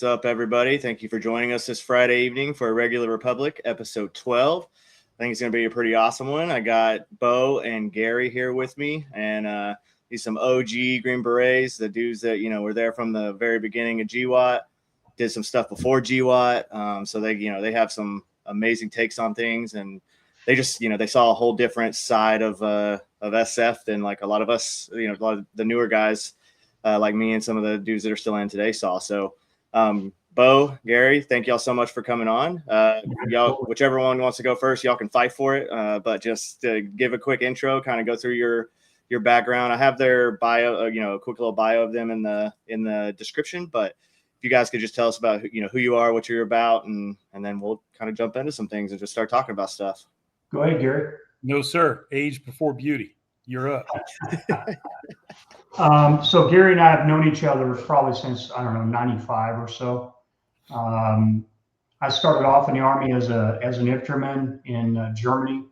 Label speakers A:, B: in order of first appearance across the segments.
A: What's up, everybody? Thank you for joining us this Friday evening for Irregular Republic, episode 12. I think it's going to be a pretty awesome one. I got Bo and Gary here with me, and these some OG Green Berets, the dudes that, were there from the very beginning of GWOT, did some stuff before GWOT. So they have some amazing takes on things, and they just, they saw a whole different side of SF than like a lot of us, a lot of the newer guys like me and some of the dudes that are still in today saw. So Bo, Gary, thank y'all so much for coming on. Y'all, whichever one wants to go first, y'all can fight for it. But just to give a quick intro, kind of go through your background. I have their bio, a quick little bio of them in the description. But if you guys could just tell us about who you are, what you're about, and then we'll kind of jump into some things and just start talking about stuff.
B: Go ahead, Gary.
C: No, sir. Age before beauty. You're up.
B: So Gary and I have known each other probably since, 95 or so. I started off in the Army as an infantryman in Germany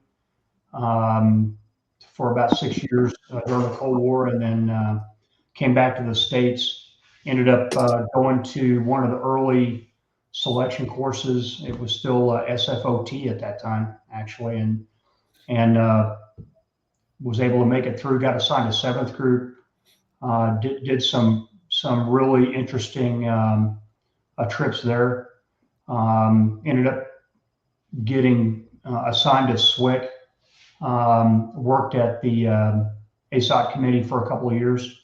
B: for about 6 years during the Cold War, and then came back to the States. Ended up going to one of the early selection courses. It was still SFOT at that time, actually, and was able to make it through. Got assigned to 7th Group. Did some really interesting trips there. Ended up getting assigned to SWIC. Worked at the ASOT committee for a couple of years,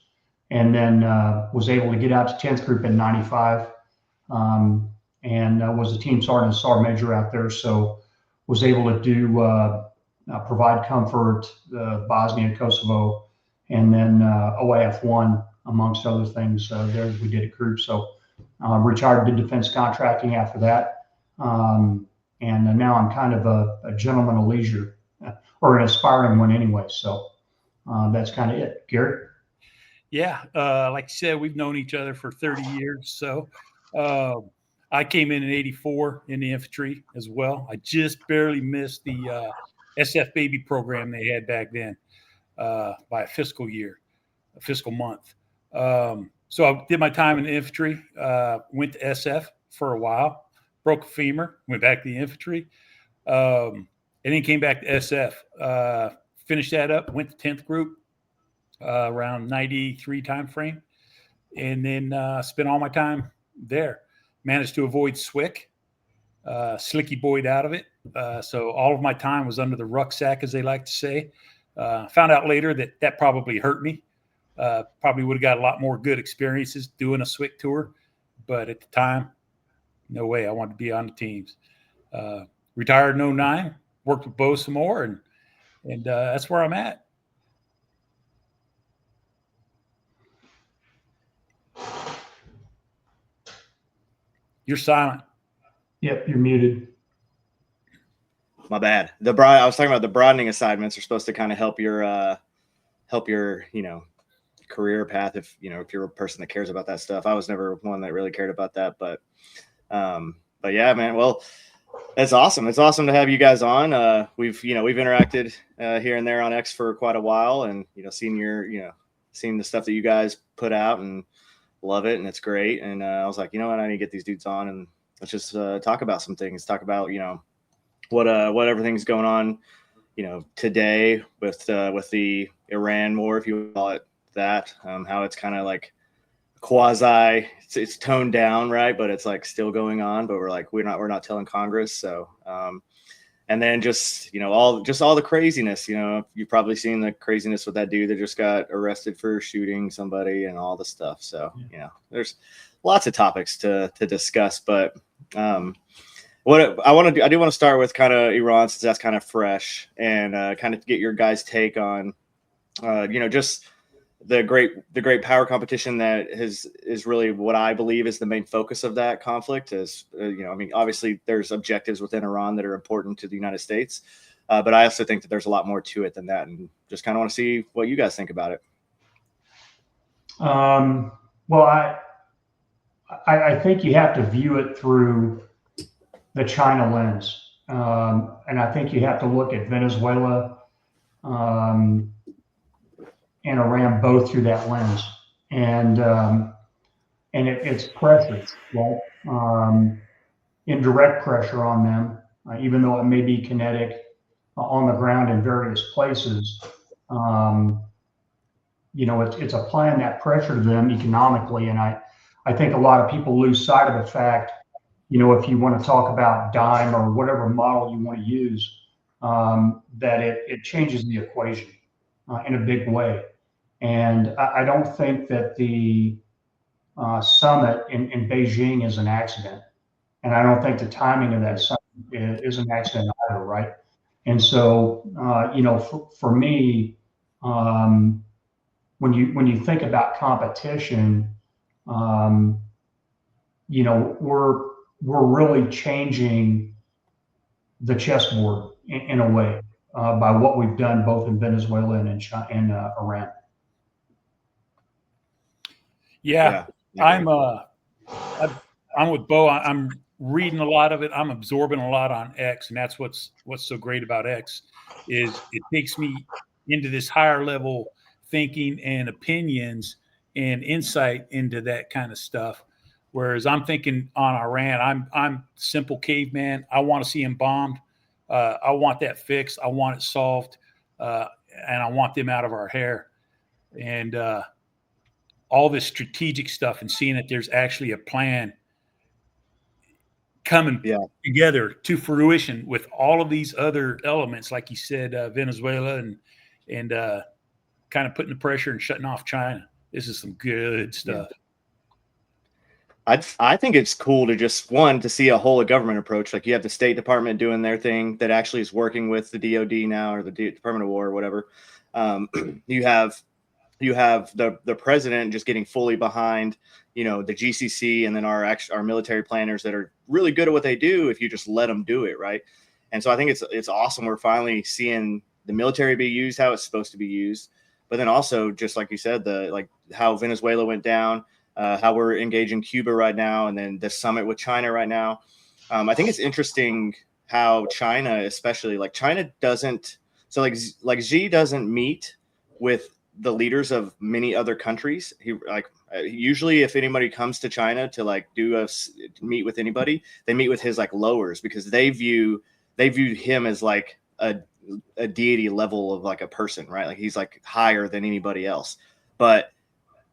B: and then was able to get out to 10th Group in 95, and was a team sergeant and sergeant major out there. So was able to do provide comfort, Bosnia and Kosovo, and then OIF1, amongst other things there we did at group. So retired, did defense contracting after that. And now I'm kind of a gentleman of leisure, or an aspiring one anyway. So that's kind of it. Gary?
C: Yeah, like you said, we've known each other for 30 years. So I came in 84 in the infantry as well. I just barely missed the SF baby program they had back then by a fiscal month. So I did my time in the infantry, went to SF for a while, broke a femur, went back to the infantry, and then came back to SF, finished that up, went to 10th Group around 93 time frame, and then spent all my time there. Managed to avoid SWIC, slicky boyed out of it. So all of my time was under the rucksack, as they like to say. Found out later that probably hurt me. Probably would have got a lot more good experiences doing a SWIC tour, but at the time, no way. I wanted to be on the teams. Retired in 09, worked with Bo some more, and that's where I'm at. You're silent.
B: Yep, you're muted.
A: My bad. I was talking about the broadening assignments are supposed to kind of help your career path if you're a person that cares about that stuff. I was never one that really cared about that, but yeah, man. Well, that's awesome. It's awesome to have you guys on. We've interacted here and there on X for quite a while, and seen the stuff that you guys put out and love it, and it's great. And I was like, what, I need to get these dudes on and let's just talk about some things. Talk about what everything's going on today with the Iran war, if you call it that. How it's kind of like quasi, it's toned down, right? But it's like still going on. But we're not telling Congress. So and then just all the craziness. You've probably seen the craziness with that dude that just got arrested for shooting somebody and all the stuff. So there's lots of topics to discuss. But what I do want to start with kind of Iran, since that's kind of fresh, and kind of get your guys' take on just the great power competition that is really what I believe is the main focus of that conflict. Is obviously there's objectives within Iran that are important to the United States, but I also think that there's a lot more to it than that, and just kind of want to see what you guys think about it.
B: Well, I think you have to view it through the China lens, and I think you have to look at Venezuela and Iran both through that lens, and it's precious, right? indirect pressure on them, even though it may be kinetic on the ground in various places. It's applying that pressure to them economically. And I think a lot of people lose sight of the fact, if you want to talk about dime or whatever model you want to use, that it changes the equation in a big way. And I don't think that the summit in Beijing is an accident. And I don't think the timing of that summit is an accident either, right? And so, for me, when you think about competition, we're really changing the chessboard in a way by what we've done both in Venezuela and in China and Iran.
C: Yeah. I'm with Bo. I'm reading a lot of it. I'm absorbing a lot on X, and that's what's so great about X is it takes me into this higher level thinking and opinions and insight into that kind of stuff. Whereas I'm thinking on Iran, I'm simple caveman. I want to see him bombed. I want that fixed. I want it solved, and I want them out of our hair. And all this strategic stuff and seeing that there's actually a plan coming together to fruition with all of these other elements, like you said, Venezuela and kind of putting the pressure and shutting off China. This is some good stuff.
A: I think it's cool to to see a whole government approach. Like you have the State Department doing their thing that actually is working with the DOD now, or the Department of War or whatever. You have the president just getting fully behind, the GCC, and then our military planners that are really good at what they do if you just let them do it, right? And so I think it's awesome. We're finally seeing the military be used how it's supposed to be used, but then also just like you said, how Venezuela went down, how we're engaging Cuba right now, and then the summit with China right now. I think it's interesting how China, especially China doesn't. So like Xi doesn't meet with the leaders of many other countries. Usually if anybody comes to China to meet with anybody, they meet with his lowers, because they view him as a deity level of a person, right? He's higher than anybody else. But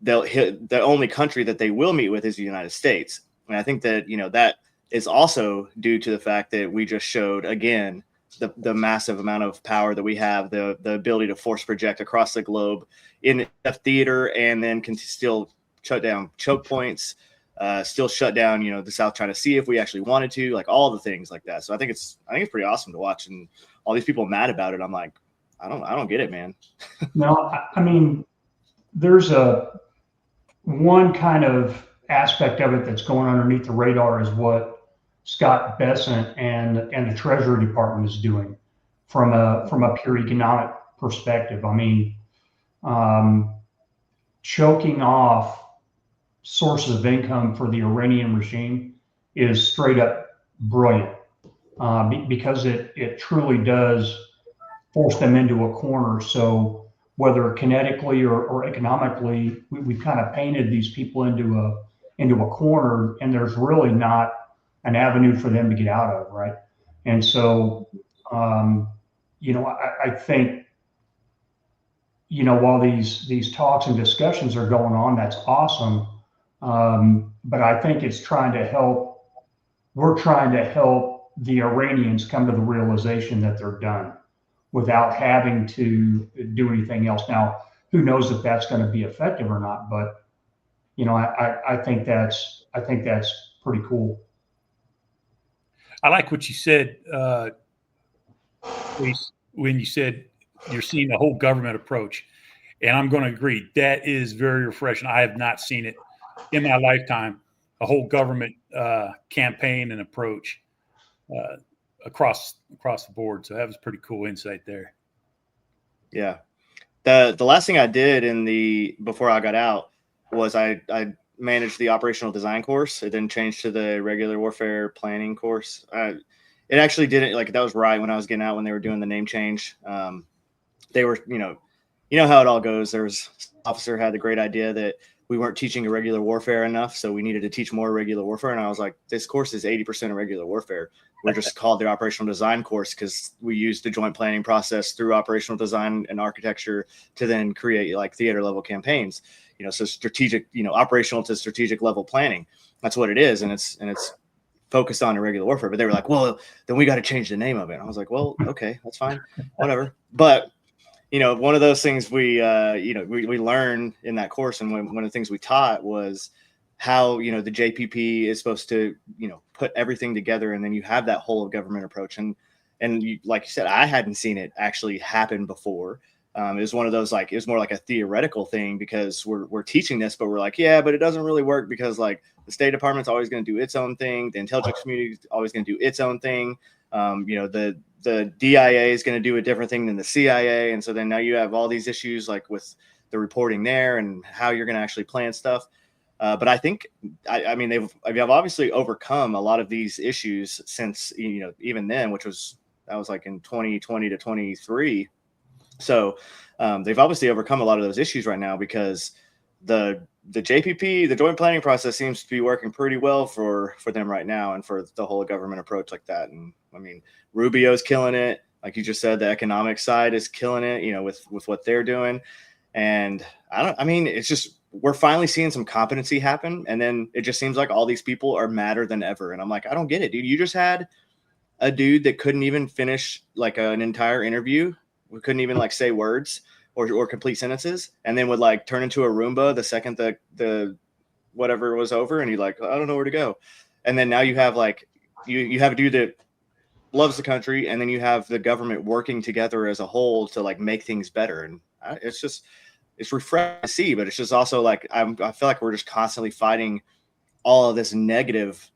A: the only country that they will meet with is the United States. And I think that, that is also due to the fact that we just showed again the massive amount of power that we have, the ability to force project across the globe in a theater, and then can still shut down choke points, still shut down, the South China Sea if we actually wanted to, all the things like that. So I think it's pretty awesome to watch, and all these people mad about it. I'm like, I don't get it, man.
B: No, I mean, there's one kind of aspect of it that's going underneath the radar is what Scott Bessent and the Treasury Department is doing from a pure economic perspective. I mean, choking off sources of income for the Iranian regime is straight up brilliant, because it truly does force them into a corner. So whether kinetically or economically, we've kind of painted these people into a corner, and there's really not an avenue for them to get out of, right? And so, I think, while these talks and discussions are going on, that's awesome. But I think we're trying to help the Iranians come to the realization that they're done without having to do anything else. Now, who knows if that's going to be effective or not, but, I think that's pretty cool.
C: I like what you said, when you said you're seeing the whole government approach. And I'm going to agree. That is very refreshing. I have not seen it in my lifetime, a whole government campaign and approach across the board. So that was pretty cool insight there.
A: Yeah. The last thing I did before I got out was I managed the operational design course. It then changed to the regular warfare planning course. It actually didn't, that was right when I was getting out, when they were doing the name change. They were, you know how it all goes. There was an officer had the great idea that we weren't teaching irregular warfare enough, so we needed to teach more irregular warfare. And I was like, this course is 80% irregular warfare. We're just called the operational design course because we use the joint planning process through operational design and architecture to then create like theater level campaigns. So strategic, operational to strategic level planning. That's what it is, and it's focused on irregular warfare. But they were like, well, then we got to change the name of it. And I was like, well, okay, that's fine, whatever. But one of those things we learned in that course, and one of the things we taught was how, the JPP is supposed to, put everything together. And then you have that whole of government approach. And you, like you said, I hadn't seen it actually happen before. It was one of those, like, it was more like a theoretical thing because we're teaching this, but we're like, yeah, but it doesn't really work because like the State Department's always going to do its own thing. The intelligence community is always going to do its own thing. The DIA is going to do a different thing than the CIA. And so then now you have all these issues like with the reporting there and how you're going to actually plan stuff. But I think, I mean, they've obviously overcome a lot of these issues since, even then, that was like in 2020 to 23. So they've obviously overcome a lot of those issues right now because the JPP, the joint planning process, seems to be working pretty well for them right now and for the whole government approach like that. And I mean, Rubio's killing it. Like you just said, the economic side is killing it, with what they're doing. And it's just, we're finally seeing some competency happen. And then it just seems like all these people are madder than ever. And I'm like, I don't get it, dude. You just had a dude that couldn't even finish like an entire interview. We couldn't even like say words or complete sentences, and then would like turn into a Roomba the second the whatever was over, and he like, I don't know where to go. And then now you have like you have a dude that loves the country, and then you have the government working together as a whole to like make things better. And it's refreshing to see, but it's just also like I feel like we're just constantly fighting all of this negative,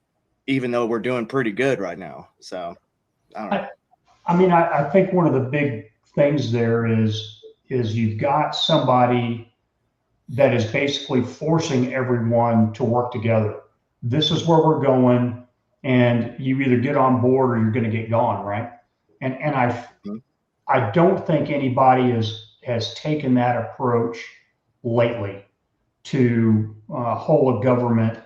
A: even though we're doing pretty good right now. So I don't know.
B: I think one of the big things there is you've got somebody that is basically forcing everyone to work together. This is where we're going, and you either get on board or you're going to get gone, right? And I don't think anybody has taken that approach lately to whole of government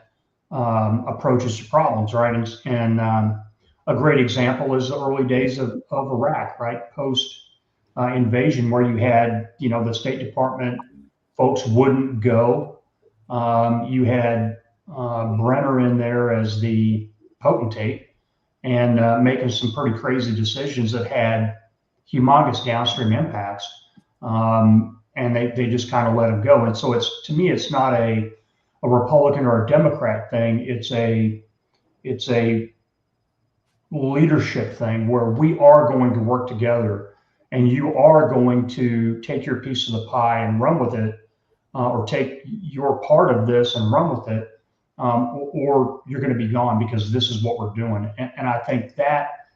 B: approaches to problems, right? And a great example is the early days of Iraq, right? Post invasion, where you had, the State Department folks wouldn't go. You had Brenner in there as the potentate and making some pretty crazy decisions that had humongous downstream impacts. And they just kind of let him go. And so to me, it's not a Republican or a Democrat thing. It's a leadership thing where we are going to work together, and you are going to take your piece of the pie and run with it, or take your part of this and run with it, or you're going to be gone because this is what we're doing. And I think that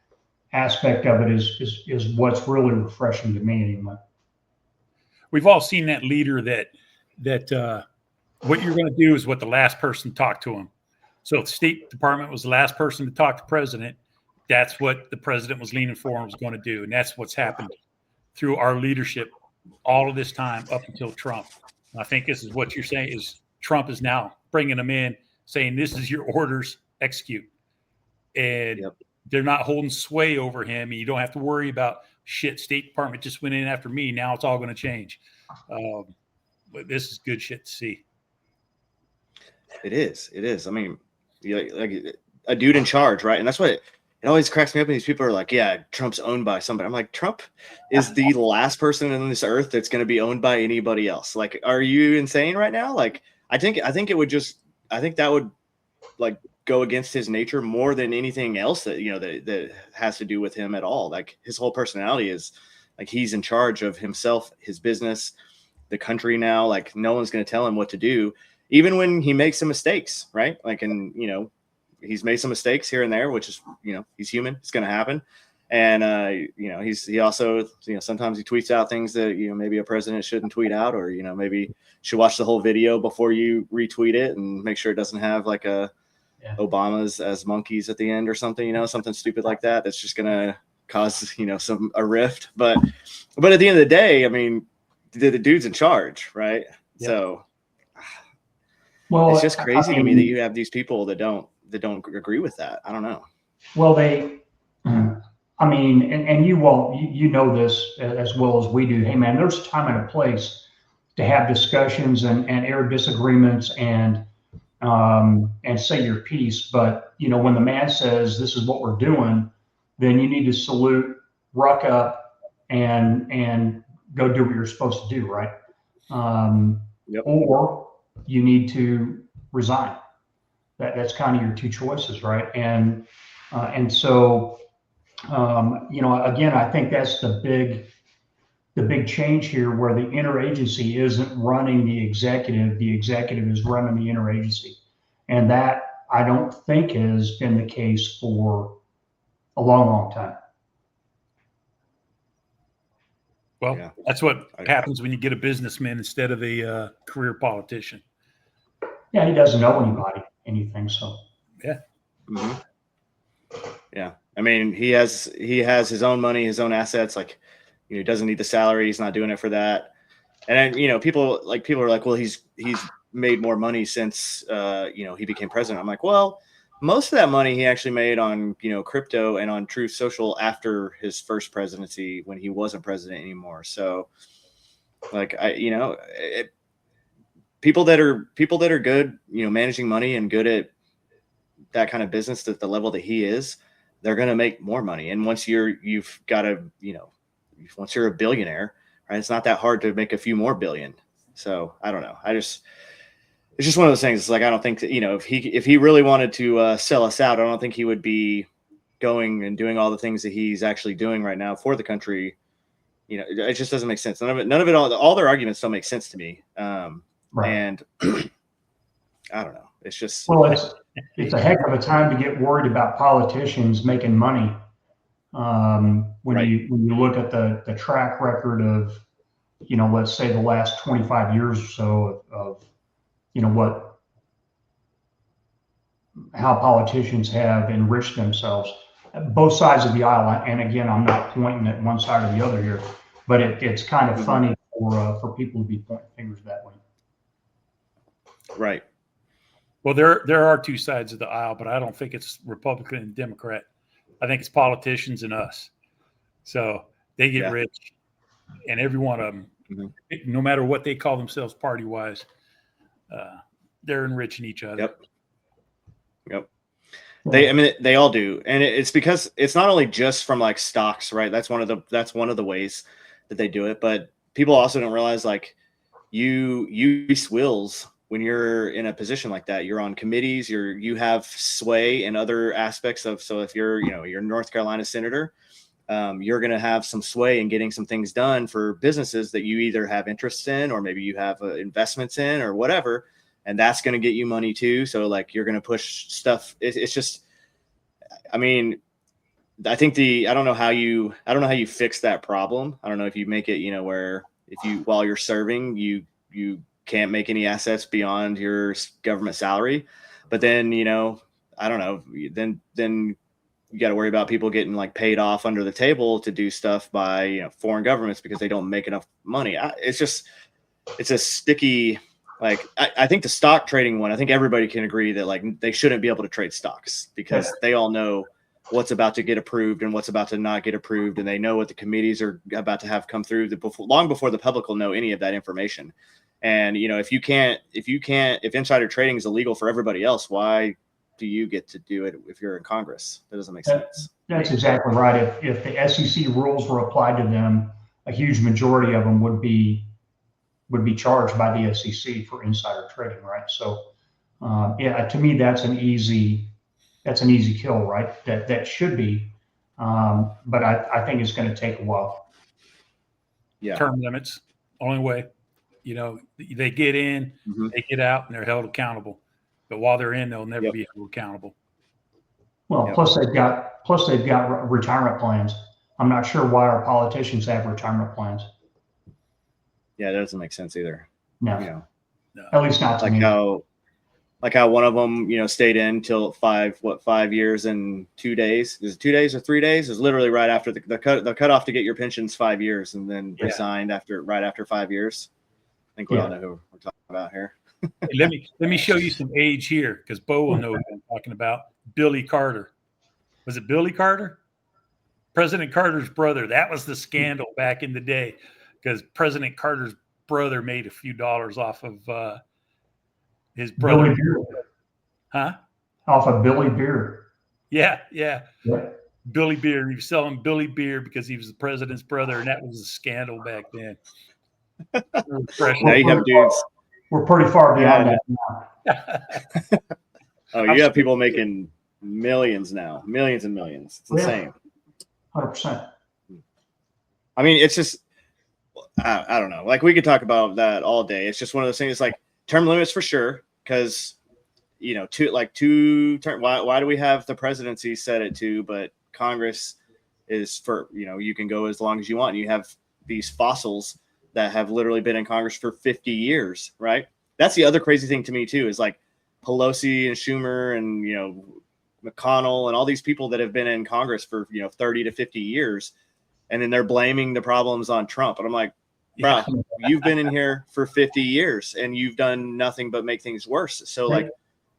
B: aspect of it is what's really refreshing to me anyway.
C: We've all seen that leader that what you're going to do is what the last person talked to him. So if the State Department was the last person to talk to the president, that's what the president was leaning for and was going to do. And that's what's happened through our leadership all of this time up until Trump. And I think this is what you're saying is Trump is now bringing them in, saying, this is your orders, execute. And they're not holding sway over him. And you don't have to worry about, shit, State Department just went in after me. Now it's all going to change. But this is good shit to see.
A: It is. I mean, like a dude in charge, right? And that's what it always cracks me up when these people are like, yeah, Trump's owned by somebody. I'm like, Trump is the last person on this earth that's going to be owned by anybody else. Like, are you insane right now? Like, I think that would like go against his nature more than anything else that, that has to do with him at all. Like his whole personality is like, he's in charge of himself, his business, the country now. Like no one's going to tell him what to do, even when he makes some mistakes, right? Like, and, he's made some mistakes here and there, which is, he's human. It's going to happen. And, he also, sometimes he tweets out things that, maybe a president shouldn't tweet out, or, maybe should watch the whole video before you retweet it and make sure it doesn't have like Obama's as monkeys at the end or something, something stupid like that. That's just going to cause, a rift. But at the end of the day, I mean, the dude's in charge, right? Yep. So
B: Well,
A: it's just crazy to me
B: mean,
A: that you have these people that don't agree with that. I don't know.
B: Well, I mean, and you know this as well as we do. Hey, man, there's a time and a place to have discussions and air disagreements and say your piece. But when the man says this is what we're doing, then you need to salute, ruck up, and go do what you're supposed to do, right?
A: Yep.
B: Or you need to resign. That's kind of your two choices, right? And so again, I think that's the big change here, where the interagency isn't running the executive is running the interagency, and that I don't think has been the case for a long time.
C: Well,
A: Yeah.
C: that's what happens when you get a businessman instead of a career politician.
B: Yeah, he doesn't know anything, so.
C: Yeah.
A: Mm-hmm. Yeah. I mean, he has his own money, his own assets. Like, he doesn't need the salary. He's not doing it for that. And then, people are like, well, he's made more money since, he became president. I'm like, well, most of that money he actually made on, crypto and on Truth Social after his first presidency, when he wasn't president anymore. So, like, people that are good, managing money and good at that kind of business at the level that he is, they're going to make more money. And once you've got once you're a billionaire, right, it's not that hard to make a few more billion. So I don't know. It's just one of those things. It's like, I don't think that, if he really wanted to sell us out, I don't think he would be going and doing all the things that he's actually doing right now for the country. It just doesn't make sense. None of it, all their arguments don't make sense to me.
B: Right.
A: And I don't know. It's just,
B: well, it's a heck of a time to get worried about politicians making money. When
A: right.
B: you look at the track record of, let's say the last 25 years or so of how politicians have enriched themselves, both sides of the aisle. And again, I'm not pointing at one side or the other here, but it's kind of funny for people to be pointing fingers that way.
A: Right.
C: Well, there are two sides of the aisle, but I don't think it's Republican and Democrat. I think it's politicians and us. So they get rich, and every one of them, no matter what they call themselves party-wise, they're enriching each other.
A: Yep. They all do. And it's because it's not only just from like stocks, right? That's one of the ways that they do it. But people also don't realize, like, you use wills when you're in a position like that. You're on committees, you have sway in other aspects of, so if you're a North Carolina senator, you're going to have some sway in getting some things done for businesses that you either have interest in, or maybe you have investments in, or whatever. And that's going to get you money too. So, like, you're going to push stuff. It's just, I mean, I think I don't know how you fix that problem. I don't know if you make it, where while you're serving, you can't make any assets beyond your government salary. But then, I don't know, then you got to worry about people getting like paid off under the table to do stuff by, foreign governments because they don't make enough money. It's a sticky, like, I think the stock trading one, I think everybody can agree that, like, they shouldn't be able to trade stocks because they all know what's about to get approved and what's about to not get approved. And they know what the committees are about to have come through long before the public will know any of that information. And, if insider trading is illegal for everybody else, why do you get to do it if you're in Congress? That doesn't make sense.
B: That's exactly right. If the SEC rules were applied to them, a huge majority of them would be charged by the SEC for insider trading, right? So, to me, that's an easy kill, right? That should be, but I think it's going to take a while.
A: Yeah.
C: Term limits, only way. They get in, they get out, and they're held accountable. But while they're in, they'll never be held accountable.
B: Well, plus they've got retirement plans. I'm not sure why our politicians have retirement plans.
A: Yeah, that doesn't make sense either.
B: No. At least not to me.
A: Like how one of them, stayed in till 5 years and 2 days. Is it 2 days or 3 days? Is literally right after the cutoff to get your pensions 5 years, and then resigned right after 5 years. I think we all know who we're talking about here.
C: Hey, let me show you some age here, because Bo will know what I'm talking about. Billy Carter. Was it Billy Carter? President Carter's brother. That was the scandal back in the day, because President Carter's brother made a few dollars off of his brother.
B: Billy Beard.
C: Huh?
B: Off of Billy Beard.
C: Yeah.
B: Yeah.
C: Billy Beard. He was selling Billy Beard because he was the president's brother, and that was a scandal back then.
A: Now you have dudes.
B: We're pretty far beyond that now.
A: Oh, you have people making millions now, millions and millions. It's insane.
B: 100%.
A: I mean, it's just, I don't know. Like, we could talk about that all day. It's just one of those things. Like, term limits for sure, because, you know, two term. Why do we have the presidency set at 2, but Congress is for, you know, you can go as long as you want. You have these fossils that have literally been in Congress for 50 years, right? That's the other crazy thing to me too, is like Pelosi and Schumer and, you know, McConnell and all these people that have been in Congress for, you know, 30 to 50 years. And then they're blaming the problems on Trump. And I'm like, bro, you've been in here for 50 years and you've done nothing but make things worse. So like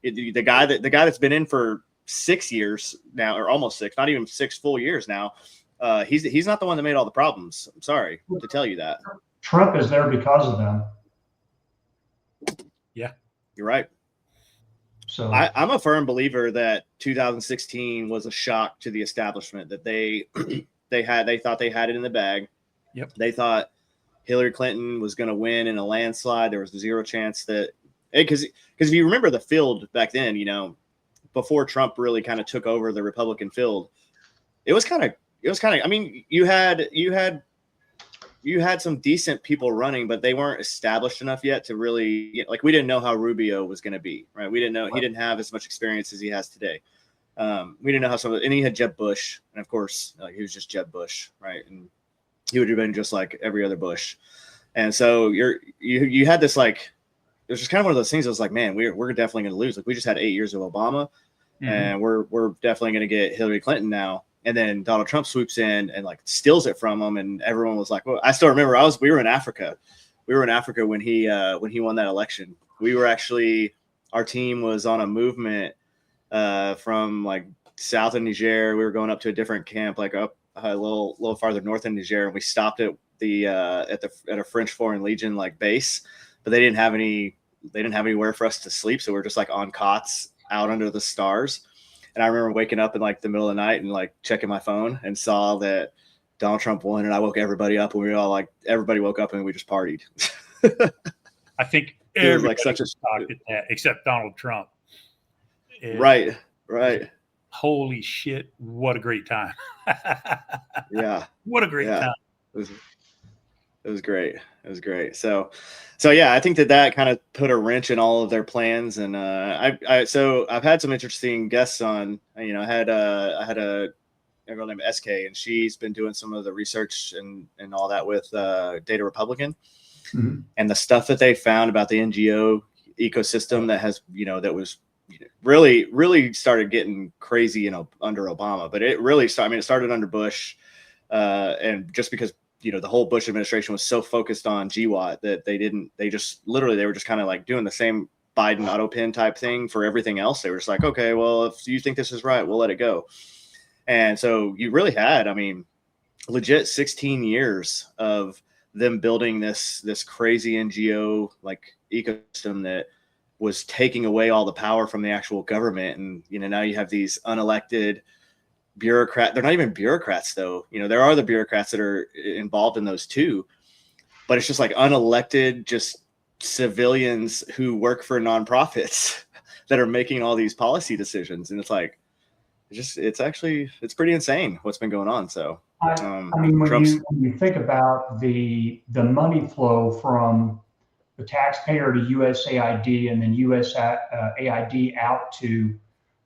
A: the guy that's been in for 6 years now, or almost 6, not even 6 full years now. He's not the one that made all the problems. I'm sorry to tell you that.
B: Trump is there because of them.
C: Yeah,
A: you're right.
B: So
A: I'm a firm believer that 2016 was a shock to the establishment, that they thought they had it in the bag.
C: Yep.
A: They thought Hillary Clinton was going to win in a landslide. There was zero chance that, because if you remember the field back then, you know, before Trump really kind of took over the Republican field, it was kind of, I mean, you had some decent people running, but they weren't established enough yet to really, you know, like, we didn't know how Rubio was going to be, right? We didn't know, he didn't have as much experience as he has today. We didn't know how and he had Jeb Bush, and of course, he was just Jeb Bush, right? And he would have been just like every other Bush. And so you had this, like, it was just kind of one of those things that was like, man, we're definitely going to lose. Like, we just had 8 years of Obama, and we're definitely going to get Hillary Clinton now. And then Donald Trump swoops in and like steals it from him, and everyone was like, well, I still remember we were in Africa. We were in Africa when he won that election. We were actually, our team was on a movement from like south of Niger. We were going up to a different camp, like up a little farther north in Niger, and we stopped at a French Foreign Legion like base, but they didn't have anywhere for us to sleep, so we're just like on cots out under the stars. And I remember waking up in like the middle of the night and like checking my phone and saw that Donald Trump won, and I woke everybody up, and we all everybody woke up and we just partied.
C: I think
A: it was like such a
C: shocked at that, except Donald Trump.
A: Right.
C: Holy shit! What a great time.
A: Yeah.
C: What a great time.
A: It was great. It was great. So yeah, I think that kind of put a wrench in all of their plans. And so I've had some interesting guests on. You know, I had a girl named SK, and she's been doing some of the research and all that with Data Republican, and the stuff that they found about the NGO ecosystem that has, you know, that was, you know, really started getting crazy, you know, under Obama. But it really started. I mean, it started under Bush, and just because, you know, the whole Bush administration was so focused on GWOT that they were just kind of like doing the same Biden auto pin type thing for everything else. They were just like, okay, well, if you think this is right, we'll let it go. And so you really had, I mean, legit 16 years of them building this crazy NGO like ecosystem that was taking away all the power from the actual government. And, you know, now you have these unelected bureaucrat. They're not even bureaucrats though. You know, there are the bureaucrats that are involved in those too, but it's just like unelected, just civilians who work for nonprofits that are making all these policy decisions. And it's like, it's pretty insane what's been going on. So,
B: I mean, when you think about the money flow from the taxpayer to USAID and then USAID out to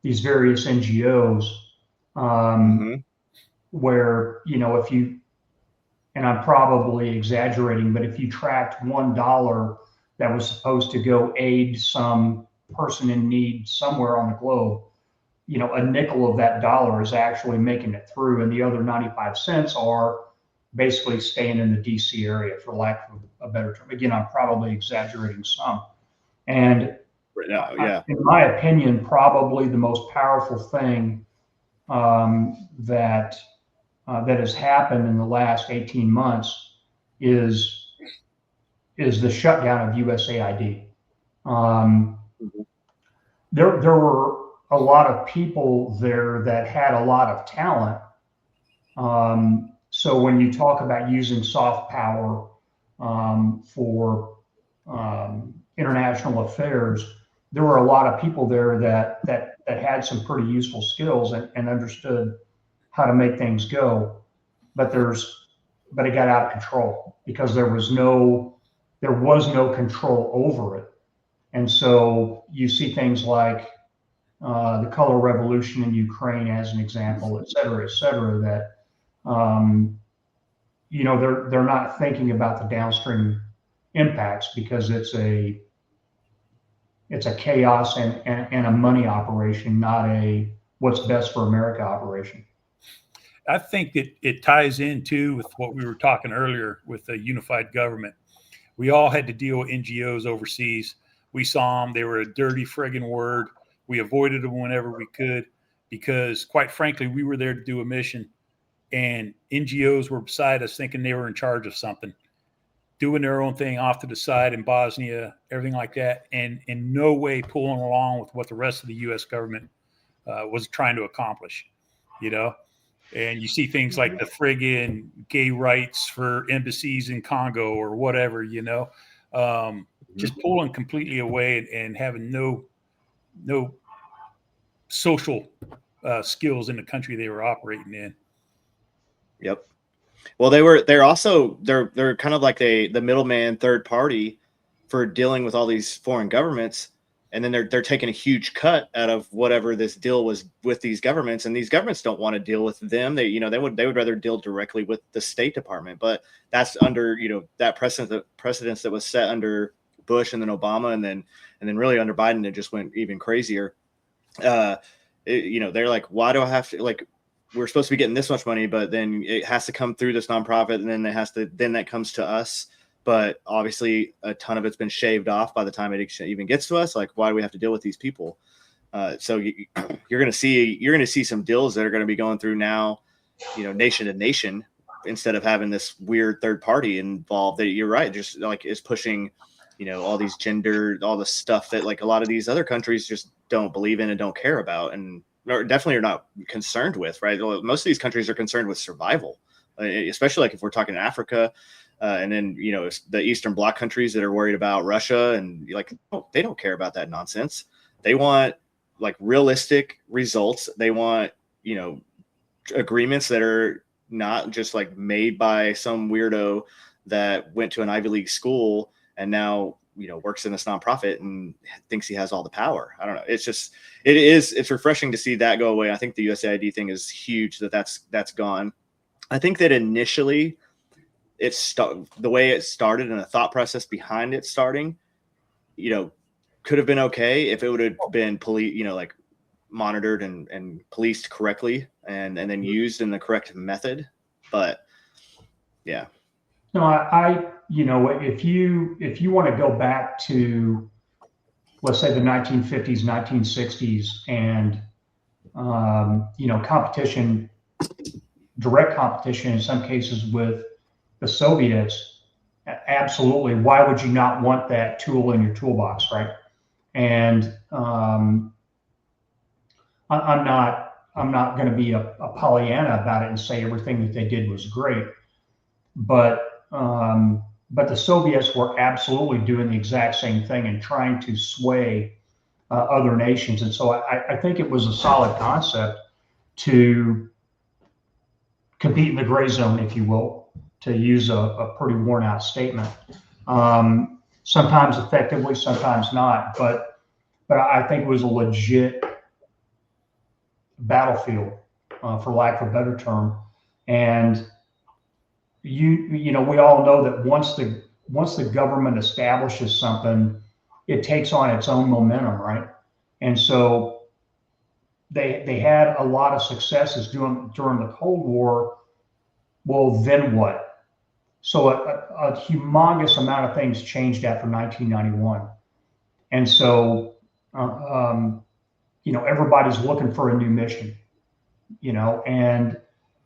B: these various NGOs, where, you know, if you, and I'm probably exaggerating, but if you tracked $1 that was supposed to go aid some person in need somewhere on the globe, you know, a nickel of that dollar is actually making it through, and the other 95 cents are basically staying in the DC area, for lack of a better term. Again, I'm probably exaggerating some, And
A: yeah,
B: in my opinion, probably the most powerful thing that has happened in the last 18 months is the shutdown of USAID. There were a lot of people there that had a lot of talent. So when you talk about using soft power for international affairs, there were a lot of people there that had some pretty useful skills and understood how to make things go. But it got out of control because there was no control over it. And so you see things like the color revolution in Ukraine as an example, et cetera, that they're not thinking about the downstream impacts because it's a chaos and a money operation, not a what's best for America operation.
C: I think that it ties in too with what we were talking earlier with the unified government. We all had to deal with NGOs overseas. We saw them. They were a dirty friggin' word. We avoided them whenever we could because, quite frankly, we were there to do a mission. And NGOs were beside us thinking they were in charge of something, doing their own thing off to the side in Bosnia, everything like that, and in no way pulling along with what the rest of the U.S. government was trying to accomplish, And you see things like the friggin' gay rights for embassies in Congo or whatever, just pulling completely away and having no social skills in the country they were operating in.
A: Yep. Well, they're kind of like the middleman third party for dealing with all these foreign governments. And then they're taking a huge cut out of whatever this deal was with these governments, and these governments don't want to deal with them. They would rather deal directly with the State Department. But that's under that precedence that was set under Bush and then Obama, and then really under Biden, it just went even crazier. They're like, why do I have to we're supposed to be getting this much money, but then it has to come through this nonprofit, and then that comes to us. But obviously a ton of it's been shaved off by the time it even gets to us. Like, why do we have to deal with these people? So you're going to see some deals that are going to be going through now, nation to nation, instead of having this weird third party involved that you're right. Just like is pushing, all these gender, all the stuff that like a lot of these other countries just don't believe in and don't care about. And definitely are not concerned with, right? Most of these countries are concerned with survival, especially like if we're talking Africa. And then, the Eastern Bloc countries that are worried about Russia, and they don't care about that nonsense. They want like realistic results. They want, agreements that are not just like made by some weirdo that went to an Ivy League school and now, works in this nonprofit and thinks he has all the power. I don't know. It's refreshing to see that go away. I think the USAID thing is huge that's gone. I think that initially, the way it started and the thought process behind it starting, could have been okay if it would have been monitored and policed correctly and then used in the correct method. But yeah.
B: No, if you want to go back to, let's say, the 1950s, 1960s, and competition, direct competition in some cases with the Soviets, absolutely. Why would you not want that tool in your toolbox, right? And I'm not going to be a Pollyanna about it and say everything that they did was great, but the Soviets were absolutely doing the exact same thing and trying to sway other nations. And so I think it was a solid concept to compete in the gray zone, if you will, to use a pretty worn out statement. Sometimes effectively, sometimes not, but I think it was a legit battlefield, for lack of a better term. And we all know that once the government establishes something, it takes on its own momentum, right? And so they had a lot of successes during the Cold War. Well, then what? So a humongous amount of things changed after 1991. And so, everybody's looking for a new mission, and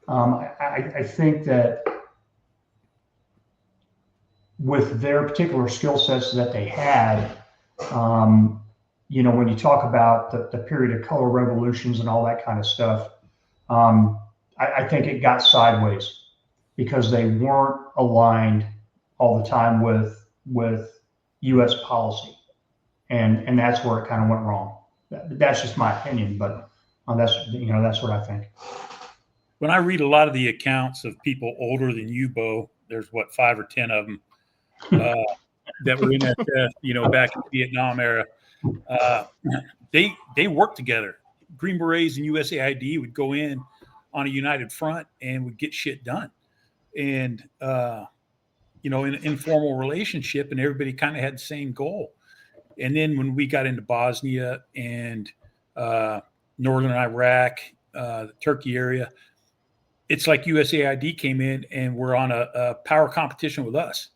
B: I think that with their particular skill sets that they had, when you talk about the period of color revolutions and all that kind of stuff, I think it got sideways because they weren't aligned all the time with U.S. policy, and that's where it kind of went wrong. That's just my opinion, but that's what I think.
C: When I read a lot of the accounts of people older than you, Bo, there's 5 or 10 of them that were in that back in the Vietnam era. They worked together. Green Berets and USAID would go in on a united front and would get shit done. And in an informal relationship, and everybody kind of had the same goal. And then when we got into Bosnia and northern Iraq, the Turkey area, it's like USAID came in and we're on a power competition with us.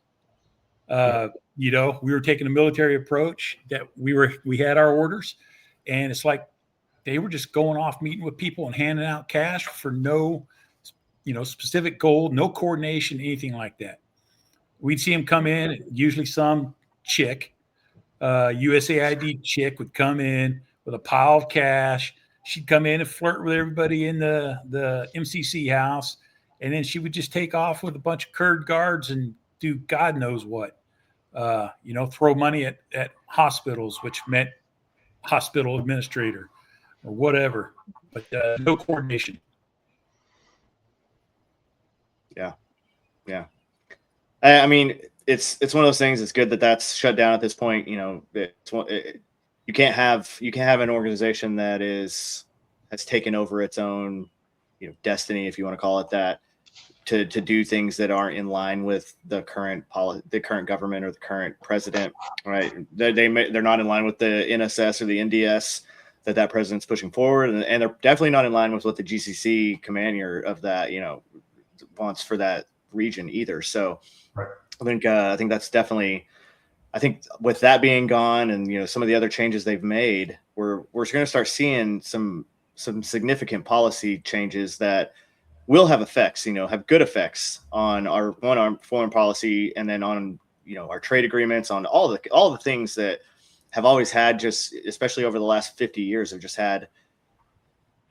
C: We were taking a military approach that we had our orders, and it's like they were just going off meeting with people and handing out cash for no, specific goal, no coordination, anything like that. We'd see them come in, usually some chick, USAID chick would come in with a pile of cash. She'd come in and flirt with everybody in the MCC house, and then she would just take off with a bunch of Kurd guards and do God knows what. Throw money at hospitals, which meant hospital administrator or whatever, but no coordination.
A: Yeah. I mean, it's one of those things. It's good that that's shut down at this point. You can't have an organization that has taken over its own, destiny, if you want to call it that, to do things that aren't in line with the current government or the current president, right? They're not in line with the NSS or the NDS that president's pushing forward, and they're definitely not in line with what the GCC commander of that, wants for that region either. So
B: right.
A: I think that's definitely, I think with that being gone and, some of the other changes they've made, we're going to start seeing some significant policy changes that will have effects, have good effects on our foreign policy, and then on, our trade agreements, on all the things that have always had, just especially over the last 50 years, have just had,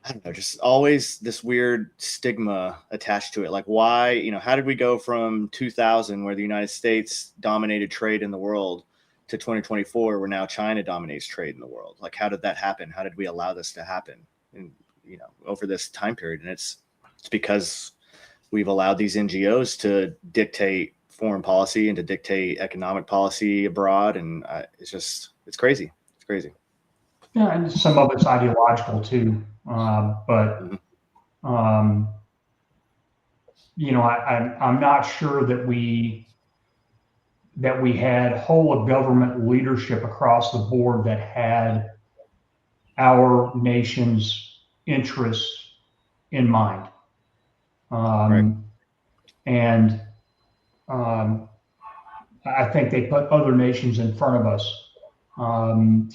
A: I don't know, just always this weird stigma attached to it. Like, why, how did we go from 2000, where the United States dominated trade in the world, to 2024, where now China dominates trade in the world? Like, how did that happen? How did we allow this to happen? And, over this time period? And it's because we've allowed these NGOs to dictate foreign policy and to dictate economic policy abroad. And it's crazy. It's crazy.
B: Yeah, and some of it's ideological too. But I'm not sure that we had whole of government leadership across the board that had our nation's interests in mind.
A: Right.
B: And I think they put other nations in front of us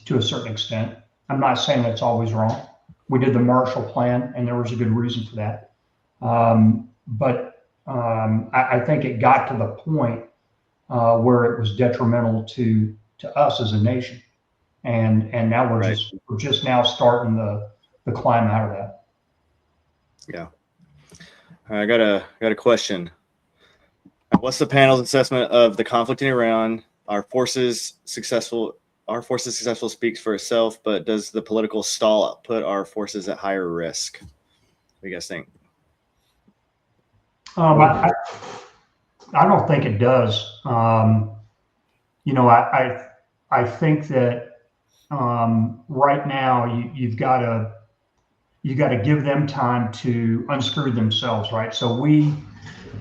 B: to a certain extent. I'm not saying that's always wrong. We did the Marshall Plan, and there was a good reason for that. But I think it got to the point where it was detrimental to us as a nation, and now we're just now starting the climb out of that.
A: Yeah. I got a question. What's the panel's assessment of the conflict in Iran? Our forces successful speaks for itself, but does the political stall put our forces at higher risk? What do you guys think?
B: I don't think it does. I think that right now you've got to give them time to unscrew themselves, right? So we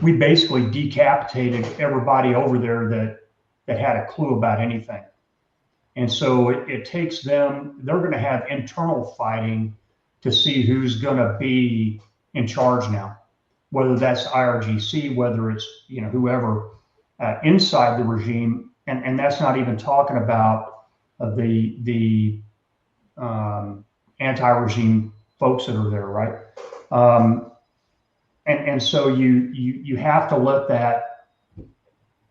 B: basically decapitated everybody over there that had a clue about anything. And so it takes them, they're going to have internal fighting to see who's going to be in charge now, whether that's IRGC, whether it's, whoever inside the regime. And that's not even talking about the anti-regime folks that are there, right? And so you have to let that,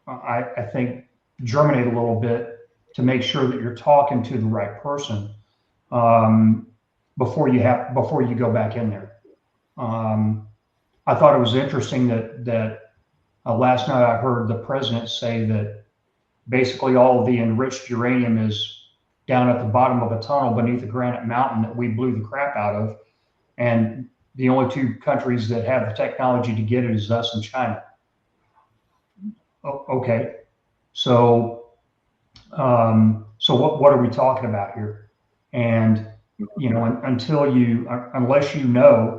B: I think, germinate a little bit to make sure that you're talking to the right person before you go back in there. I thought it was interesting that last night I heard the president say that basically all of the enriched uranium is down at the bottom of a tunnel beneath a granite mountain that we blew the crap out of. And the only two countries that have the technology to get it is us and China. Okay. So what are we talking about here? And, unless you know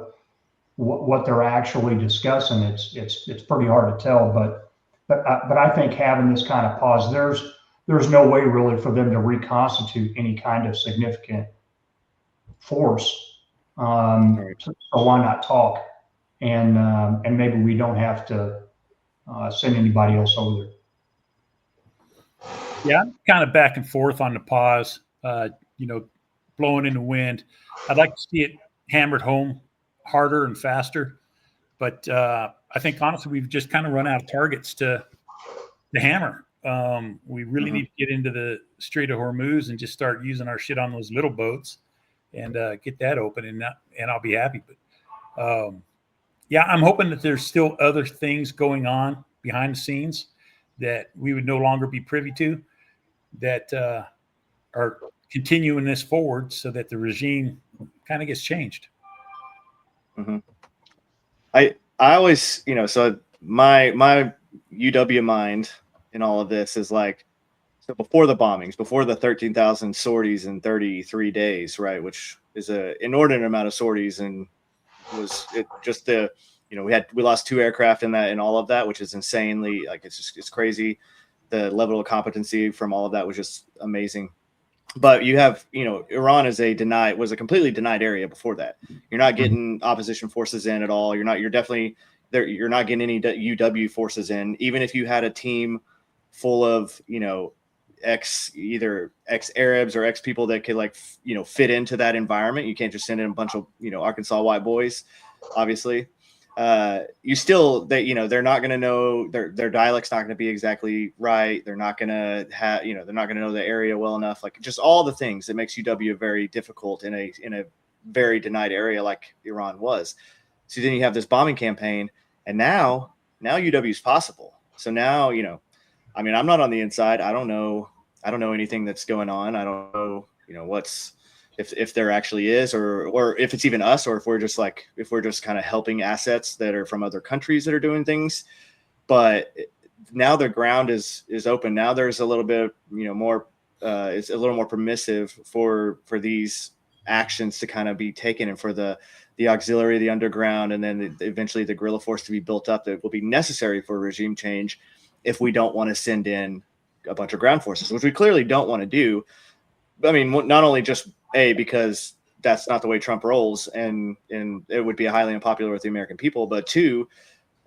B: what they're actually discussing, it's pretty hard to tell. But I think having this kind of pause, there's no way really for them to reconstitute any kind of significant force. So why not talk? And maybe we don't have to send anybody else over there.
C: Yeah, I'm kind of back and forth on the pause, blowing in the wind. I'd like to see it hammered home harder and faster. But I think, honestly, we've just kind of run out of targets to hammer. We really need to get into the Strait of Hormuz and just start using our shit on those little boats and get that open, and I'll be happy. But I'm hoping that there's still other things going on behind the scenes that we would no longer be privy to, that are continuing this forward so that the regime kind of gets changed.
A: Mm-hmm. I always, so my UW mind in all of this is like, so before the bombings, before the 13,000 sorties in 33 days, right, which is an inordinate amount of sorties, and was it just the, we lost 2 aircraft in that, and all of that, which is insanely, like, it's crazy. The level of competency from all of that was just amazing. But you have, Iran was a completely denied area before that. You're not getting opposition forces in at all. You're not getting any UW forces in. Even if you had a team full of, either ex-Arabs or ex-people that could fit into that environment. You can't just send in a bunch of, Arkansas white boys, obviously. You still, they're not going to know, their dialect's not going to be exactly right. They're not going to have, they're not going to know the area well enough. Like, just all the things that makes UW very difficult in a very denied area like Iran was. So then you have this bombing campaign, and now UW is possible. So now, I'm not on the inside. I don't know anything that's going on. I don't know, what's, if there actually is, or if it's even us, or if we're just kind of helping assets that are from other countries that are doing things. But now the ground is open. Now there's a little bit, more, it's a little more permissive for these actions to kind of be taken, and for the auxiliary, the underground, and then eventually the guerrilla force to be built up that will be necessary for regime change if we don't want to send in a bunch of ground forces, which we clearly don't want to do. Not only just because that's not the way Trump rolls, and it would be highly unpopular with the American people, but 2,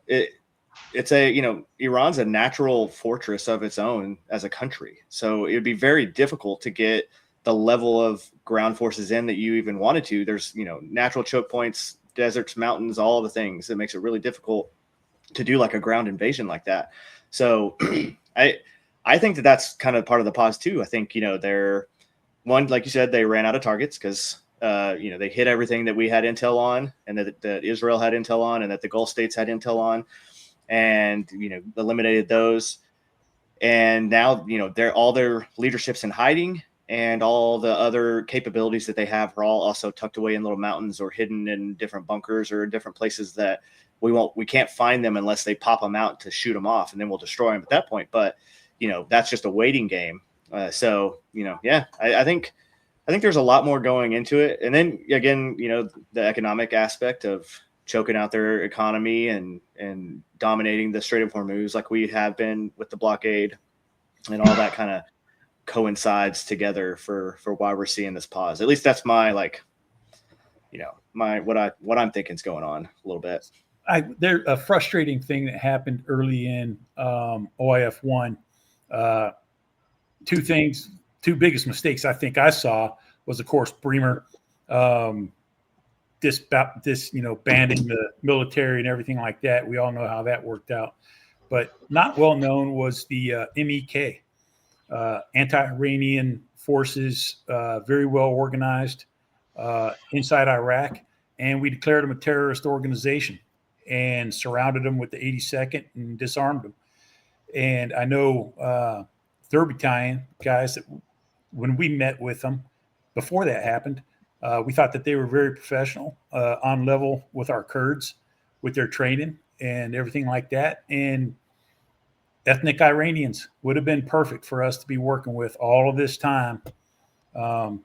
A: it's Iran's a natural fortress of its own as a country. So it would be very difficult to get the level of ground forces in that you even wanted to. There's, natural choke points, deserts, mountains, all the things that makes it really difficult to do like a ground invasion like that. So I think that's kind of part of the pause too. I think, they're one, like you said, they ran out of targets because, they hit everything that we had intel on, and that Israel had intel on, and that the Gulf states had intel on, and, eliminated those. And now, all their leadership's in hiding, and all the other capabilities that they have are all also tucked away in little mountains or hidden in different bunkers or different places that we can't find them unless they pop them out to shoot them off, and then we'll destroy them at that point. But, that's just a waiting game. I think there's a lot more going into it. And then again, the economic aspect of choking out their economy and dominating the Strait of Hormuz, like we have been with the blockade, and all that kind of coincides together for why we're seeing this pause. At least that's my, what I'm thinking is going on a little bit.
C: There's a frustrating thing that happened early in OIF 1. 2 two biggest mistakes I think I saw was, of course, Bremer, banning the military and everything like that. We all know how that worked out. But not well known was the MEK, anti-Iranian forces, very well organized inside Iraq. And we declared them a terrorist organization and surrounded them with the 82nd and disarmed them. And I know 3rd Battalion guys that when we met with them before that happened, we thought that they were very professional, on level with our Kurds, with their training and everything like that. And ethnic Iranians would have been perfect for us to be working with all of this time,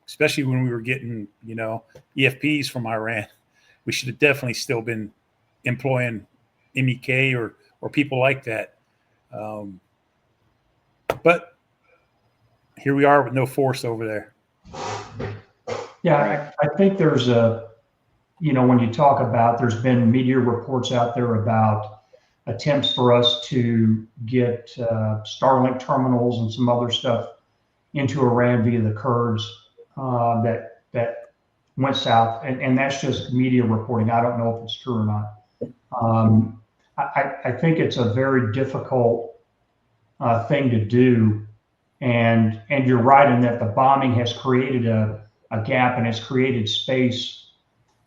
C: especially when we were getting, EFPs from Iran. We should have definitely still been employing MEK or people like that. But here we are with no force over there.
B: Yeah, I think there's when you talk about, there's been media reports out there about attempts for us to get Starlink terminals and some other stuff into Iran via the Kurds that went south, and that's just media reporting. I don't know if it's true or not. I think it's a very difficult thing to do, and you're right in that the bombing has created a gap and has created space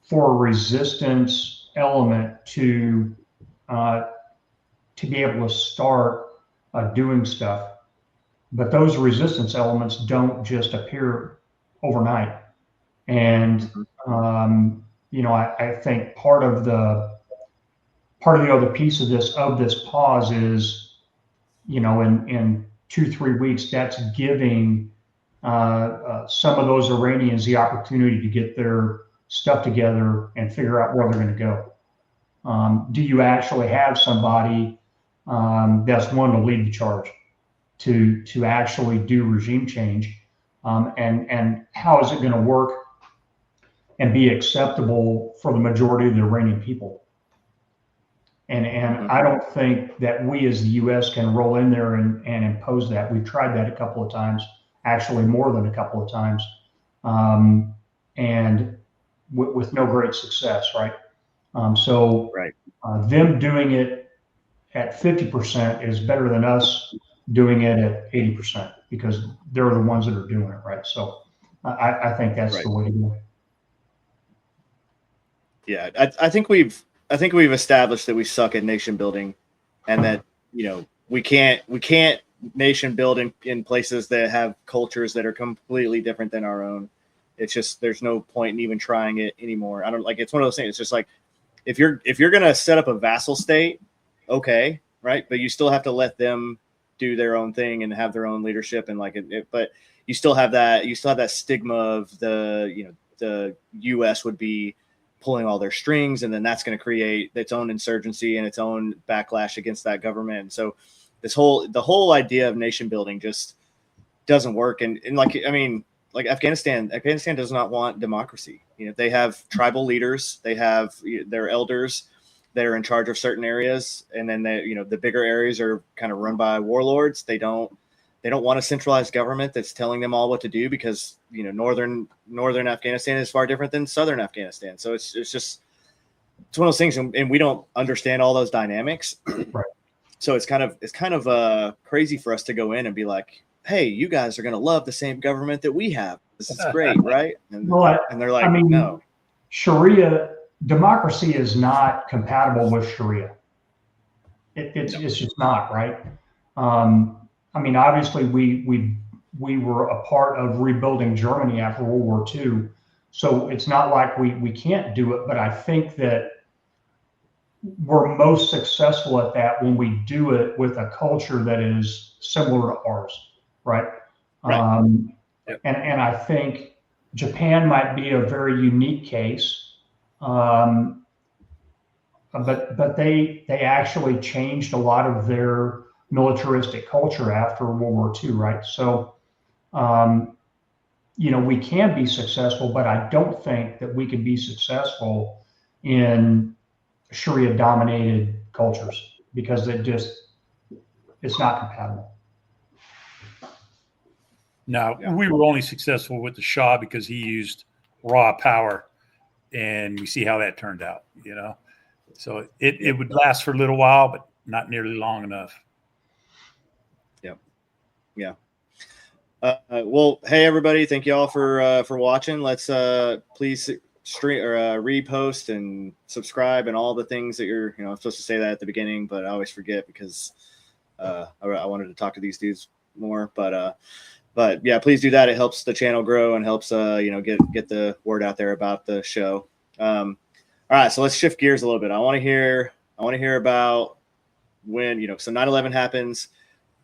B: for a resistance element to be able to start doing stuff. But those resistance elements don't just appear overnight. And I think part of the other piece of this pause is, in 2-3 weeks, that's giving some of those Iranians the opportunity to get their stuff together and figure out where they're going to go. Do you actually have somebody that's willing to lead the charge to actually do regime change? And how is it going to work and be acceptable for the majority of the Iranian people? And I don't think that we as the U.S. can roll in there and impose that. We've tried that a couple of times, actually more than a couple of times, and with no great success, right? Them doing it at 50% is better than us doing it at 80%, because they're the ones that are doing it, right? So I think that's the way to go.
A: Yeah, I think we've established that we suck at nation building, and that we can't nation build in places that have cultures that are completely different than our own. It's just, there's no point in even trying it anymore. I don't like, it's one of those things. It's just like, if you're gonna set up a vassal state, okay, right, but you still have to let them do their own thing and have their own leadership, and but you still have that stigma of the U.S. would be pulling all their strings, and then that's going to create its own insurgency and its own backlash against that government. And so the whole idea of nation building just doesn't work. And like Afghanistan does not want democracy. They have tribal leaders, they have their elders that are in charge of certain areas, and then the bigger areas are kind of run by warlords. They don't want a centralized government that's telling them all what to do, because northern Afghanistan is far different than southern Afghanistan. So it's one of those things, and we don't understand all those dynamics.
B: Right.
A: So it's kind of crazy for us to go in and be like, hey, you guys are going to love the same government that we have. This is great, right? And they're like, no.
B: Sharia democracy is not compatible with Sharia. It's just not, right? Obviously we were a part of rebuilding Germany after World War II, so it's not like we can't do it. But I think that we're most successful at that when we do it with a culture that is similar to ours, right?
A: Yep.
B: And I think Japan might be a very unique case, but they actually changed a lot of their militaristic culture after World War II, right? So, we can be successful, but I don't think that we can be successful in Sharia-dominated cultures, because it's not compatible.
C: Now,
A: Yeah.
C: we were only successful with the Shaw because he used raw power, and we see how that turned out, you know. So it would last for a little while, but not nearly long enough.
A: Yep. Yeah. Well, hey everybody, thank you all for watching. Let's please stream or repost and subscribe and all the things that you're, I'm supposed to say that at the beginning, but I always forget because I wanted to talk to these dudes more. But yeah, please do that. It helps the channel grow and helps get the word out there about the show. All right, so let's shift gears a little bit. I want to hear about when so 9/11 happens.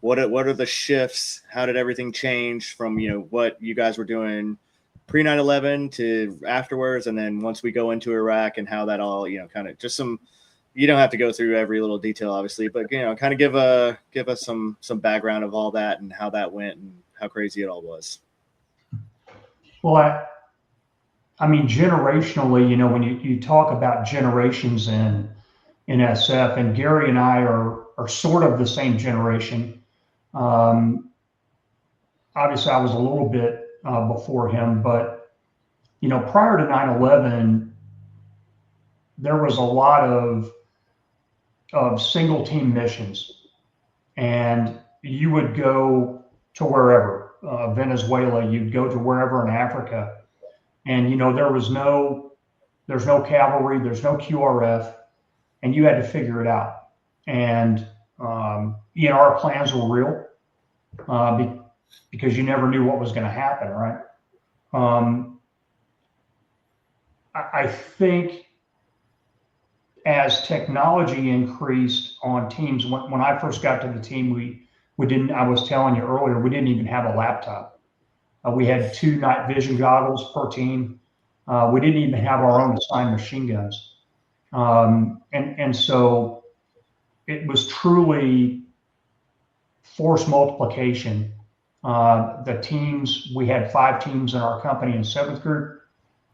A: What are the shifts? How did everything change from what you guys were doing pre 9/11 to afterwards, and then once we go into Iraq and how that all kind of just some. You don't have to go through every little detail, obviously, but kind of give us some background of all that and how that went and how crazy it all was.
B: Well, I mean, generationally, when you talk about generations in SF, and Gary and I are sort of the same generation. Obviously, I was a little bit before him, but prior to 9/11, there was a lot of single team missions, and you would go to wherever, Venezuela, you'd go to wherever in Africa, and there's no cavalry, there's no QRF, and you had to figure it out. And our plans were real because you never knew what was going to happen, right? I think as technology increased on teams, when I first got to the team, we didn't. I was telling you earlier, we didn't even have a laptop. We had 2 night vision goggles per team. We didn't even have our own assigned machine guns, and so it was truly force multiplication. The teams, we had 5 teams in our company in 7th Group.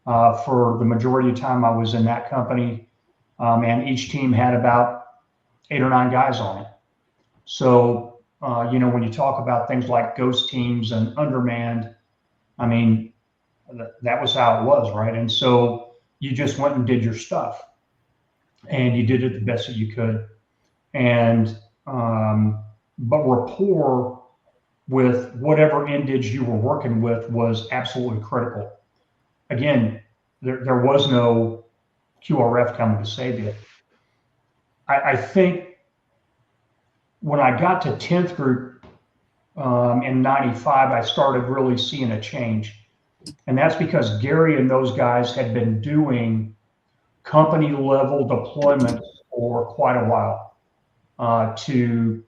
B: For the majority of the time I was in that company, and each team had about 8 or 9 guys on it. So, when you talk about things like ghost teams and undermanned, I mean, that was how it was, right? And so you just went and did your stuff, and you did it the best that you could. And but rapport with whatever indige you were working with was absolutely critical. Again, there was no QRF coming to save you. I think when I got to 10th Group in 95, I started really seeing a change. And that's because Gary and those guys had been doing company level deployments for quite a while to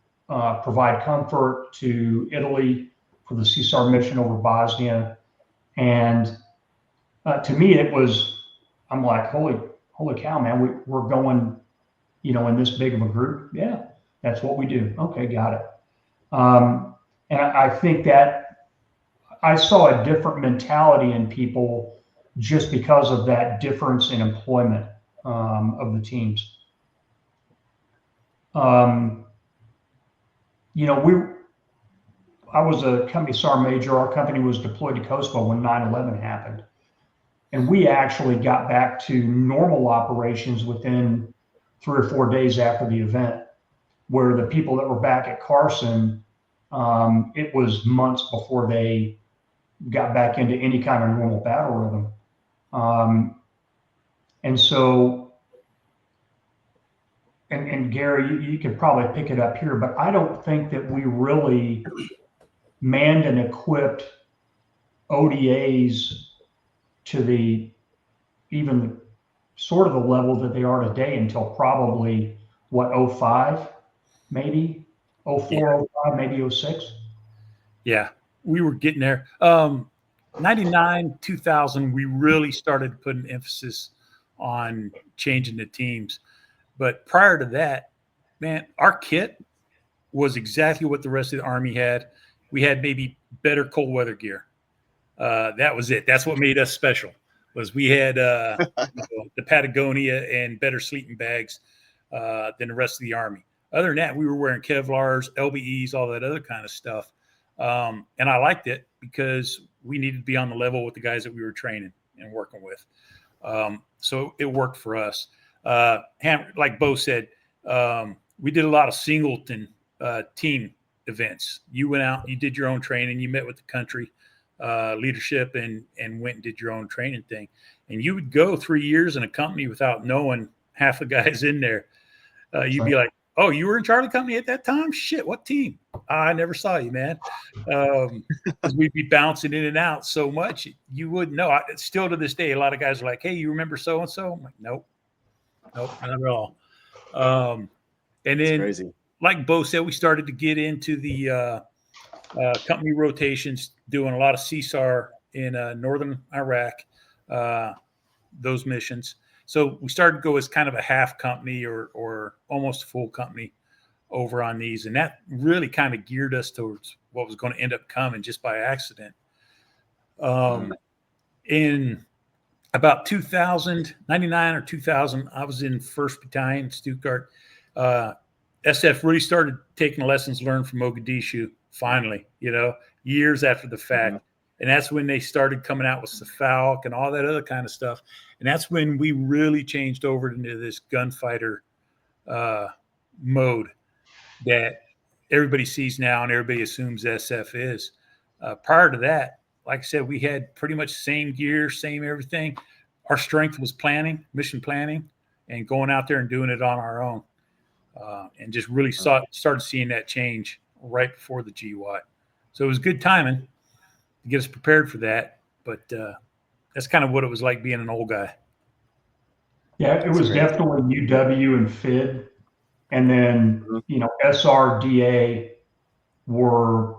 B: provide comfort to Italy for the CSAR mission over Bosnia. And to me, it was, I'm like, holy cow, man, we're going, in this big of a group. Yeah, that's what we do. Okay, got it. And I think that I saw a different mentality in people just because of that difference in employment of the teams. I was a company SAR major. Our company was deployed to Kosovo when 9/11 happened. And we actually got back to normal operations within 3 or 4 days after the event, where the people that were back at Carson, it was months before they got back into any kind of normal battle rhythm. And so, and Gary, you could probably pick it up here, but I don't think that we really manned and equipped ODAs to even sort of the level that they are today until probably 05, maybe 04, 05, maybe 06.
C: Yeah, we were getting there. 99, 2000, we really started putting emphasis on changing the teams. But prior to that, man, our kit was exactly what the rest of the Army had. We had maybe better cold weather gear. That was it. That's what made us special. Was we had the Patagonia and better sleeping bags than the rest of the Army. Other than that, we were wearing Kevlars, LBEs, all that other kind of stuff. And I liked it because we needed to be on the level with the guys that we were training and working with. So it worked for us. Like Bo said, we did a lot of singleton team events. You went out, you did your own training, you met with the country leadership and went and did your own training thing. And you would go 3 years in a company without knowing half the guys in there. You'd be like, oh, you were in Charlie Company at that time? Shit, what team? I never saw you, man. Because we'd be bouncing in and out so much, you wouldn't know. Still to this day, a lot of guys are like, hey, you remember so-and-so? I'm like, nope, not at all. And then, like Bo said, we started to get into the company rotations, doing a lot of CSAR in northern Iraq, those missions. So we started to go as kind of a half company or almost a full company over on these. And that really kind of geared us towards what was going to end up coming just by accident. In about 99 or 2000, I was in 1st Battalion, Stuttgart. SF really started taking lessons learned from Mogadishu, finally, years after the fact. Mm-hmm. And that's when they started coming out with Falk and all that other kind of stuff. And that's when we really changed over into this gunfighter mode that everybody sees now and everybody assumes SF is. Prior to that, like I said, we had pretty much same gear, same everything. Our strength was mission planning, and going out there and doing it on our own. And just really started seeing that change right before the GWOT. So it was good timing to get us prepared for that. But that's kind of what it was like being an old guy.
B: Yeah, it was definitely UW and FID. And then, SRDA were,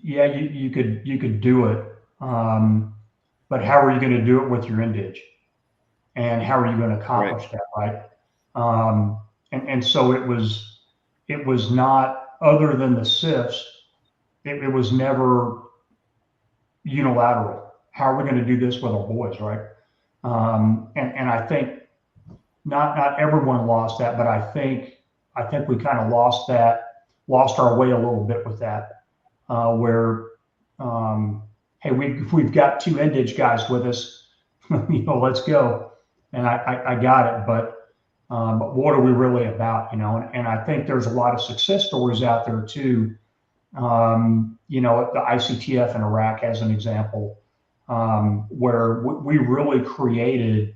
B: you could do it. But how are you going to do it with your indige? And how are you going to accomplish that, right? And so it was not, other than the SIFs, it was never unilateral. How are we going to do this with our boys, right? And I think not everyone lost that, but I think we kind of lost our way a little bit with that, where hey, we've got 2 indige guys with us, let's go. And I got it, but what are we really about, And I think there's a lot of success stories out there too. The ICTF in Iraq as an example, where we really created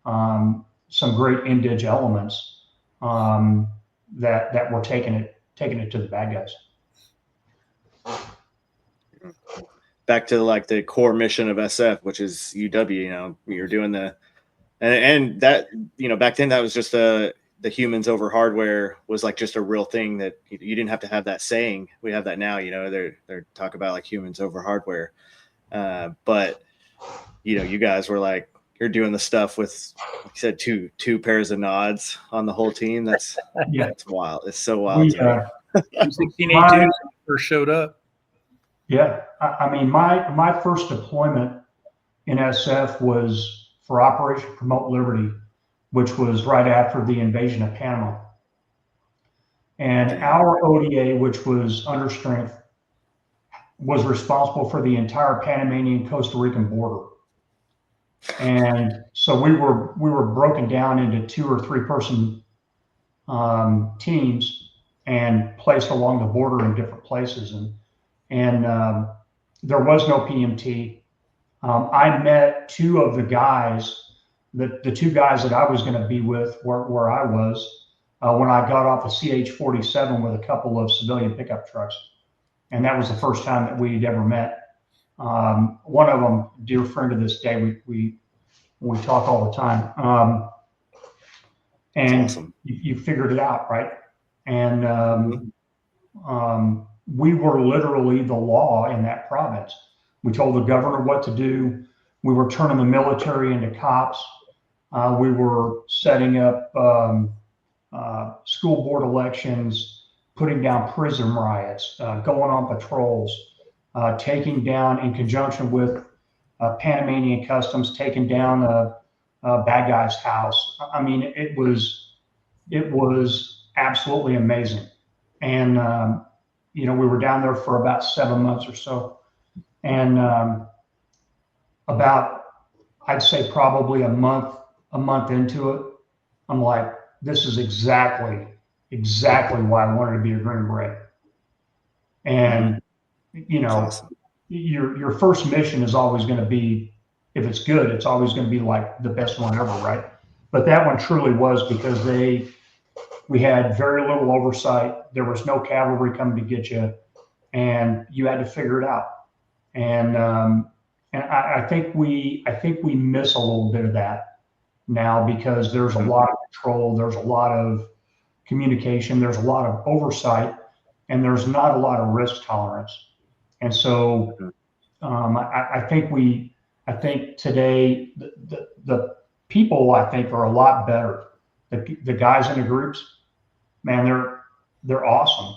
B: some great indige elements that were taking it to the bad guys.
A: Back to like the core mission of SF, which is UW. You're doing and that back then that was just the humans over hardware was like just a real thing that you didn't have to have that saying. We have that now. They're talk about like humans over hardware, but you guys were like, you're doing the stuff with, like you said, two pairs of nods on the whole team. That's wild. It's so wild.
C: 1682 first showed up.
B: Yeah, I mean, my first deployment in SF was for Operation Promote Liberty, which was right after the invasion of Panama. And our ODA, which was understrength, was responsible for the entire Panamanian Costa Rican border. And so we were broken down into 2 or 3 person teams and placed along the border in different places. And there was no PMT. I met 2 of the guys, the 2 guys that I was going to be with where I was when I got off a CH-47 with a couple of civilian pickup trucks. And that was the first time that we'd ever met. One of them, dear friend to this day, we talk all the time. And awesome. You figured it out, right? And we were literally the law in that province. We told the governor what to do. We were turning the military into cops. We were setting up school board elections, putting down prison riots, going on patrols, taking down, in conjunction with Panamanian Customs, taking down a bad guy's house. I mean, it was absolutely amazing. And we were down there for about 7 months or so. And about, I'd say probably a month into it, I'm like, this is exactly why I wanted to be a Green Beret. And,
A: Awesome.
B: your first mission is always going to be, if it's good, it's always going to be like the best one ever, right? But that one truly was, because we had very little oversight. There was no cavalry coming to get you, and you had to figure it out. And I think we miss a little bit of that now, because there's a lot of control, there's a lot of communication, there's a lot of oversight, and there's not a lot of risk tolerance. And so I think today the people, I think, are a lot better. The guys in the groups, man, they're awesome.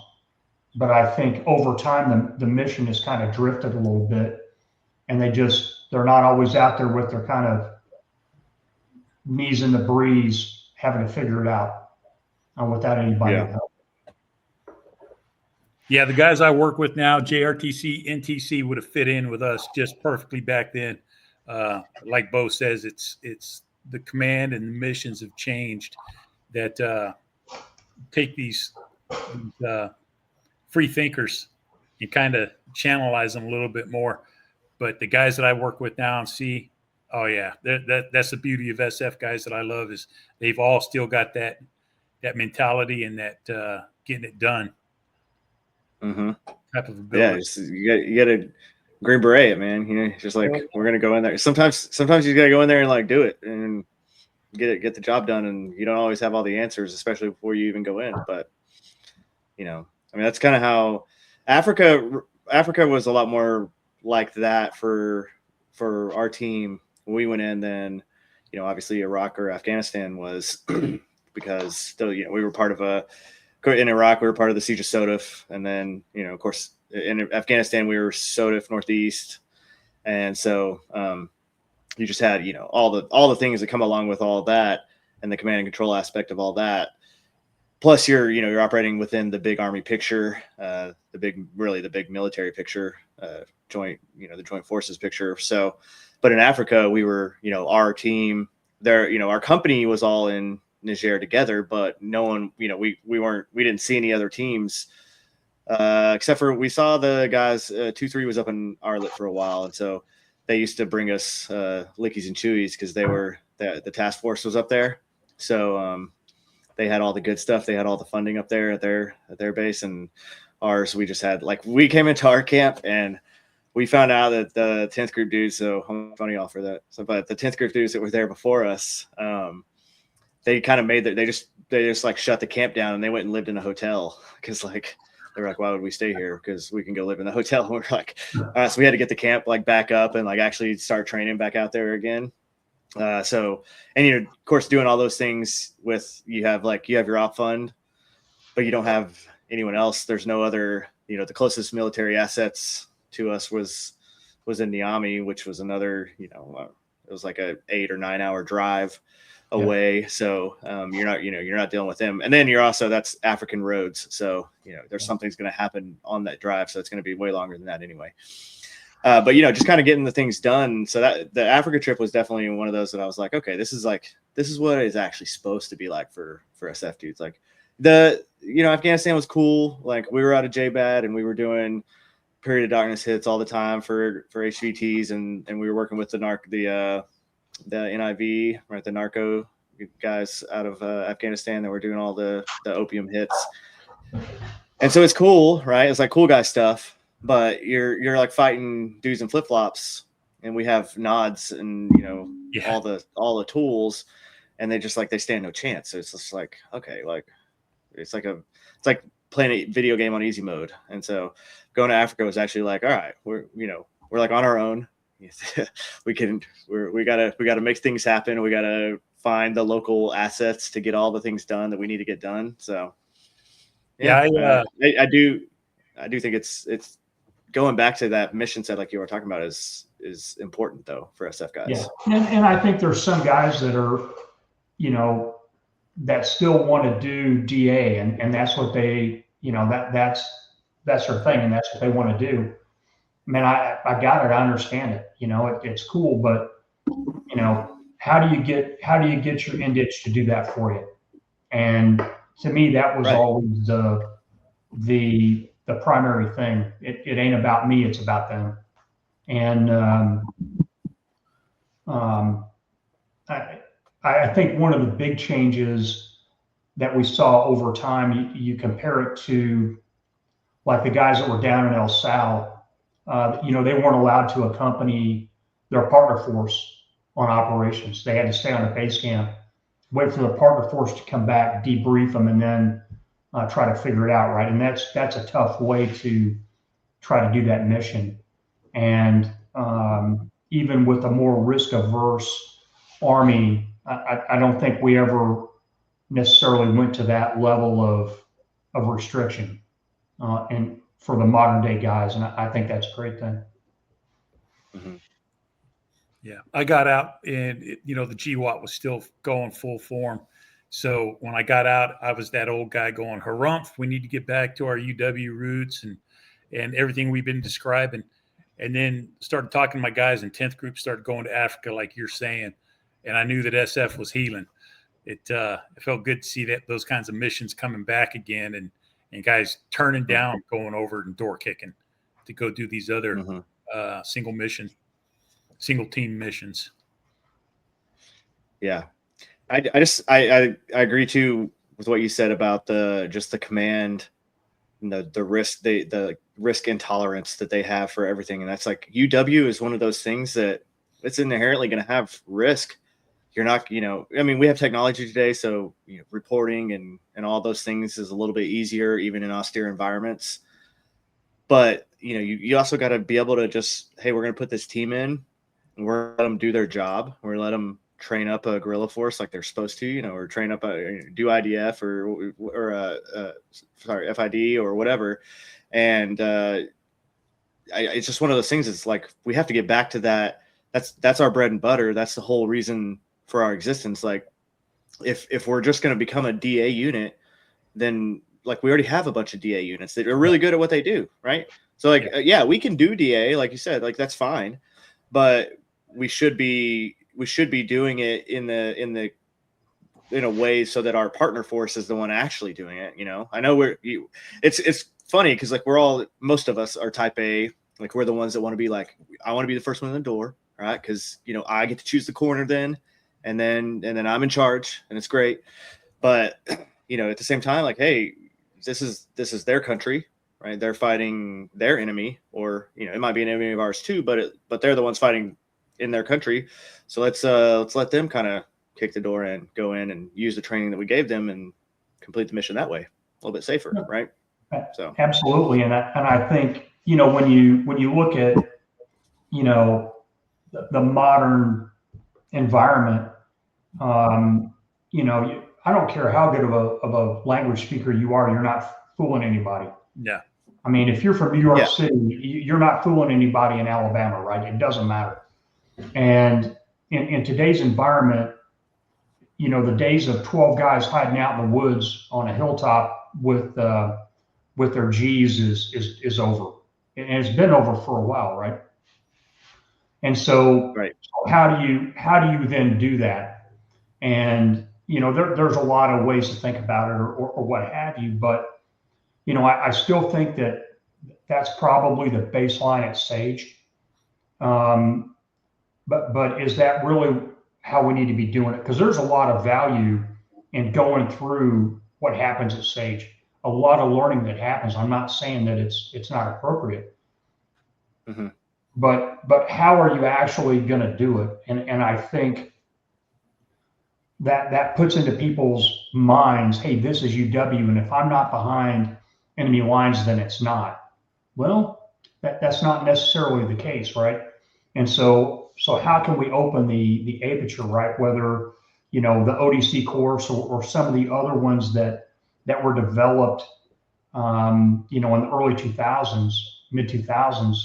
B: But I think over time the mission has kind of drifted a little bit, and they're not always out there with their kind of knees in the breeze, having to figure it out without anybody to help.
C: Yeah, the guys I work with now, JRTC, NTC, would have fit in with us just perfectly back then. Like Bo says, it's the command and the missions have changed that take these free thinkers and kind of channelize them a little bit more. But the guys that I work with now and see, oh yeah, that's the beauty of SF guys that I love, is they've all still got that mentality and that getting it done. Type of ability.
A: Yeah, you got a Green Beret, man. Just like, we're gonna go in there. Sometimes you gotta go in there and like do it and get the job done. And you don't always have all the answers, especially before you even go in. But I mean, that's kind of how Africa was a lot more like that for our team when we went in than obviously Iraq or Afghanistan was, because still we were part of in Iraq, we were part of the siege of SOF, and then of course in Afghanistan we were SOF Northeast, and so you just had all the things that come along with all that, and the command and control aspect of all that. Plus, you're operating within the big Army picture, the big military picture, the joint forces picture. So, but in Africa, we were our team there. Our company was all in Niger together, but no one, we didn't see any other teams except for we saw the guys. 2-3 was up in Arlet for a while, and so they used to bring us lickies and chewies because they were the task force was up there. So they had all the good stuff. They had all the funding up there at their base, and ours we just had we came into our camp and we found out that the 10th group dudes. So I'm funny y'all for that. So, but the 10th group dudes that were there before us. They kind of made that they just like shut the camp down and they went and lived in a hotel because they were like, why would we stay here? Because we can go live in the hotel. And we're like, all right, so we had to get the camp back up and actually start training back out there again. So, and of course doing all those things with you have your op fund, but you don't have anyone else. There's no other, the closest military assets to us was in Niamey, which was another, it was like a 8 or 9 hour drive away. Yeah. So you're not dealing with them, and then that's African roads, so there's something's going to happen on that drive, so it's going to be way longer than that anyway. But just kind of getting the things done. So that the Africa trip was definitely one of those that I was like, okay, this is what it's actually supposed to be like for SF dudes. Afghanistan was cool. We were out of JBAD and we were doing period of darkness hits all the time for HVTs, and we were working with the NIV, right? The narco guys out of Afghanistan that were doing all the opium hits. And so it's cool, right? It's cool guy stuff, but you're fighting dudes in flip flops, and we have nods and all the tools, and they just they stand no chance. So it's just okay, it's like playing a video game on easy mode. And so going to Africa was actually all right, we're on our own. we gotta make things happen. We gotta find the local assets to get all the things done that we need to get done. So I do think it's going back to that mission set like you were talking about is important though for SF guys.
B: Yeah, and I think there's some guys that are that still want to do DA, and that's what they that's that's their thing and that's what they want to do. I mean, I got it. I understand it. You know, it's cool, but you know, how do you get your Inditch to do that for you? And to me, that was always the primary thing. It ain't about me; it's about them. And I think one of the big changes that we saw over time, you compare it to like the guys that were down in El Sal, you know, they weren't allowed to accompany their partner force on operations. They had to stay on a base camp, wait for the partner force to come back, debrief them, and then try to figure it out, right? And that's a tough way to try to do that mission. And even with a more risk-averse Army, I don't think we ever necessarily went to that level of restriction. And for the modern day guys, and I think that's a great thing.
A: Mm-hmm.
C: Yeah, I got out, and you know, the GWOT was still going full form. So when I got out, I was that old guy going, harumph, we need to get back to our UW roots and everything we've been describing. And then started talking to my guys in 10th group, started going to Africa, like you're saying. And I knew that SF was healing. It felt good to see that those kinds of missions coming back again, and guys turning down going over and door kicking to go do these other single team missions.
A: Yeah. I agree too with what you said about the command and the risk, the risk intolerance that they have for everything. And that's like UW is one of those things that it's inherently going to have risk. You're not, you know, I mean, we have technology today, so you know, reporting and all those things is a little bit easier, even in austere environments. But you know, you also got to be able to just, hey, we're going to put this team in, and we're going to let them do their job. We're going to let them train up a guerrilla force like they're supposed to, you know, or train up do IDF or FID or whatever. And it's just one of those things. It's like we have to get back to that. That's our bread and butter. That's the whole reason for our existence. Like if we're just going to become a DA unit, then like we already have a bunch of DA units that are really good at what they do, right? So like yeah, we can do DA, like you said, like that's fine, but we should be doing it in a way so that our partner force is the one actually doing it. You know, I know it's funny because like most of us are type A, like we're the ones that want to be like, I want to be the first one in the door, right? Because you know I get to choose the corner then, and then I'm in charge, and it's great. But you know, at the same time, like, hey, this is their country, right? They're fighting their enemy, or you know, it might be an enemy of ours too, but they're the ones fighting in their country. So let's let them kind of kick the door and go in and use the training that we gave them and complete the mission that way, a little bit safer, right? So
B: absolutely, and I think, you know, when you look at, you know, the modern environment, you know, I don't care how good of a language speaker you are, you're not fooling anybody.
C: Yeah.
B: I mean, if you're from New York City, you're not fooling anybody in Alabama, right? It doesn't matter. And in today's environment, you know, the days of 12 guys hiding out in the woods on a hilltop with their G's is over, and it's been over for a while, right? And so, how do you then do that? And you know, there's a lot of ways to think about it, or what have you. But you know, I still think that's probably the baseline at Sage. But is that really how we need to be doing it? Because there's a lot of value in going through what happens at Sage. A lot of learning that happens. I'm not saying that it's not appropriate, but how are you actually going to do it? And I think that puts into people's minds, hey, this is UW, and if I'm not behind enemy lines, then it's not. Well, that's not necessarily the case, right? And so how can we open the aperture, right? Whether, you know, the ODC course or some of the other ones that were developed, you know, in the early 2000s, mid 2000s,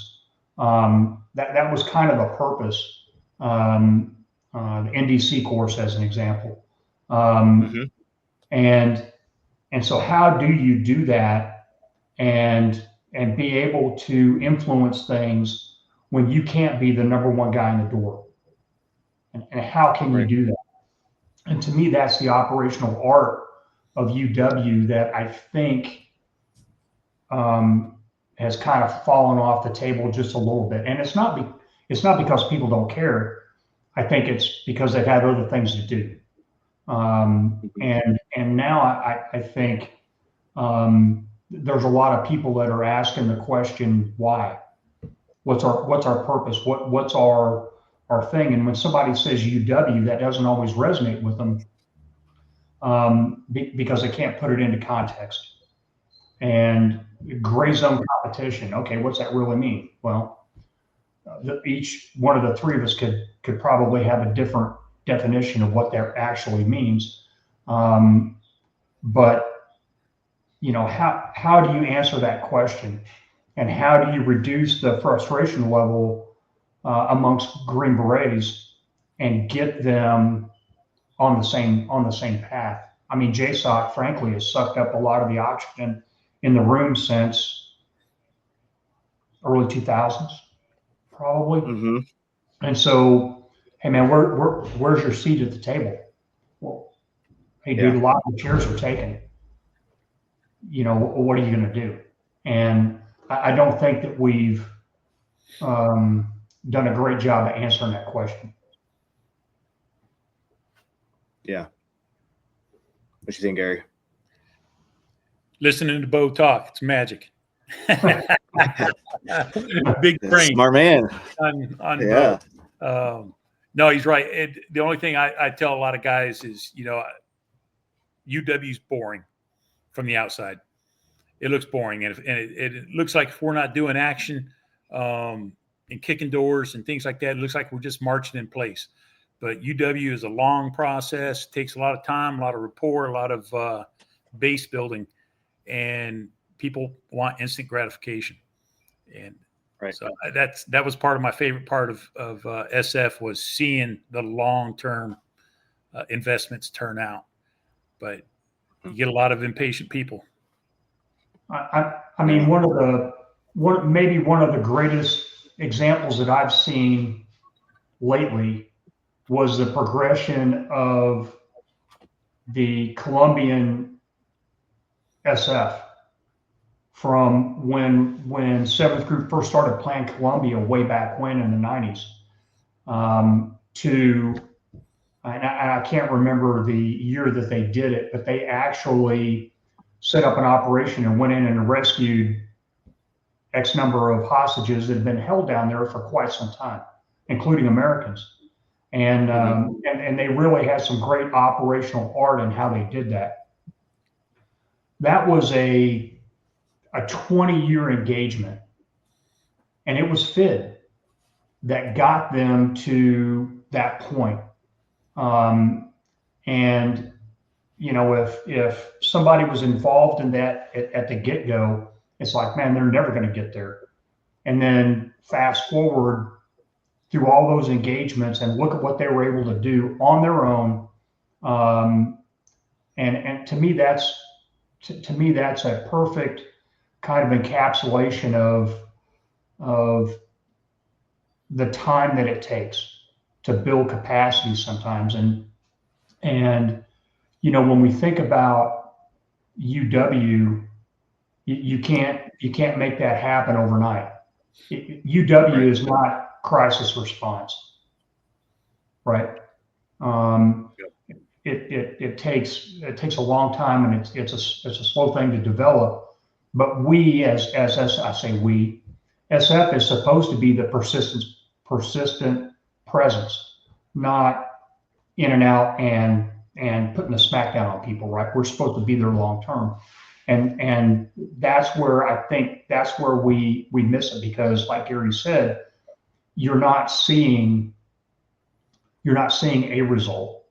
B: that was kind of a purpose. The NDC course, as an example, and so how do you do that? And and be able to influence things when you can't be the number one guy in the door. And how can you do that? And to me, that's the operational art of UW that I think has kind of fallen off the table just a little bit. And it's not because people don't care. I think it's because they've had other things to do. And now I think there's a lot of people that are asking the question, why? What's our purpose? What's our thing? And when somebody says UW, that doesn't always resonate with them because they can't put it into context. And gray zone competition. Okay, what's that really mean? Well, each one of the three of us could probably have a different definition of what that actually means. But how do you answer that question, and how do you reduce the frustration level amongst Green Berets and get them on the same path? I mean, JSOC, frankly, has sucked up a lot of the oxygen in the room since early 2000s, probably.
A: Mm-hmm.
B: And so, hey man, where's your seat at the table? Well, hey dude, a lot of the chairs are taken. What are you going to do? And I don't think that we've done a great job of answering that question.
A: Yeah. What you think, Gary?
C: Listening to Bo talk, it's magic. Big brain.
A: Smart man.
C: On Bo. No, he's right. The only thing I tell a lot of guys is, UW's boring from the outside. It looks boring. And it looks like if we're not doing action and kicking doors and things like that, it looks like we're just marching in place. But UW is a long process, takes a lot of time, a lot of rapport, a lot of base building. And people want instant gratification. And so that was part of my favorite part of SF was seeing the long-term investments turn out. But you get a lot of impatient people.
B: I mean, maybe one of the greatest examples that I've seen lately was the progression of the Colombian SF from when 7th Group first started playing Colombia way back when in the 90s to, and I can't remember the year that they did it, but they actually set up an operation and went in and rescued X number of hostages that had been held down there for quite some time, including Americans. And and they really had some great operational art in how they did that. That was a 20-year engagement, and it was FID that got them to that point. And if somebody was involved in that at the get-go, it's like, man, they're never going to get there. And then fast forward through all those engagements and look at what they were able to do on their own. And to me, that's a perfect kind of encapsulation of the time that it takes to build capacity sometimes. And when we think about UW, you can't make that happen overnight. UW is not crisis response, right? It takes a long time, and it's a slow thing to develop. But we, as I say we, SF is supposed to be the persistent presence, not in and out and putting the smackdown on people, right? We're supposed to be there long term. And that's where I think we miss it, because like Gary said, you're not seeing a result.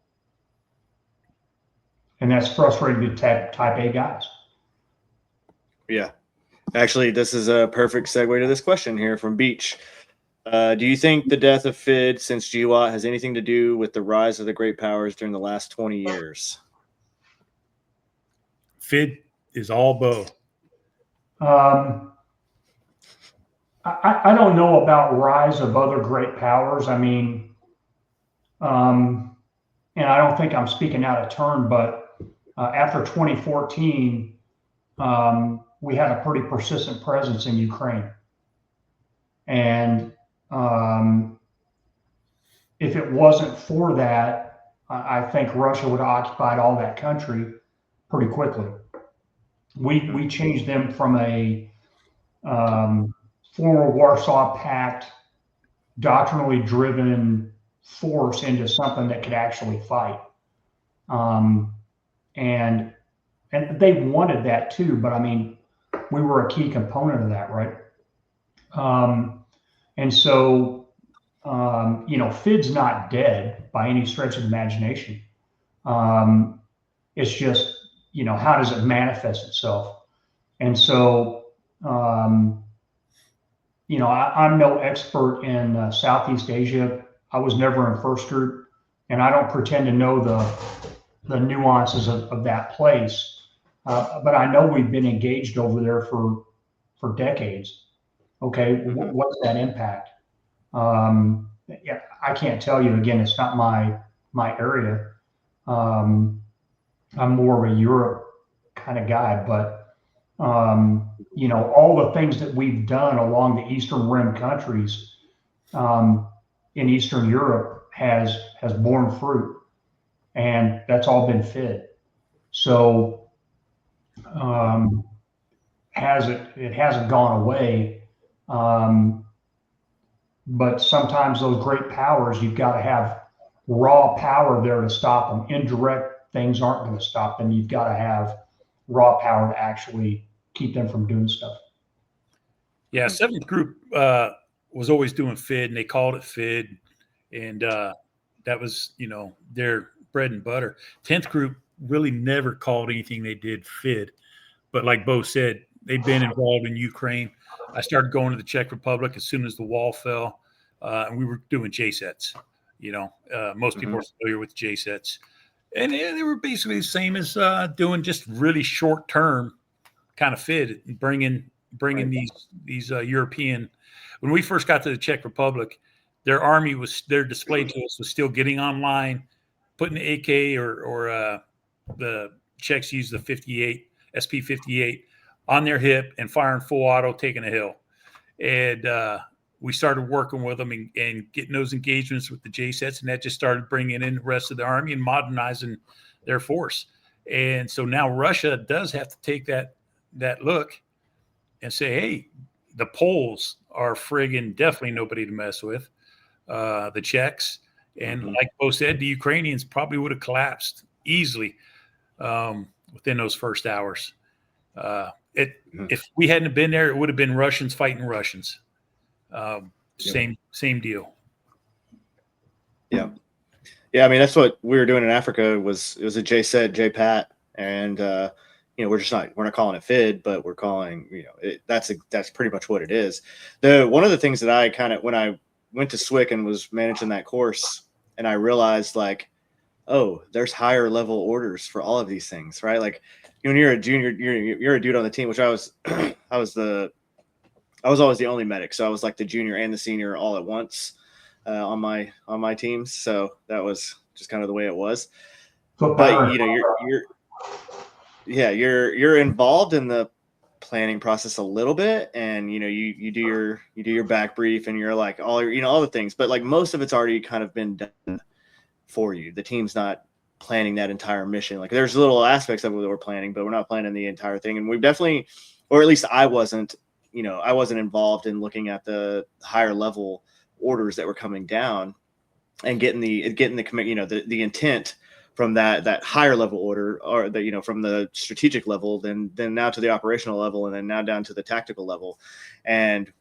B: And that's frustrating to type A guys.
A: Yeah. Actually, this is a perfect segue to this question here from Beach. Do you think the death of FID since GWOT has anything to do with the rise of the great powers during the last 20 years?
C: FID is all Bo.
B: I don't know about rise of other great powers. I mean, and I don't think I'm speaking out of turn, but after 2014, we had a pretty persistent presence in Ukraine. And if it wasn't for that, I think Russia would have occupied all that country pretty quickly. We changed them from a former Warsaw Pact, doctrinally driven force into something that could actually fight. And they wanted that too, but I mean, we were a key component of that, right? And so, FID's not dead by any stretch of the imagination. It's just, how does it manifest itself? And so, I'm no expert in Southeast Asia. I was never in first group, and I don't pretend to know the nuances of that place. But I know we've been engaged over there for decades. Okay, what's that impact? Yeah, I can't tell you. Again, it's not my area. I'm more of a Europe kind of guy, but all the things that we've done along the Eastern Rim countries in Eastern Europe has borne fruit, and that's all been fed. So it hasn't gone away. But sometimes those great powers, you've got to have raw power there to stop them. Indirect things aren't going to stop them. You've got to have raw power to actually keep them from doing stuff.
C: Yeah, 7th group was always doing FID, and they called it FID, and that was, their bread and butter. 10th group really never called anything they did FID, but like Bo said, they've been involved in Ukraine. I started going to the Czech Republic as soon as the wall fell, and we were doing JSETs. Most people are familiar with JSETs, and they were basically the same as doing just really short-term kind of FID, and bringing these European. When we first got to the Czech Republic, their army their display to us was still getting online, putting the AK or the Czechs use the 58 SP-58 on their hip and firing full auto, taking a hill. And we started working with them and getting those engagements with the JSETs, and that just started bringing in the rest of the army and modernizing their force. And so now Russia does have to take that look and say, hey, the Poles are friggin' definitely nobody to mess with. The Czechs. And like Bo said, the Ukrainians probably would have collapsed easily within those first hours. If we hadn't been there, it would have been Russians fighting Russians. Same deal.
A: Yeah. I mean, that's what we were doing in Africa. It was a JSET, JPAT, and we're not calling it FID, but we're calling that's pretty much what it is. One of the things that I kind of, when I went to SWIC and was managing that course, and I realized there's higher level orders for all of these things, right? Like when you're a junior, you're a dude on the team, which I was always the only medic. So I was like the junior and the senior all at once on my teams. So that was just kind of the way it was. But you're involved in the planning process a little bit, and you do your back brief, and you're like all the things, but like most of it's already kind of been done for you. The team's not planning that entire mission. Like there's little aspects of it that we're planning, but we're not planning the entire thing. And we've definitely, or at least I wasn't involved in looking at the higher level orders that were coming down and getting the the intent from that higher level order, or from the strategic level, then now to the operational level, and then now down to the tactical level, and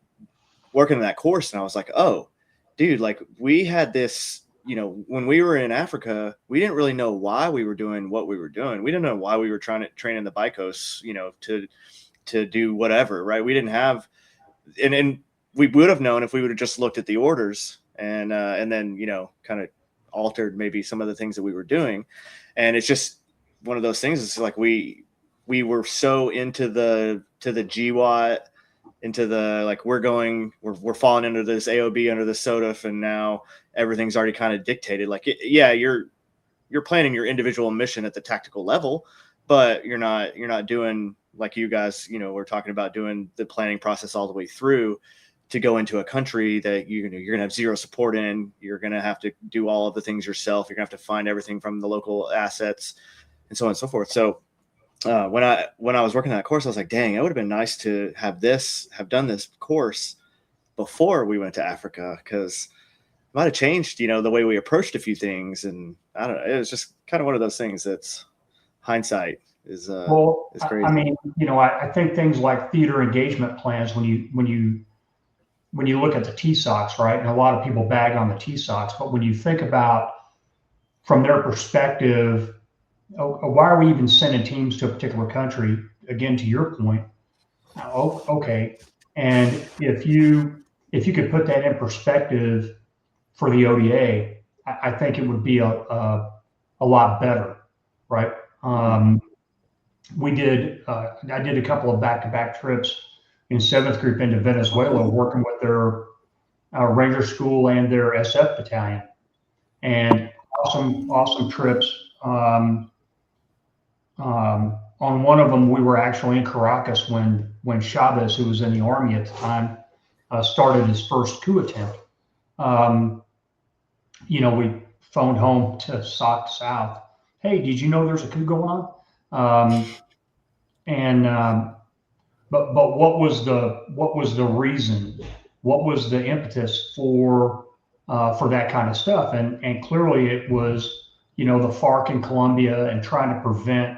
A: working in that course. And I was like, oh dude, like we had this, when we were in Africa, we didn't really know why we were doing what we were doing. We didn't know why we were trying to train in the Bicos, to do whatever, right? We didn't have, and we would have known if we would have just looked at the orders and then, kind of altered maybe some of the things that we were doing. And it's just one of those things. It's like we were so into the GWOT into the, like, we're falling into this AOB under the SOTF, and now everything's already kind of dictated. Like, yeah, you're planning your individual mission at the tactical level, but you're not doing, like you guys, we're talking about doing the planning process all the way through to go into a country that you're going to have zero support in. You're going to have to do all of the things yourself. You're going to have to find everything from the local assets and so on and so forth. So when I was working that course, I was like, dang, it would have been nice to have done this course before we went to Africa, because it might have changed, the way we approached a few things. And I don't know, it was just kind of one of those things that's hindsight is crazy.
B: I mean, I think things like theater engagement plans, when you look at the TSOCs, right? And a lot of people bag on the TSOCs, but when you think about from their perspective, why are we even sending teams to a particular country? Again, to your point, okay. And if you could put that in perspective for the ODA, I think it would be a lot better, right? I did a couple of back-to-back trips in 7th Group into Venezuela, working with their Ranger School and their SF battalion, and awesome trips. On one of them, we were actually in Caracas when Chavez, who was in the army at the time, started his first coup attempt. We phoned home to SOC South. Hey, did you know there's a coup going on? But what was the reason? What was the impetus for that kind of stuff? And clearly it was, the FARC in Colombia and trying to prevent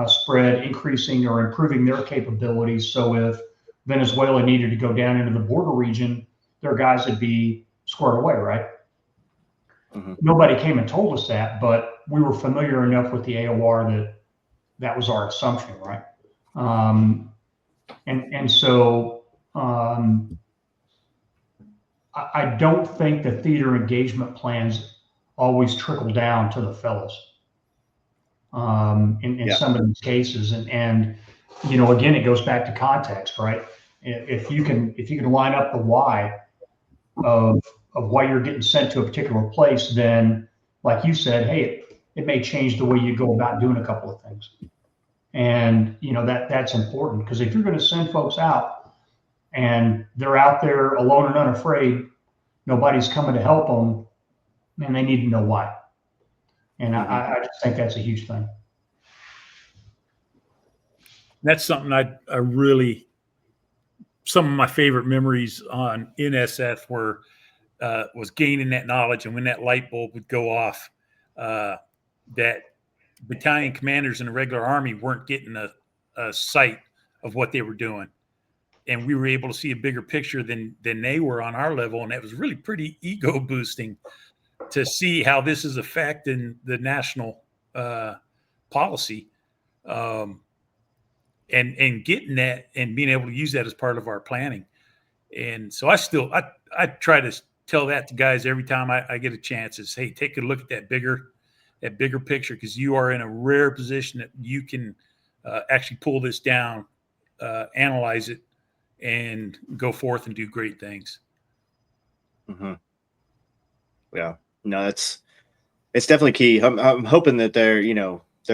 B: spread, increasing or improving their capabilities. So if Venezuela needed to go down into the border region, their guys would be squared away, right? Mm-hmm. Nobody came and told us that, but we were familiar enough with the AOR that was our assumption, right? So I don't think the theater engagement plans always trickle down to the fellows in some of these cases. And again, it goes back to context, right? If you can line up the why of why you're getting sent to a particular place, then, like you said, hey, it may change the way you go about doing a couple of things. And that's important, because if you're going to send folks out and they're out there alone and unafraid, nobody's coming to help them, and they need to know why. And I just think that's a huge thing.
C: That's something I really, some of my favorite memories on NSF were was gaining that knowledge, and when that light bulb would go off, that battalion commanders in the regular army weren't getting a sight of what they were doing, and we were able to see a bigger picture than they were on our level, and that was really pretty ego boosting to see how this is affecting the national policy, and getting that and being able to use that as part of our planning. And so I try to tell that to guys every time I get a chance, is, hey, take a look at that bigger picture, because you are in a rare position that you can actually pull this down, analyze it, and go forth and do great things.
A: Mm-hmm. Yeah, no, it's definitely key. I'm hoping that they're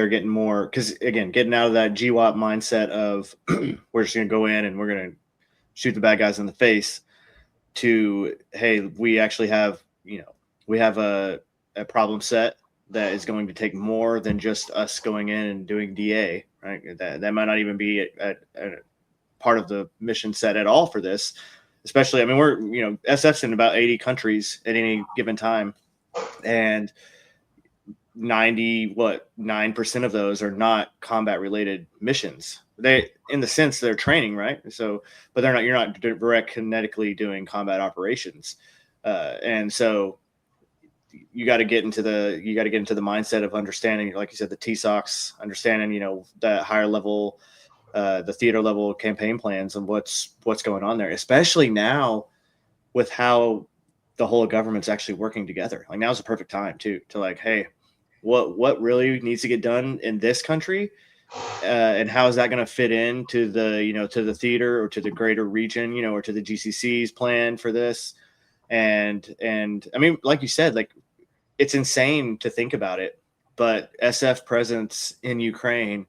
A: getting more, because again, getting out of that GWOT mindset of we're just going to go in and we're going to shoot the bad guys in the face, to, hey, we actually have, we have a problem set that is going to take more than just us going in and doing DA, right? That might not even be a part of the mission set at all for this. Especially, I mean, we're, SF's in about 80 countries at any given time, and 9% of those are not combat related missions. They, in the sense, they're training, right? So, but you're not direct kinetically doing combat operations. And so you got to get into the mindset of understanding, like you said, the TSOCs, understanding, that higher level, the theater level campaign plans and what's going on there, especially now with how the whole government's actually working together. Like, now's the perfect time to like, hey, what really needs to get done in this country and how is that going to fit into the, to the theater or to the greater region, or to the GCC's plan for this. And I mean, like you said, like, it's insane to think about it, but SF presence in Ukraine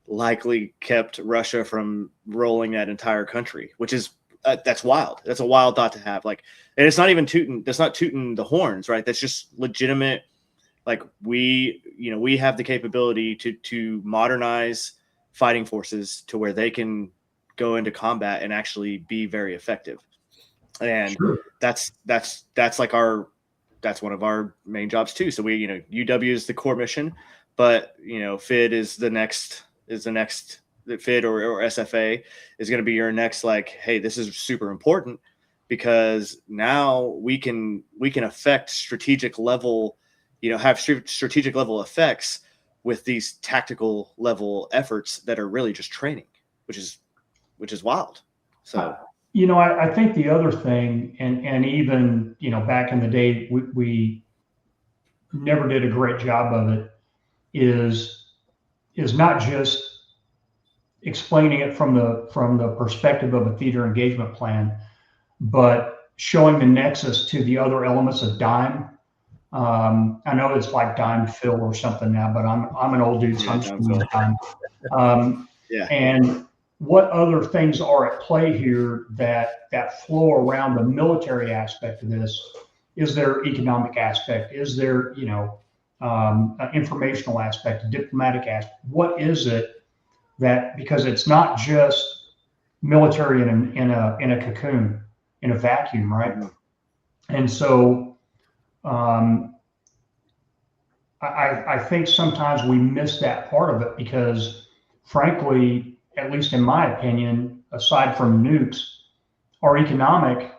A: likely kept Russia from rolling that entire country, which is that's wild. That's a wild thought to have. Like, and it's not even tooting. That's not tooting the horns, right? That's just legitimate. Like, we have the capability to modernize fighting forces to where they can go into combat and actually be very effective. And
B: Sure.
A: that's like that's one of our main jobs too. So we, UW is the core mission, but FID is the next the FID or SFA is going to be your next, like, hey, this is super important because now we can affect strategic level, have strategic level effects with these tactical level efforts that are really just training, which is wild. So,
B: I think the other thing, and even, back in the day, we never did a great job of it, is not just explaining it from the perspective of a theater engagement plan, but showing the nexus to the other elements of DIME. I know it's like DIME Phil or something now, but I'm an old dude, so I'm just going to use DIME.
A: Yeah.
B: And what other things are at play here that flow around the military aspect of this? Is there economic aspect? Is there, informational aspect, diplomatic aspect? What is it that, because it's not just military in a cocoon, in a vacuum, right?
A: Mm-hmm.
B: And so I think sometimes we miss that part of it because, frankly, at least in my opinion, aside from nukes, our economic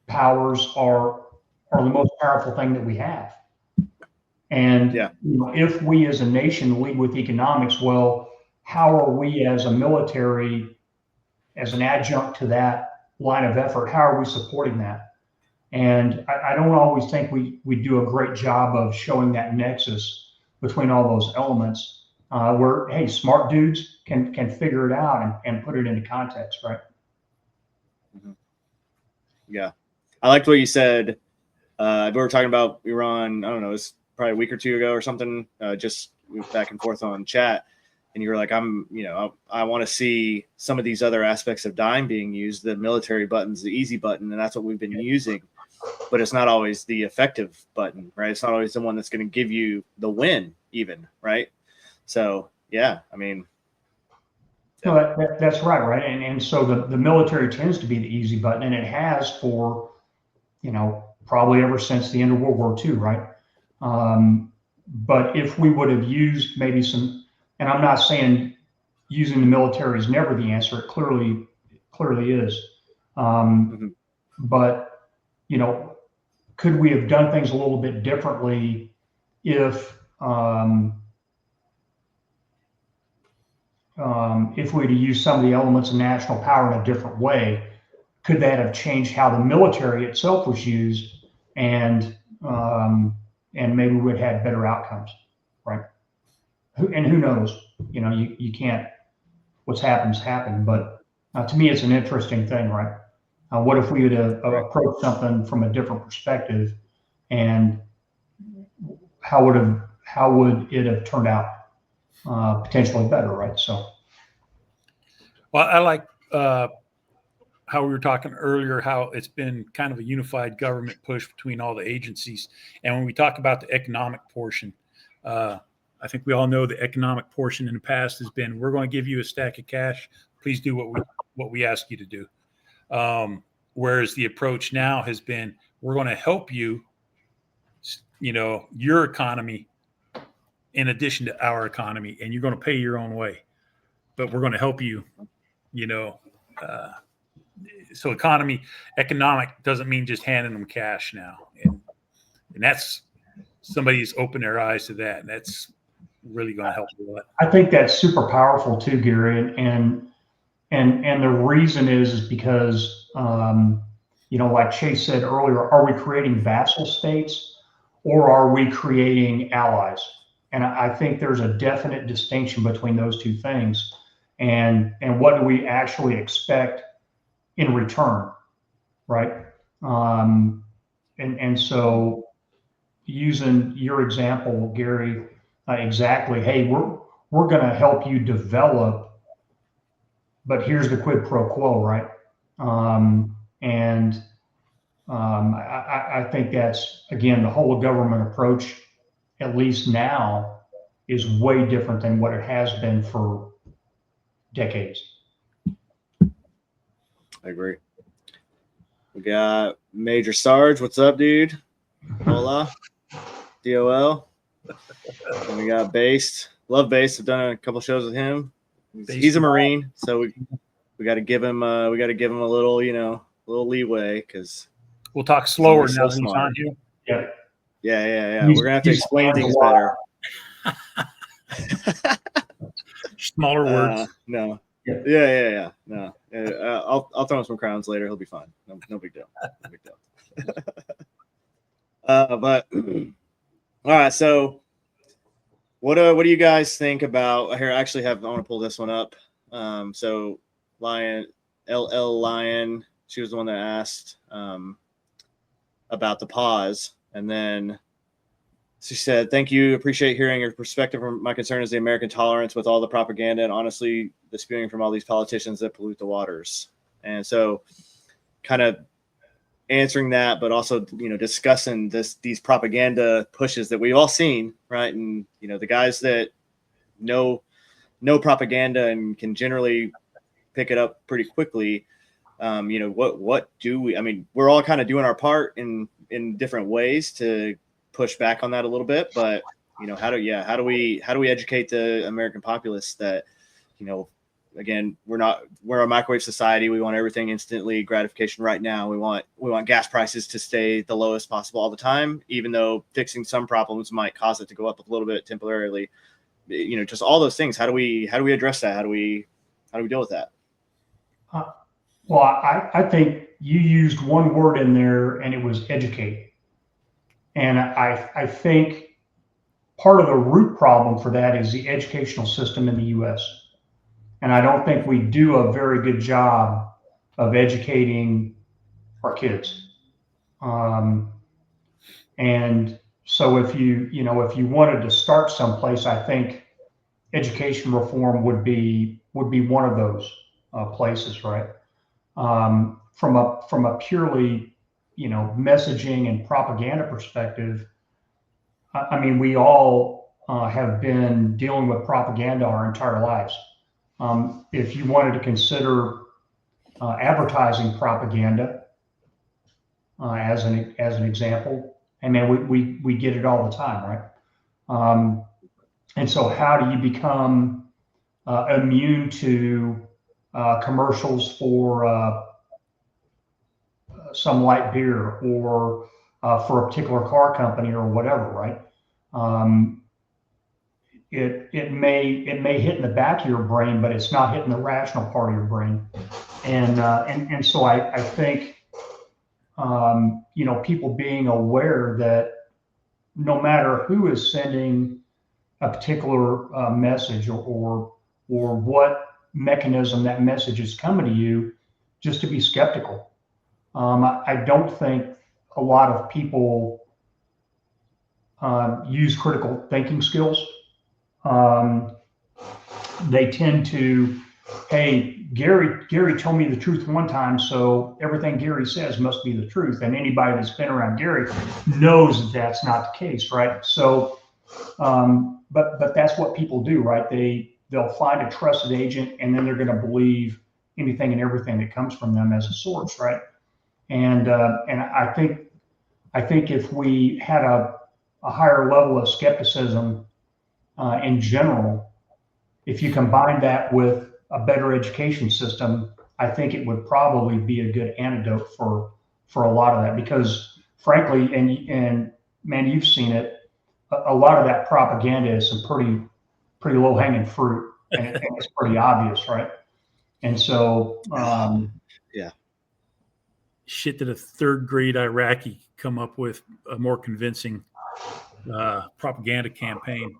B: powers are the most powerful thing that we have. And if we as a nation lead with economics, well, how are we as a military, as an adjunct to that line of effort, how are we supporting that? And I don't always think we do a great job of showing that nexus between all those elements. Where, hey, smart dudes can figure it out and put it into context, right?
A: Mm-hmm. Yeah. I liked what you said. We were talking about Iran, I don't know, it was probably a week or two ago or something, just back and forth on chat. And you were like, I want to see some of these other aspects of DIME being used, the military button's the easy button, and that's what we've been using. But it's not always the effective button, right? It's not always the one that's going to give you the win even, right? So, yeah, I mean.
B: No, that's right. And so the military tends to be the easy button, and it has for, probably ever since the end of World War II, right? But if we would have used maybe some, and I'm not saying using the military is never the answer, it clearly is. But, could we have done things a little bit differently if we'd have used some of the elements of national power in a different way? Could that have changed how the military itself was used, and maybe we'd had better outcomes, right? And who knows? You can't. What's happened's happened, but to me, it's an interesting thing, right? What if we would have approached something from a different perspective, and how would it have turned out potentially better, right? So,
C: well, I like how we were talking earlier, how it's been kind of a unified government push between all the agencies. And when we talk about the economic portion, I think we all know the economic portion in the past has been, we're going to give you a stack of cash. Please do what we ask you to do. Whereas the approach now has been, we're going to help you, your economy in addition to our economy, and you're going to pay your own way, but we're going to help you, so economic doesn't mean just handing them cash now. And that's, somebody's opened their eyes to that. And that's really going to help a lot.
B: I think that's super powerful too, Gary. And the reason is because, like Chase said earlier, are we creating vassal states or are we creating allies? And I think there's a definite distinction between those two things, and what do we actually expect in return, right? And so using your example, Gary, exactly. Hey, we're going to help you develop, but here's the quid pro quo, right? I think that's, again, the whole government approach, at least now, is way different than what it has been for decades.
A: I agree. We got Major Sarge. What's up, dude? Hola. DOL. And we got Based. Love Based. I've done a couple shows with him. He's a Marine, so we got to give him a little, little leeway, because
C: we'll talk slower
A: so
C: now that he's on here.
A: Yeah. We're gonna have to explain things better.
C: Smaller words.
A: No. Yeah. No. I'll throw him some crowns later. He'll be fine. No big deal. No big deal. But all right. So what do you guys think about here? I want to pull this one up. So Lion, LL Lion, she was the one that asked about the pause, and then she said, "Thank you. Appreciate hearing your perspective. My concern is the American tolerance with all the propaganda and honestly the spewing from all these politicians that pollute the waters." And so kind of answering that, but also, discussing these propaganda pushes that we've all seen, right? And, the guys that know propaganda and can generally pick it up pretty quickly. What do we, we're all kind of doing our part in different ways to push back on that a little bit, but how do we educate the American populace that, again, we're a microwave society. We want everything instantly gratification right now. We want gas prices to stay the lowest possible all the time, even though fixing some problems might cause it to go up a little bit temporarily. Just all those things. How do we address that? How do we deal with that?
B: Well, I think you used one word in there, and it was educate. And I think part of the root problem for that is the educational system in the U.S. And I don't think we do a very good job of educating our kids. And so if you wanted to start someplace, I think education reform would be one of those places, right? From a purely, messaging and propaganda perspective, we all have been dealing with propaganda our entire lives. If you wanted to consider advertising propaganda as an example, we get it all the time, right? And so how do you become immune to commercials for some light beer or for a particular car company or whatever, right? It may hit in the back of your brain, but it's not hitting the rational part of your brain. And so I think people being aware that no matter who is sending a particular message or what mechanism that message is coming to you, just to be skeptical. I don't think a lot of people use critical thinking skills. They tend to, hey, Gary told me the truth one time, so everything Gary says must be the truth. And anybody that's been around Gary knows that that's not the case, right? So, but that's what people do, right? They'll find a trusted agent, and then they're going to believe anything and everything that comes from them as a source, right? And I think if we had a higher level of skepticism in general, if you combine that with a better education system, I think it would probably be a good antidote for a lot of that. Because frankly, and man, you've seen it, a lot of that propaganda is some pretty low hanging fruit, and it's pretty obvious, right? And so,
A: yeah,
C: shit that a third grade Iraqi come up with a more convincing propaganda campaign.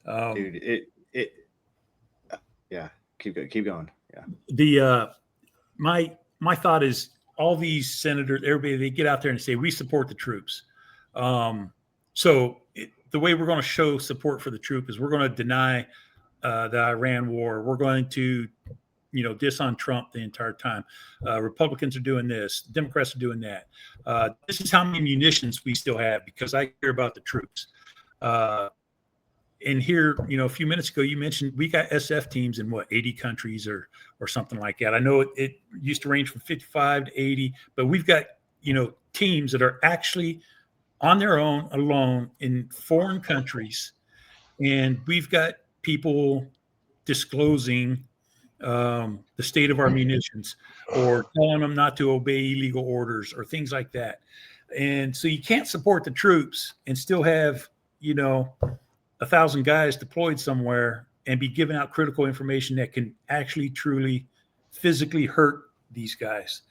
A: Dude, yeah, keep going. Yeah.
C: My thought is all these senators, everybody, they get out there and say, we support the troops. The way we're going to show support for the troop is we're going to deny the Iran war. We're going to, diss on Trump the entire time. Republicans are doing this. Democrats are doing that. This is how many munitions we still have because I care about the troops. And here, a few minutes ago, you mentioned we got SF teams in 80 countries or something like that. I know it used to range from 55 to 80, but we've got, teams that are actually on their own, alone in foreign countries. And we've got people disclosing the state of our munitions or telling them not to obey illegal orders or things like that. And so you can't support the troops and still have, 1,000 guys deployed somewhere and be giving out critical information that can actually truly physically hurt these guys.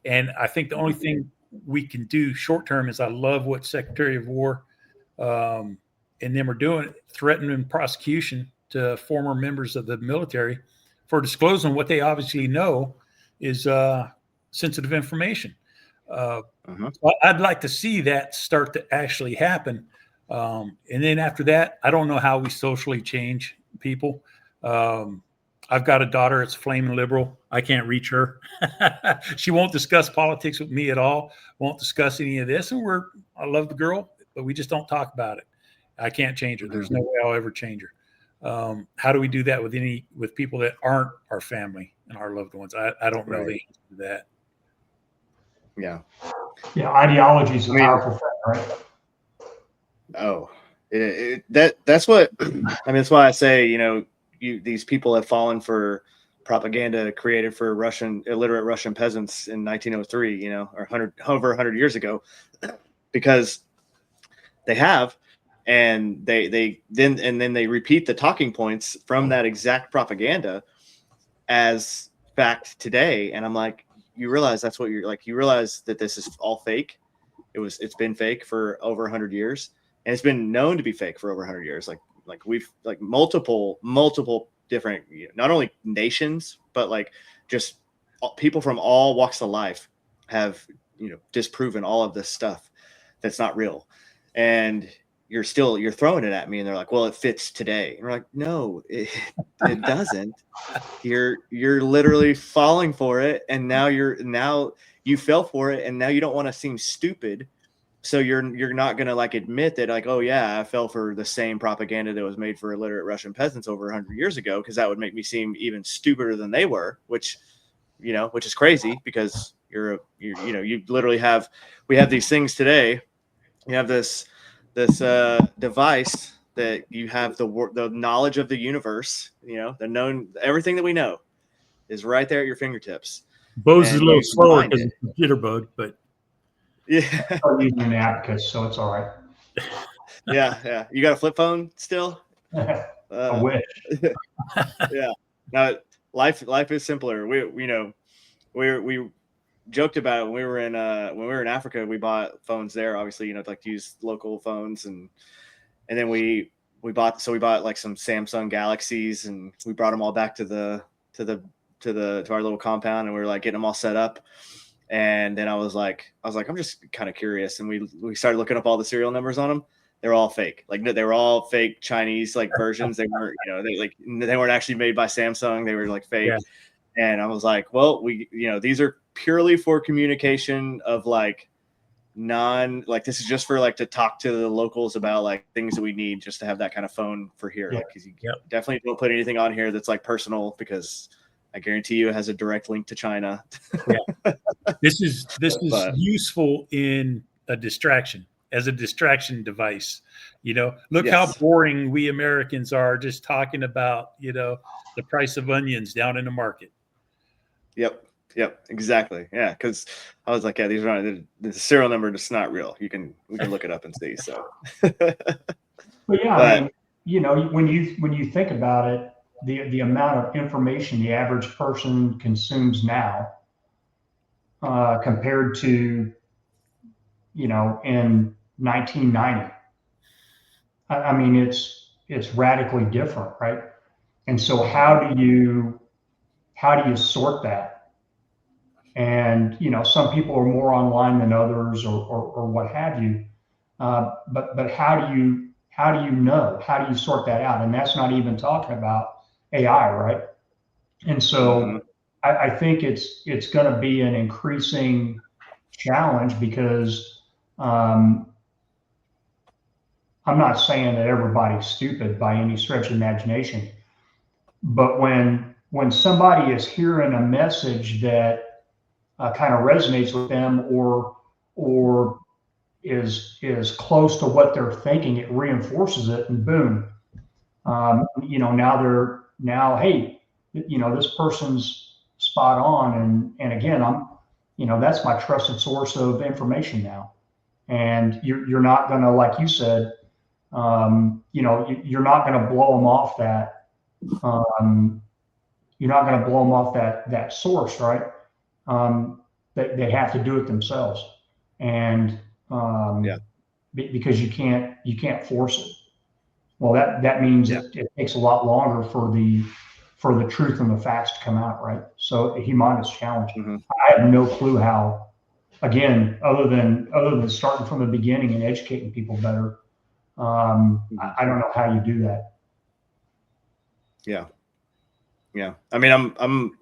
C: And I think the only thing we can do short term is I love what Secretary of War and them are doing, threatening prosecution to former members of the military for disclosing what they obviously know is sensitive information. I'd like to see that start to actually happen. And then after that, I don't know how we socially change people. I've got a daughter that's flaming liberal. I can't reach her. She won't discuss politics with me at all. Won't discuss any of this. And I love the girl, but we just don't talk about it. I can't change her. There's no way I'll ever change her. How do we do that with people that aren't our family and our loved ones? I don't know the answer to that.
A: Yeah.
B: Yeah. Ideology is a powerful thing, right?
A: Oh, that's what, that's why I say, these people have fallen for propaganda created for illiterate Russian peasants in 1903, or over 100 years ago, because they have, and then they repeat the talking points from that exact propaganda as fact today. And I'm like, you realize that's what you realize that this is all fake. It's been fake for over 100 years. And it's been known to be fake for over 100 years. We've multiple different, not only nations, but just people from all walks of life have, disproven all of this stuff that's not real. And you're throwing it at me, and they're like, well, it fits today. And we're like, no, it doesn't. You're literally falling for it. And now you fell for it. And now you don't want to seem stupid. So you're not going to admit that oh yeah, I fell for the same propaganda that was made for illiterate Russian peasants over 100 years ago, because that would make me seem even stupider than they were, which is crazy, because you literally we have these things today. You have this device that you have the knowledge of the universe, the known, everything that we know is right there at your fingertips.
C: Bose is a little slower because it's a jitterbug, but
A: yeah.
B: I'm using an abacus, so it's all right.
A: Yeah. You got a flip phone still?
B: I wish.
A: Yeah. Now life is simpler. We joked about it when we were in Africa. We bought phones there, obviously, to use local phones, and then we bought some Samsung Galaxies, and we brought them all back to our little compound, and we were getting them all set up. And then I was like, I'm just kind of curious. And we started looking up all the serial numbers on them. They're all fake. They were all fake Chinese versions. They weren't, they weren't actually made by Samsung. They were fake. Yeah. And I was like, well, these are purely for communication of this is just for to talk to the locals about things that we need just to have that kind of phone for here.
B: Yeah.
A: Because you definitely don't put anything on here that's personal, because I guarantee you it has a direct link to China.
C: Yeah. This is useful in a distraction, as a distraction device. Look how boring we Americans are just talking about, the price of onions down in the market.
A: Yep, exactly. Yeah, because I was like, yeah, these are not, the serial number is not real. We can look it up and see. So,
B: but yeah, when you think about it, the amount of information the average person consumes now, compared to, in 1990, I mean, it's it's radically different, right? And so how do you sort that? And some people are more online than others, or what have you. But how do you know? How do you sort that out? And that's not even talking about AI, right? And so I think it's going to be an increasing challenge, because I'm not saying that everybody's stupid by any stretch of imagination, but when somebody is hearing a message that kind of resonates with them, or is close to what they're thinking, it reinforces it, and boom, now hey, this person's spot on, and again, that's my trusted source of information now. And you're not gonna, like you said, you're not gonna blow them off that. You're not gonna blow them off that source, right? They have to do it themselves, and because you can't force it. Well, that means it takes a lot longer for the truth and the facts to come out, right? So a humongous challenge. I have no clue how, again, other than starting from the beginning and educating people better. I don't know how you do that.
A: Yeah. I mean, I'm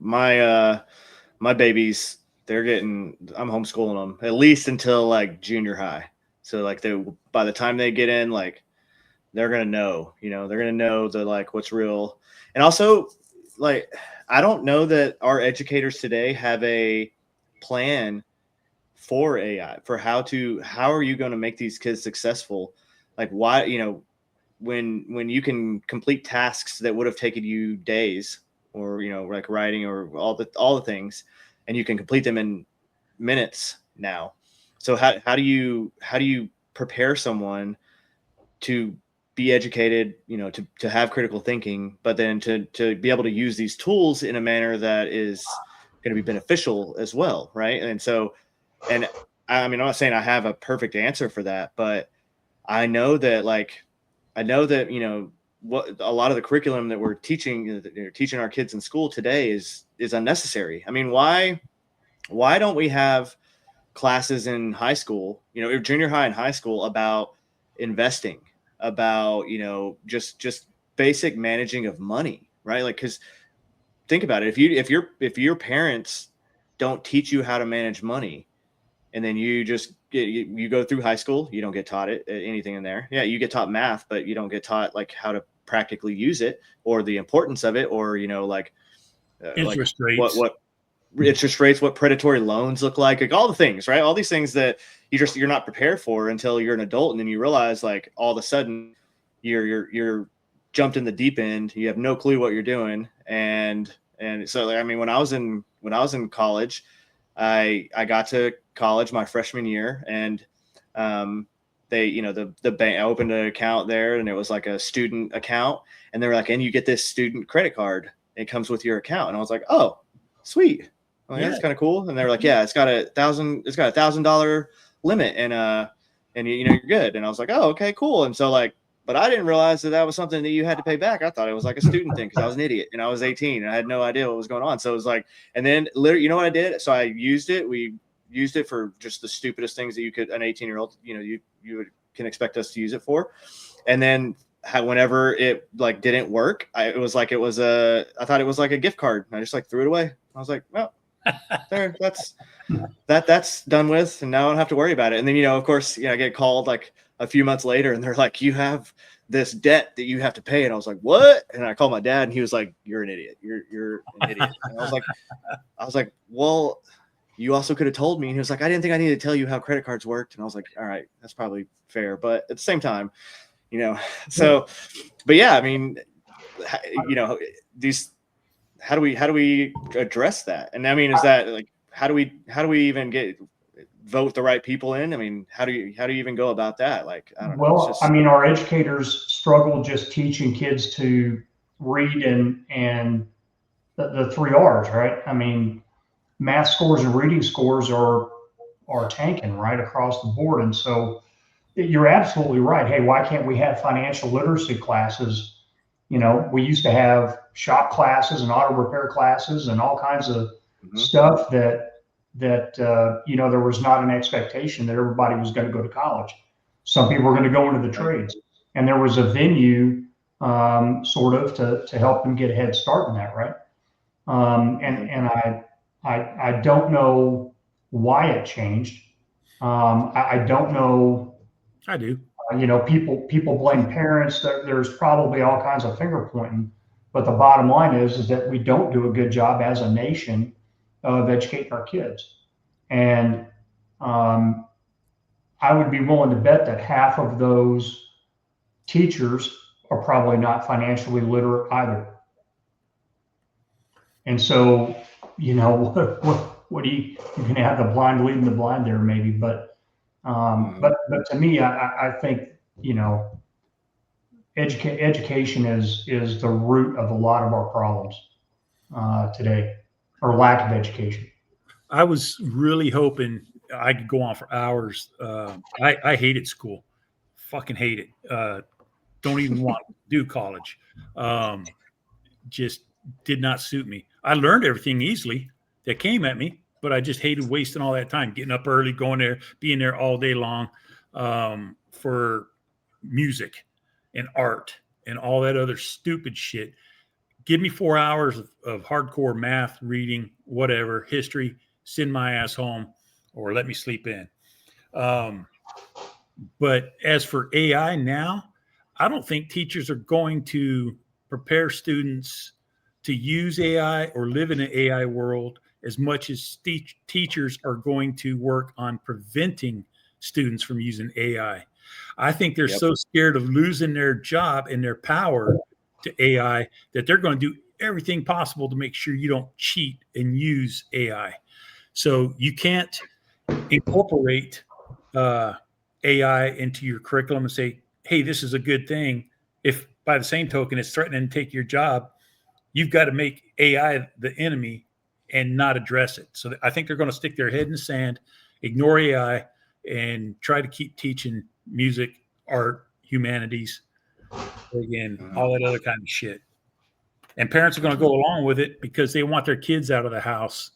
A: my babies, I'm homeschooling them at least until like junior high. So like by the time they get in, like they're going to know, they're going to know like what's real. And also, like, I don't know that our educators today have a plan for AI, for how are you going to make these kids successful? Like, why, when you can complete tasks that would have taken you days, or, like writing, or all the things, and you can complete them in minutes now. So how do you prepare someone to be educated, to have critical thinking, but then to be able to use these tools in a manner that is going to be beneficial as well, right? And so, and I mean, I'm not saying I have a perfect answer for that, but I know that what a lot of the curriculum that we're teaching our kids in school today is unnecessary. I mean, why don't we have classes in high school, junior high and high school, about investing, about, just basic managing of money, right? Like, because think about it. If your parents don't teach you how to manage money, and then you go through high school, you don't get taught anything in there. Yeah, you get taught math, but you don't get taught like how to practically use it, or the importance of it, or
C: interest rates,
A: what interest rates, what predatory loans look like all the things, right? All these things that you're not prepared for until you're an adult, and then you realize, like, all of a sudden you're jumped in the deep end. You have no clue what you're doing, and so, I mean, when I was in college, I got to college my freshman year, and they, the bank, I opened an account there, and it was like a student account, and they were like, and you get this student credit card, it comes with your account. And I was like, oh, sweet. Well, yeah, that's kind of cool. And they were like, yeah, it's got $1,000 limit, and you're good. And I was like, oh, okay, cool. And so, like, but I didn't realize that was something that you had to pay back. I thought it was like a student thing, because I was an idiot and I was 18 and I had no idea what was going on. So it was like, and then literally, you know what I did? So I used it. We used it for just the stupidest things that an 18-year-old, you can expect us to use it for. And then whenever it like didn't work, I thought it was like a gift card. And I just like threw it away. I was like, well, there, that's done with, and now I don't have to worry about it. And then, of course, I get called like a few months later, and they're like, you have this debt that you have to pay. And I was like, what? And I called my dad, and he was like, you're an idiot. You're an idiot. And I was like, well, you also could have told me. And he was like, I didn't think I needed to tell you how credit cards worked. And I was like, all right, that's probably fair. But at the same time, so, but yeah, I mean, how do we address that? And I mean, is that like, how do we even vote the right people in? I mean, how do you even go about that? Like, I don't know.
B: Well, I mean, our educators struggle just teaching kids to read and the 3 R's, right? I mean, math scores and reading scores are tanking right across the board. And so you're absolutely right. Hey, why can't we have financial literacy classes? You know, we used to have shop classes and auto repair classes and all kinds of stuff that you know, there was not an expectation that everybody was going to go to college. Some people were going to go into the trades, and there was a venue sort of to help them get a head start in that, right? And I don't know why it changed. I don't know.
C: I do.
B: You know, people blame parents. There's probably all kinds of finger pointing, but the bottom line is that we don't do a good job as a nation of educating our kids. And I would be willing to bet that half of those teachers are probably not financially literate either. And so, you know, what do you can have the blind leading the blind there maybe, but to me, I think, you know, education is the root of a lot of our problems today, or lack of education.
C: I was really hoping I could go on for hours. I hated school, fucking hate it. Don't even want to do college. Just did not suit me. I learned everything easily that came at me, but I just hated wasting all that time, getting up early, going there, being there all day long for music and art and all that other stupid shit. Give me 4 hours of hardcore math, reading, whatever, history, send my ass home, or let me sleep in. But as for AI now, I don't think teachers are going to prepare students to use AI or live in an AI world as much as teachers are going to work on preventing students from using AI. I think they're so scared of losing their job and their power to AI that they're going to do everything possible to make sure you don't cheat and use AI. So you can't incorporate AI into your curriculum and say, hey, this is a good thing. If by the same token, it's threatening to take your job, you've got to make AI the enemy and not address it. So I think they're going to stick their head in the sand, ignore AI, and try to keep teaching music, art, humanities, again, all that other kind of shit. And parents are going to go along with it because they want their kids out of the house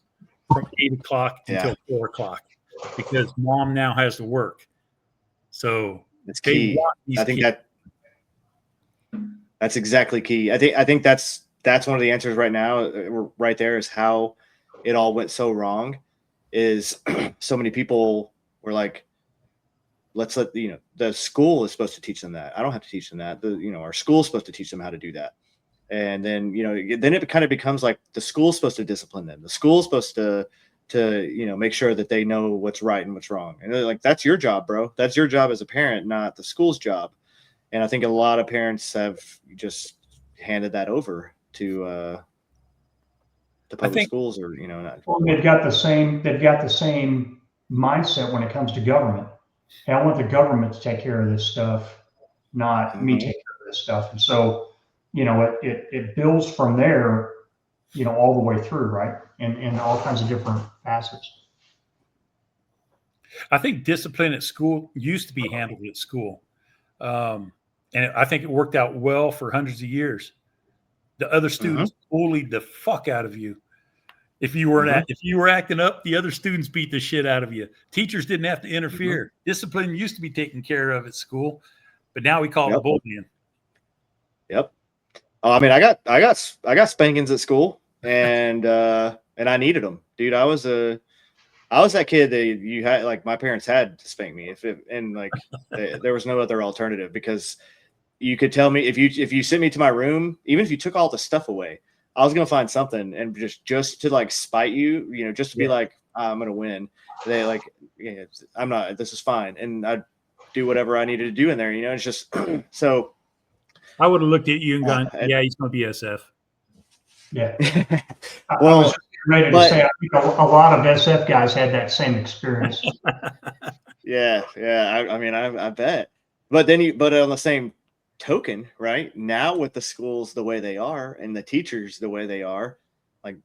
C: from 8 o'clock until 4 o'clock because mom now has to work. So
A: it's key. I think that's exactly key. I think that's one of the answers right now. Right there is how it all went so wrong. Is so many people were like, let's let the school is supposed to teach them that. I don't have to teach them that. Our school is supposed to teach them how to do that. And then then it kind of becomes like the school's supposed to discipline them. The school's supposed to make sure that they know what's right and what's wrong. And they're like, that's your job, bro. That's your job as a parent, not the school's job. And I think a lot of parents have just handed that over to public schools, or not.
B: Well, they've got the same mindset when it comes to government. Hey, I want the government to take care of this stuff, not me take care of this stuff. And so, it builds from there, all the way through, right? In all kinds of different facets.
C: I think discipline at school used to be handled at school. And I think it worked out well for hundreds of years. The other students bullied the fuck out of you. If you were acting up, the other students beat the shit out of you. Teachers didn't have to interfere. Discipline used to be taken care of at school, but now we call it bullying.
A: Yep. I mean, I got spankings at school, and I needed them, dude. I was that kid that you had, like, my parents had to spank me there was no other alternative, because you could tell me if you sent me to my room, even if you took all the stuff away, I was gonna find something, and just to like spite you, just to be like, I'm gonna win. They like, I'm not. This is fine, and I'd do whatever I needed to do in there. It's just so.
C: I would have looked at you and gone, "Yeah, he's gonna be SF."
B: Yeah. Well, I was ready to say, I think a lot of SF guys had that same experience.
A: Yeah. I mean, I bet. But on the same token, right now, with the schools the way they are and the teachers the way they are, like,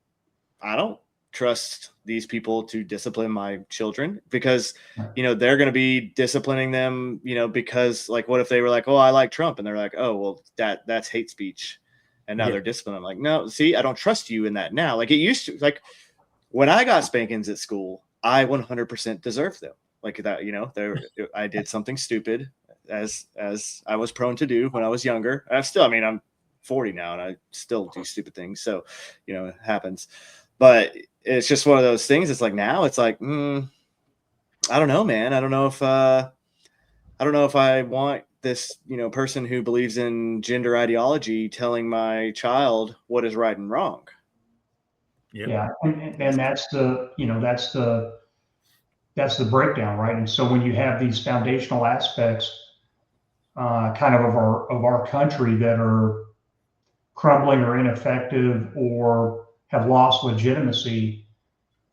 A: I don't trust these people to discipline my children because, you know, they're going to be disciplining them, you know, because like, what if they were like, oh, I like Trump. And they're like, oh, well, that's hate speech. And now they're disciplining. I'm like, no, see, I don't trust you in that now. Like it used to, like when I got spankings at school, I 100% deserved them. Like that, you know, I did something stupid as I was prone to do when I was younger. I mean, I'm 40 now and I still do stupid things. So, you know, it happens. But it's just one of those things. It's like now it's like, I don't know, man. I don't know if I want this, you know, person who believes in gender ideology telling my child what is right and wrong.
B: Yeah. And that's the, you know, that's the breakdown, right? And so when you have these foundational aspects, kind of our country that are crumbling or ineffective or have lost legitimacy,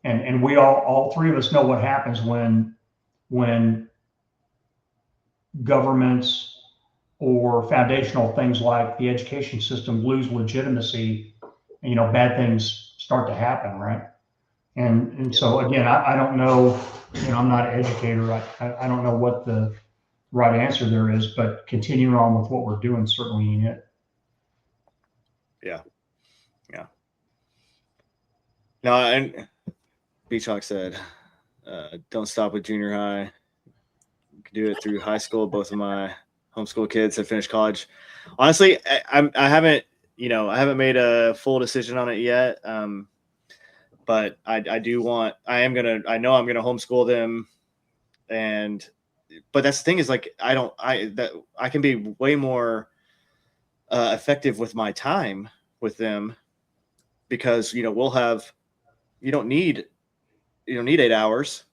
B: and we all three of us know what happens when governments or foundational things like the education system lose legitimacy, you know, bad things start to happen, right? And so again, I don't know, you know, I'm not an educator. I don't know what the right answer there is, but continuing on with what we're doing certainly ain't it.
A: Yeah. Yeah. No, and Beach Hawk said, don't stop with junior high. You can do it through high school. Both of my homeschool kids have finished college. Honestly, I haven't made a full decision on it yet. But I know I'm going to homeschool them. But that's the thing is like, I can be way more effective with my time with them because, you know, you don't need 8 hours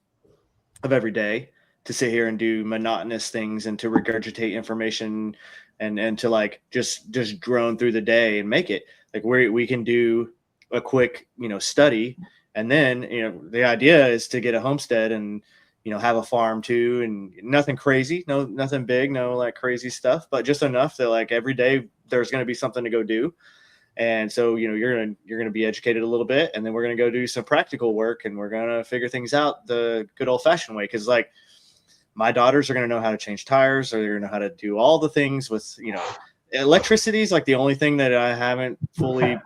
A: of every day to sit here and do monotonous things and to regurgitate information and to like just drone through the day and make it like we can do a quick, you know, study. And then, you know, the idea is to get a homestead and, you know, have a farm too, and nothing crazy, nothing big, no like crazy stuff, but just enough that like every day there's going to be something to go do. And so, you know, you're going to be educated a little bit, and then we're going to go do some practical work, and we're going to figure things out the good old fashioned way. Cause like my daughters are going to know how to change tires, or they're going to know how to do all the things with, you know, electricity is like the only thing that I haven't fully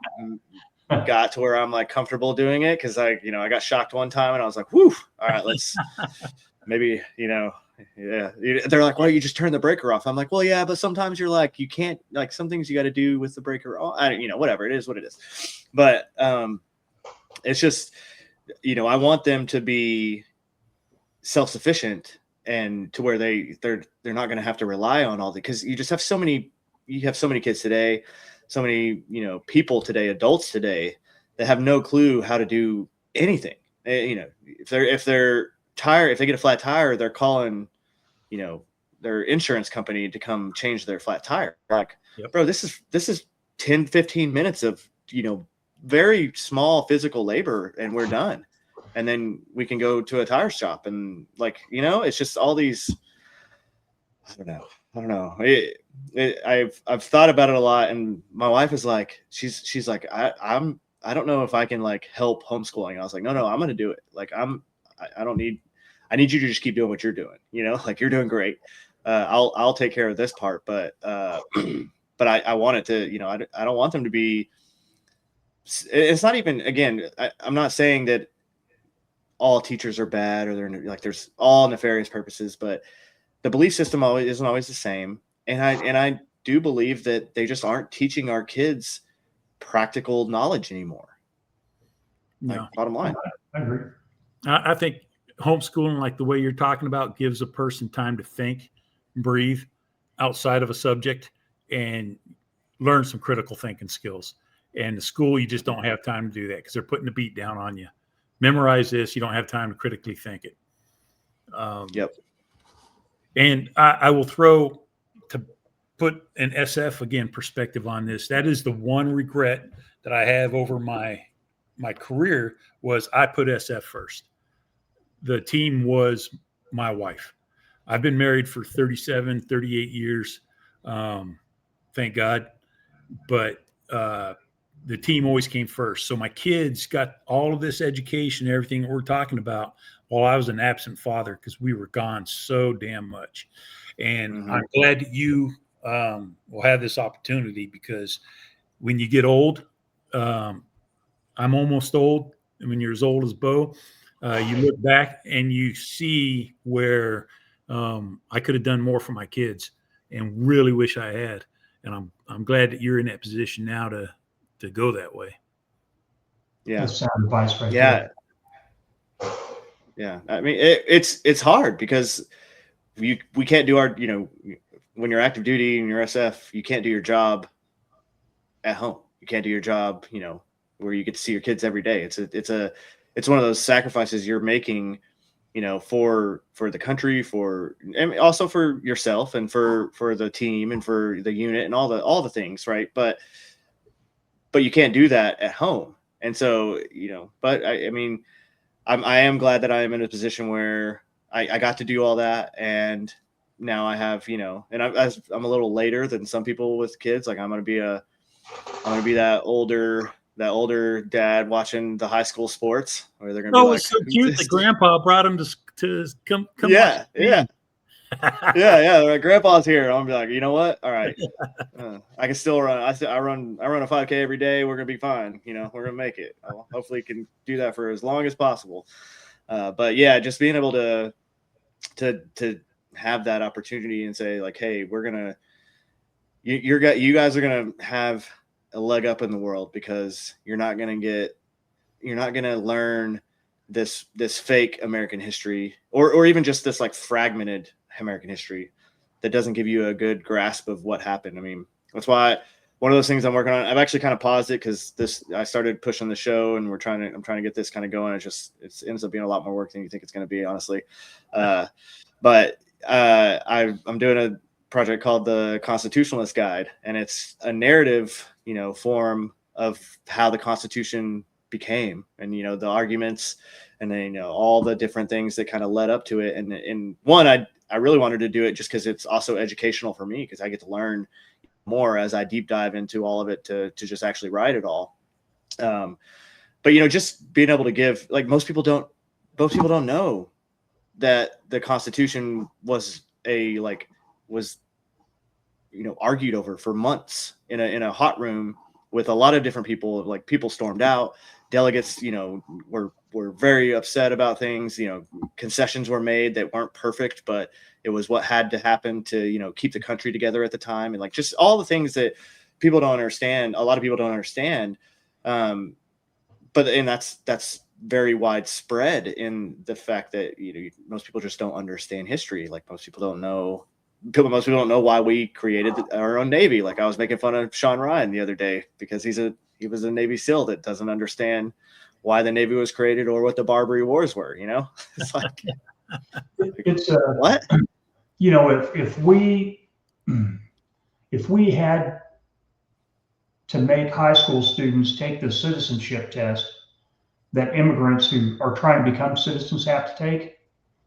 A: got to where I'm like comfortable doing it. Cause I got shocked one time and I was like, whew, all right, let's maybe, you know, yeah. They're like, why don't you just turn the breaker off? I'm like, well, yeah, but sometimes you're like, you can't, like some things you got to do with the breaker. You know, whatever, it is what it is. But it's just, you know, I want them to be self-sufficient and to where they're not going to have to rely on all the, because you have so many kids today, so many, you know, people today, adults today that have no clue how to do anything. You know, if they get a flat tire, they're calling, you know, their insurance company to come change their flat tire. Like, bro, this is 10, 15 minutes of, you know, very small physical labor and we're done. And then we can go to a tire shop and like, you know, it's just all these, I don't know. I've thought about it a lot, and my wife is like, she's like, I don't know if I can like help homeschooling. I was like, no, I'm going to do it. Like I need you to just keep doing what you're doing. You know, like you're doing great. I'll take care of this part, but I want it to, you know, I don't want them to be, it's not even, again, I'm not saying that all teachers are bad or they're like, there's all nefarious purposes, but the belief system isn't always the same. And I do believe that they just aren't teaching our kids practical knowledge anymore.
C: No.
A: Like, bottom line.
B: I agree.
C: I think homeschooling, like the way you're talking about, gives a person time to think, breathe outside of a subject, and learn some critical thinking skills. And the school, you just don't have time to do that because they're putting the beat down on you. Memorize this. You don't have time to critically think it.
A: Yep.
C: And I will throw, to put an SF again perspective on this, that is the one regret that I have over my career was I put SF first. The team was my wife. I've been married for 37, 38 years. Thank God. But the team always came first. So my kids got all of this education, everything we're talking about, while I was an absent father because we were gone so damn much. And I'm glad that you will have this opportunity, because when you get old, I'm almost old. And when you're as old as Bo, you look back and you see where I could have done more for my kids, and really wish I had. And I'm glad that you're in that position now to go that way.
A: Yeah.
B: That's sound advice right
A: Yeah.
B: there.
A: Yeah. I mean, it's hard because we can't do our, when you're active duty and you're SF, you can't do your job at home. You can't do your job, where you get to see your kids every day. It's one of those sacrifices you're making, for the country, and also for yourself and for the team and for the unit and all the things. Right. But you can't do that at home. And so, but I mean, I am glad that I am in a position where I got to do all that. And now I have, and I'm a little later than some people with kids. Like I'm going to be that older dad watching the high school sports where they're going to be like,
C: it's so cute that grandpa brought him to come
A: yeah. Yeah. Yeah. Grandpa's here. I'm gonna be like, you know what? All right. I can still run. I run a 5K every day. We're going to be fine. We're going to make it. Hopefully can do that for as long as possible. But yeah, just being able to have that opportunity and say like, hey, you guys are going to have a leg up in the world, because you're not going to learn this fake American history or even just this like fragmented American history that doesn't give you a good grasp of what happened. I mean, that's why one of those things I'm working on, I've actually kind of paused it because I started pushing the show and I'm trying to get this kind of going. It ends up being a lot more work than you think it's going to be, honestly. But I'm doing a project called the Constitutionalist Guide, and it's a narrative, form of how the Constitution became, and the arguments, and then all the different things that kind of led up to it. And one, I really wanted to do it just because it's also educational for me, because I get to learn more as I deep dive into all of it to just actually write it all. But just being able to give, like, most people don't know that the Constitution was argued over for months in a hot room with a lot of different people. Like, people stormed out, delegates, were very upset about things. Concessions were made that weren't perfect, but it was what had to happen to, keep the country together at the time. And like, just all the things that people don't understand. A lot of people don't understand. But that's very widespread in the fact that, most people just don't understand history. Like, most people don't know why we created our own Navy. Like, I was making fun of Sean Ryan the other day because he was a Navy SEAL that doesn't understand why the Navy was created or what the Barbary Wars were. It's like,
B: It's
A: what?
B: If we had to make high school students take the citizenship test that immigrants who are trying to become citizens have to take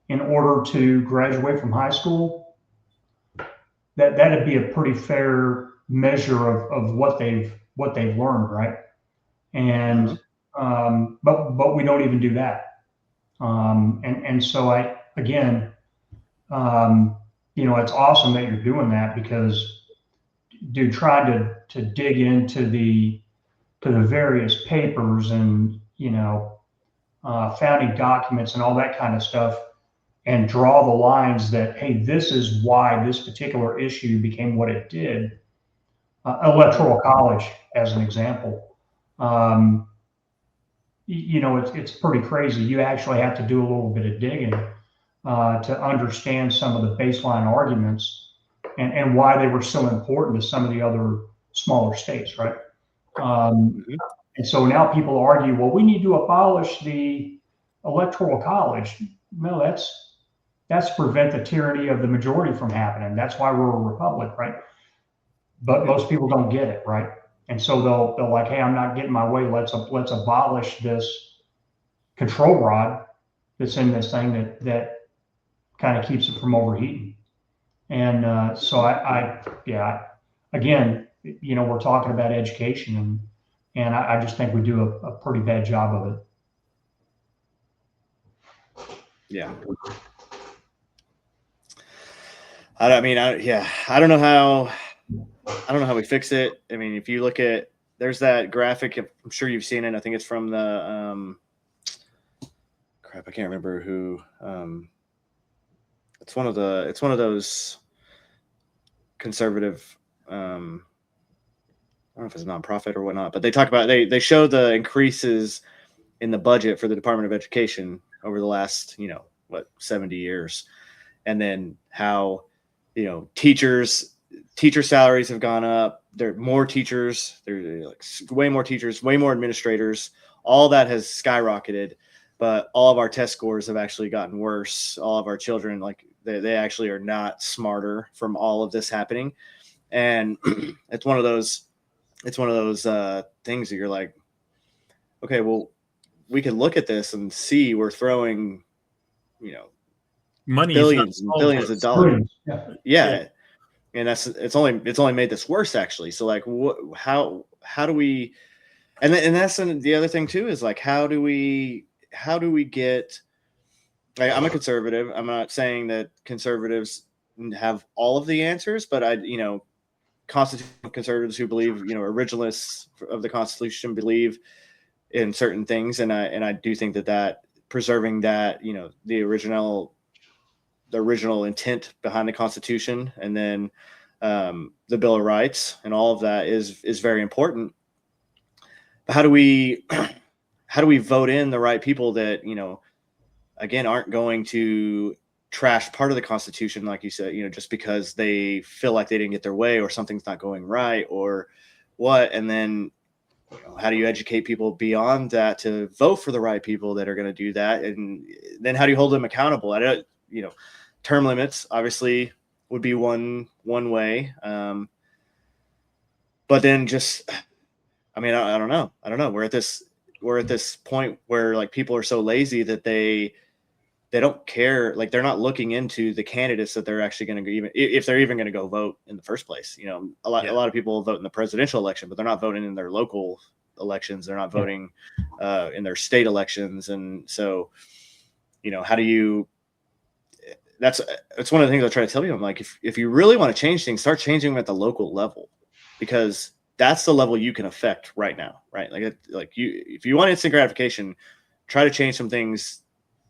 B: in order to graduate from high school, that'd be a pretty fair measure of what they've learned, right? And but we don't even do that. And so it's awesome that you're doing that, because dude, trying to dig into the various papers and founding documents and all that kind of stuff, and draw the lines that, hey, this is why this particular issue became what it did. Electoral college, as an example. It's pretty crazy. You actually have to do a little bit of digging to understand some of the baseline arguments and why they were so important to some of the other smaller states, right? And so now people argue, well, we need to abolish the electoral college. No, that's to prevent the tyranny of the majority from happening. That's why we're a republic, right? But most people don't get it, right? And so they'll like, hey, I'm not getting my way. Let's abolish this control rod that's in this thing that kind of keeps it from overheating. And so again, we're talking about education, And I just think we do a pretty bad job of it.
A: Yeah. I don't know how we fix it. I mean, if you look at, there's that graphic, I'm sure you've seen it. I think it's from the, I can't remember who, it's one of those conservative, I don't know if it's a nonprofit or whatnot, but they talk about, they show the increases in the budget for the Department of Education over the last, 70 years. And then how, teacher salaries have gone up. There are more teachers, there's like way more teachers, way more administrators. All that has skyrocketed, but all of our test scores have actually gotten worse. All of our children, like they actually are not smarter from all of this happening. And it's one of those things that you're like, okay, well, we can look at this and see we're throwing,
C: money,
A: billions and billions of dollars. Yeah. And it's only made this worse, actually. So like, how do we, and that's the other thing too, is like, how do we get, like, I'm a conservative. I'm not saying that conservatives have all of the answers, but constitutional conservatives who believe, originalists of the Constitution believe in certain things. And I do think that preserving that, the original intent behind the Constitution, and then the Bill of Rights and all of that is very important. But how do we vote in the right people that, again, aren't going to trash part of the Constitution, like you said, just because they feel like they didn't get their way or something's not going right or what? And then, how do you educate people beyond that to vote for the right people that are going to do that? And then how do you hold them accountable? Term limits obviously would be one way. But then just, I don't know. We're at this point where like people are so lazy that they don't care. Like they're not looking into the candidates that they're actually going to even, if they're even going to go vote in the first place. A lot of people vote in the presidential election, but they're not voting in their local elections. They're not voting in their state elections. And so, how do you, it's one of the things I try to tell you. I'm like, if you really want to change things, start changing them at the local level, because that's the level you can affect right now, right? If you want instant gratification, try to change some things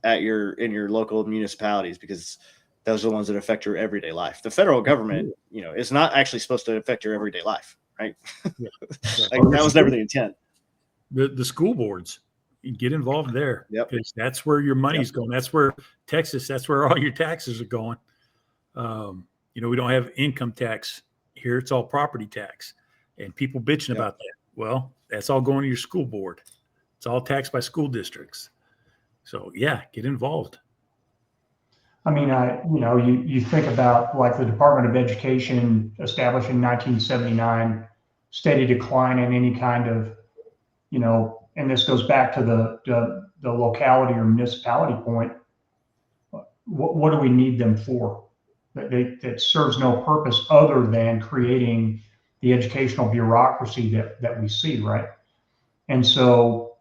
A: in your local municipalities, because those are the ones that affect your everyday life. The federal government, is not actually supposed to affect your everyday life, right?
C: Yeah.
A: That was never the intent.
C: The school boards, get involved there.
A: Yep.
C: Because that's where your money's going. That's where Texas, that's where all your taxes are going. We don't have income tax here. It's all property tax, and people bitching about that. Well, that's all going to your school board. It's all taxed by school districts. So yeah, get involved.
B: I mean, you think about like the Department of Education established in 1979, steady decline in any kind of, and this goes back to the locality or municipality point. What do we need them for? That serves no purpose other than creating the educational bureaucracy that we see, right? And so,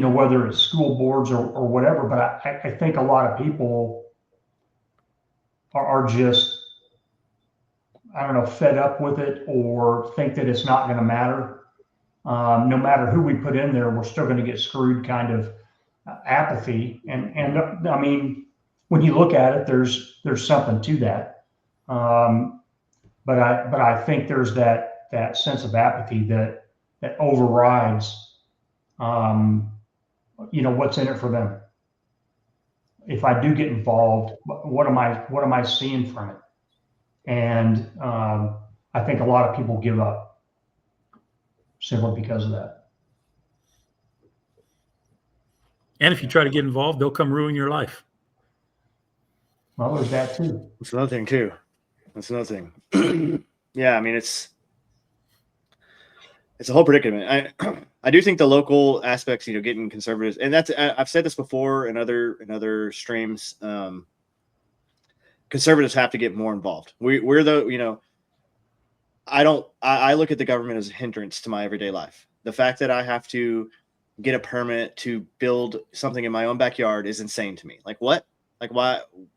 B: whether it's school boards or whatever, but I think a lot of people are just, I don't know, fed up with it, or think that it's not going to matter. No matter who we put in there, we're still going to get screwed kind of apathy. And I mean, when you look at it, there's something to that. But I think there's that sense of apathy that overrides, what's in it for them. If I do get involved, what am I seeing from it? And I think a lot of people give up simply because of that.
C: And if you try to get involved, they'll come ruin your life.
B: Well, there's that too.
A: That's another thing too. Yeah, I mean, it's a whole predicament. I do think the local aspects, getting conservatives, and I've said this before in other streams. Conservatives have to get more involved. We're the, I look at the government as a hindrance to my everyday life. The fact that I have to get a permit to build something in my own backyard is insane to me. Like what? Like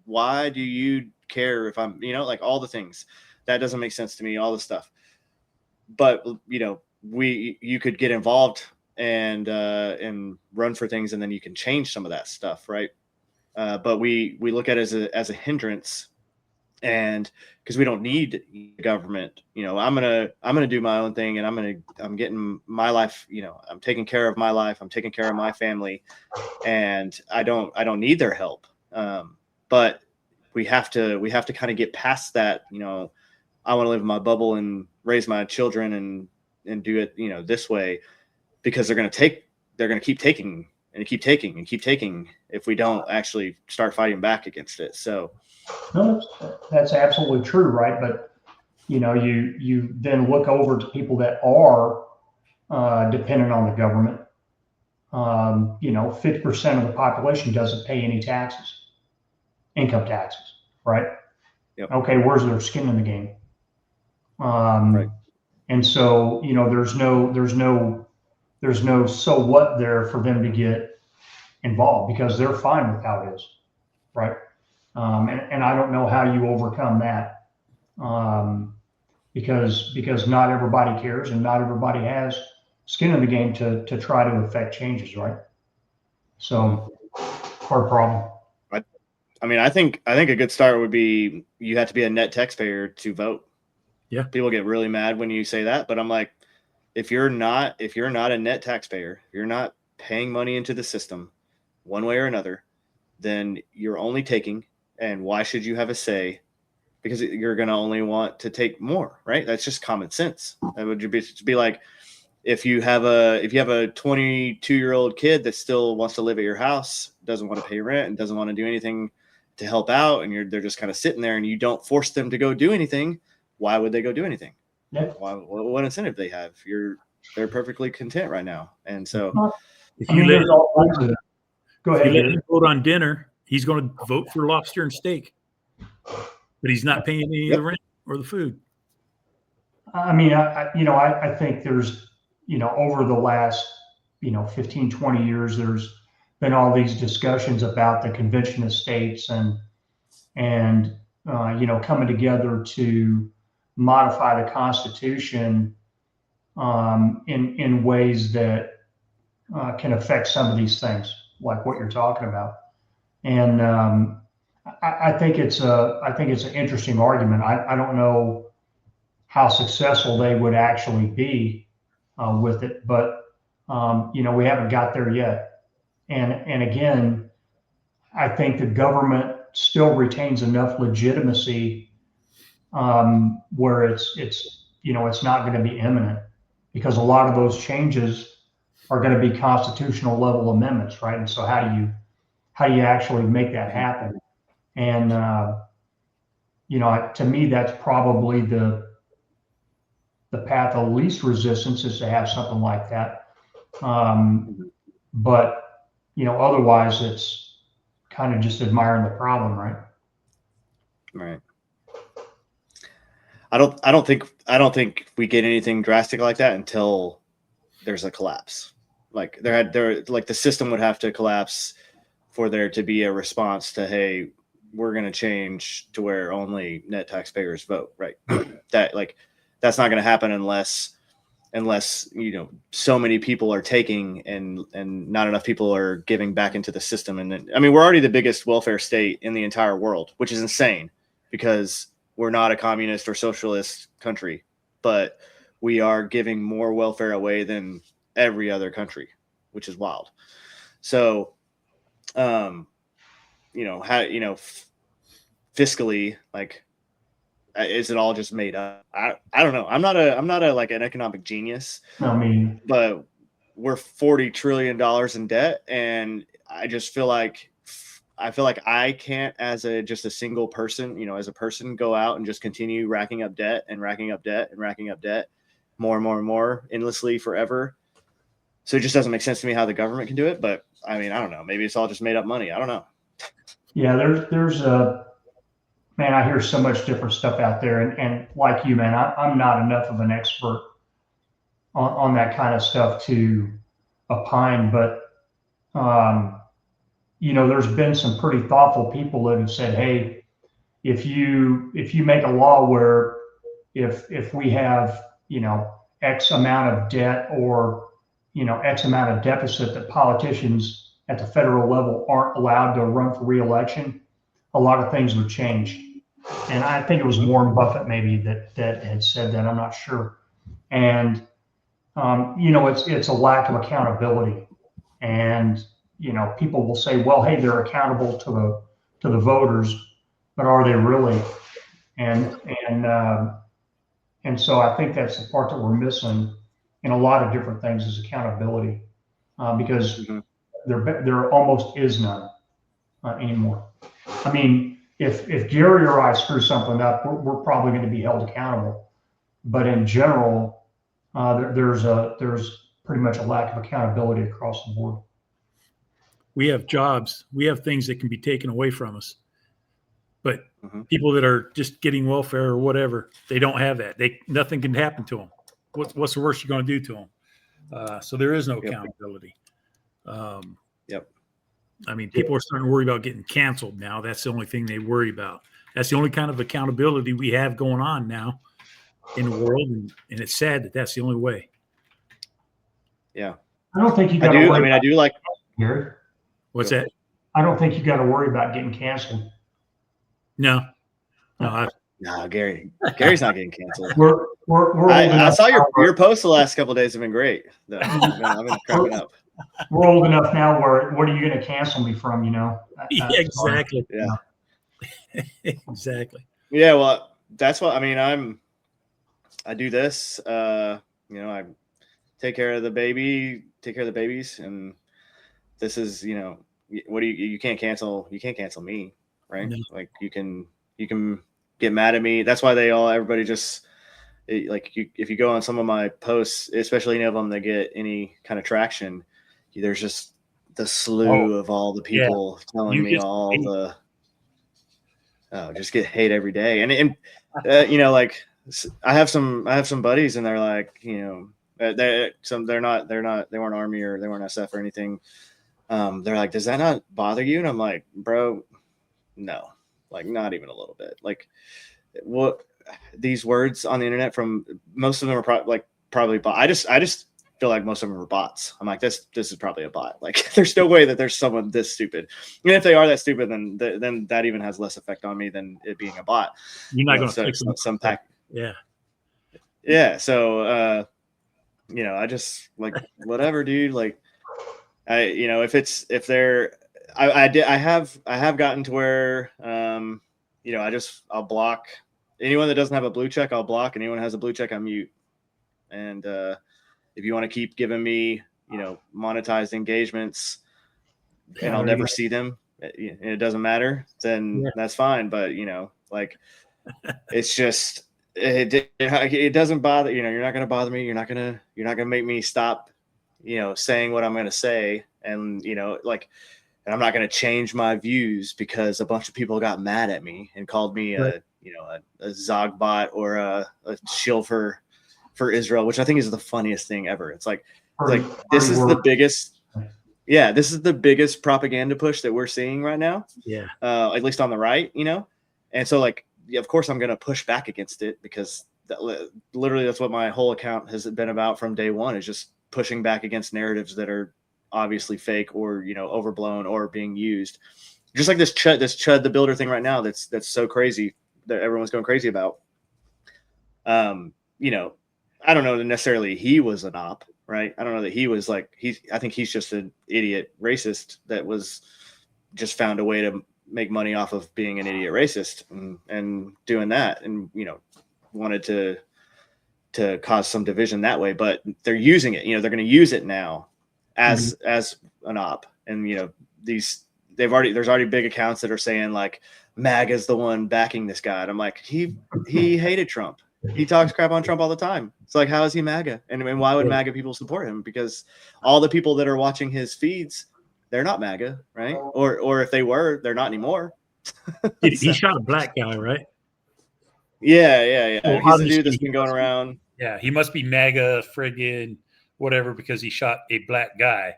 A: why do you care if I'm, like all the things that doesn't make sense to me, all this stuff. But, you could get involved and run for things, and then you can change some of that stuff. Right. But we look at it as a hindrance, and because we don't need government. I'm gonna do my own thing, and I'm getting my life, I'm taking care of my life, I'm taking care of my family, and I don't need their help. But we have to kind of get past that. I want to live in my bubble and raise my children and do it this way, because they're going to keep taking and keep taking and keep taking if we don't actually start fighting back against it. So
B: no, that's absolutely true, right? But you then look over to people that are dependent on the government. 50% of the population doesn't pay any taxes, income taxes, right?
A: Yep.
B: Okay, where's their skin in the game?
A: Right.
B: And so there's no so what there for them to get involved, because they're fine with how it is, right? And I don't know how you overcome that, because not everybody cares, and not everybody has skin in the game to try to affect changes, right? So, hard problem.
A: I think a good start would be you have to be a net taxpayer to vote.
C: Yeah.
A: People get really mad when you say that, but I'm like, if you're not a net taxpayer, if you're not paying money into the system one way or another, then you're only taking. And why should you have a say? Because you're going to only want to take more, right? That's just common sense. That would be like, if you have a 22-year-old kid that still wants to live at your house, doesn't want to pay rent, and doesn't want to do anything to help out, and they're just kind of sitting there, and you don't force them to go do anything, why would they go do anything?
B: Yeah.
A: What incentive they have? They're perfectly content right now. And so
C: if you let
B: go ahead.
C: him vote on dinner, he's going to vote for lobster and steak, but he's not paying any of the rent or the food.
B: I mean, I think there's, over the last, 15, 20 years, there's been all these discussions about the Convention of States and coming together to modify the Constitution in ways that can affect some of these things, like what you're talking about. And I think it's an interesting argument. I don't know how successful they would actually be with it, but we haven't got there yet. And again, I think the government still retains enough legitimacy where it's not going to be imminent, because a lot of those changes are going to be constitutional level amendments, right? And so how do you actually make that happen? And to me, that's probably the path of least resistance, is to have something like that. But otherwise, it's kind of just admiring the problem, right?
A: Right. I don't think we get anything drastic like that until there's a collapse. Like like the system would have to collapse for there to be a response to, hey, we're going to change to where only net taxpayers vote, right? That's not going to happen unless so many people are taking and not enough people are giving back into the system. And then, I mean, we're already the biggest welfare state in the entire world, which is insane because we're not a communist or socialist country, but we are giving more welfare away than every other country, which is wild. So, fiscally, like, is it all just made up? I don't know. I'm not a like an economic genius.
B: I mean,
A: but we're $40 trillion in debt, and I just feel like I can't, as just a single person, as a person, go out and just continue racking up debt and racking up debt and racking up debt more and more and more endlessly forever. So it just doesn't make sense to me how the government can do it. But I mean, I don't know. Maybe it's all just made up money. I don't know.
B: Yeah, there's man, I hear so much different stuff out there. And like you, man, I'm not enough of an expert on that kind of stuff to opine, but, there's been some pretty thoughtful people that have said, hey, if you make a law where if we have, X amount of debt or, X amount of deficit, that politicians at the federal level aren't allowed to run for reelection, a lot of things would change. And I think it was Warren Buffett maybe that had said that. I'm not sure. And it's a lack of accountability. And people will say, well, hey, they're accountable to the voters, but are they really? And so I think that's the part that we're missing in a lot of different things is accountability, because there almost is none anymore. I mean, if Jerry or I screw something up, we're probably going to be held accountable. But in general, there's pretty much a lack of accountability across the board.
C: We have jobs, we have things that can be taken away from us, but people that are just getting welfare or whatever, they don't have that. Nothing can happen to them. What's the worst you're going to do to them? So there is no accountability. I mean, people are starting to worry about getting canceled now. That's the only thing they worry about. That's the only kind of accountability we have going on now in the world, and it's sad that that's the only way.
A: Yeah,
B: I don't think you got to worry.
A: I mean, I do like
B: Gary.
C: What's that?
B: I don't think you got to worry about getting canceled.
C: No,
A: Gary's not getting canceled.
B: We're old
A: I
B: enough.
A: saw your posts the last couple of days have been great. I've been cracking up.
B: We're old enough now where what are you going to cancel me from?
C: Yeah, exactly.
A: Yeah,
C: exactly.
A: Yeah, well, that's what I mean. I do this. I take care of the babies, and this is, what do you can't cancel me, right? No. Like you can get mad at me. That's why everybody just like if you go on some of my posts, especially any of them that get any kind of traction, there's just the slew of all the people telling me all the just get hate every day. And like I have some buddies, and they're like, they weren't Army or they weren't SF or anything. They're like, does that not bother you? And I'm like, bro, no, like not even a little bit. Like what these words on the internet, from most of them are probably I just feel like most of them are bots. I'm like, this is probably a bot. Like there's no way that there's someone this stupid. And if they are that stupid, then that even has less effect on me than it being a bot.
C: You're not going to fix
A: some pack.
C: Yeah.
A: Yeah. So, I just like, whatever, dude. Like I have gotten to where, I'll block anyone that doesn't have a blue check. I'll block, and anyone that has a blue check, I mute. And, if you want to keep giving me, monetized engagements and I'll never see them, and it doesn't matter, then that's fine. But, like it's just, it doesn't bother, you're not going to bother me. You're not going to make me stop, saying what I'm going to say. And, and I'm not going to change my views because a bunch of people got mad at me and called me a Zog bot or a shill for Israel, which I think is the funniest thing ever. It's like this is the biggest propaganda push that we're seeing right now. Yeah. At least on the right, and so of course I'm going to push back against it, because literally that's what my whole account has been about from day one, is just pushing back against narratives that are obviously fake or, overblown or being used. Just like this Chud the Builder thing right now. That's so crazy that everyone's going crazy about. I don't know that necessarily he was an op, right? I don't know that he was I think he's just an idiot racist that was just found a way to make money off of being an idiot racist and doing that, and, wanted to cause some division that way. But they're using it, they're going to use it now as an op. And, there's already big accounts that are saying like MAGA's the one backing this guy. And I'm like, he hated Trump. He talks crap on Trump all the time. It's like, how is he MAGA? And why would MAGA people support him? Because all the people that are watching his feeds, they're not MAGA, right? Or if they were, they're not anymore.
D: He shot a black guy, right?
A: Yeah.
D: Well,
A: He's the
D: obviously
A: dude that's
D: he
A: been going around.
C: Yeah, he must be MAGA friggin' whatever because he shot a black guy.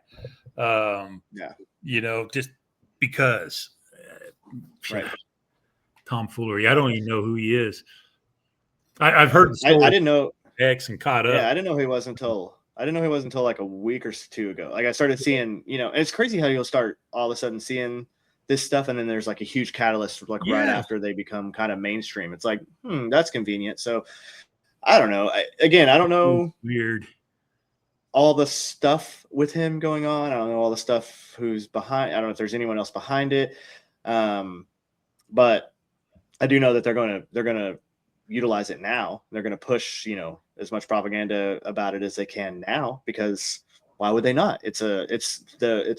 A: Yeah.
C: You know, just because.
A: Right.
C: Tomfoolery. I don't even know who he is. I've heard the
A: I
C: story.
A: didn't know.
C: X and caught up.
A: Yeah, I didn't know who he was until like a week or two ago. Like I started seeing, and it's crazy how you'll start all of a sudden seeing this stuff, and then there's like a huge catalyst like right after they become kind of mainstream. It's like, that's convenient. So I don't know. I don't know
C: Weird.
A: all the stuff with him going on. I don't know all the stuff who's behind. I don't know if there's anyone else behind it. But I do know that they're gonna utilize it now. They're gonna push, as much propaganda about it as they can now, because why would they not? It's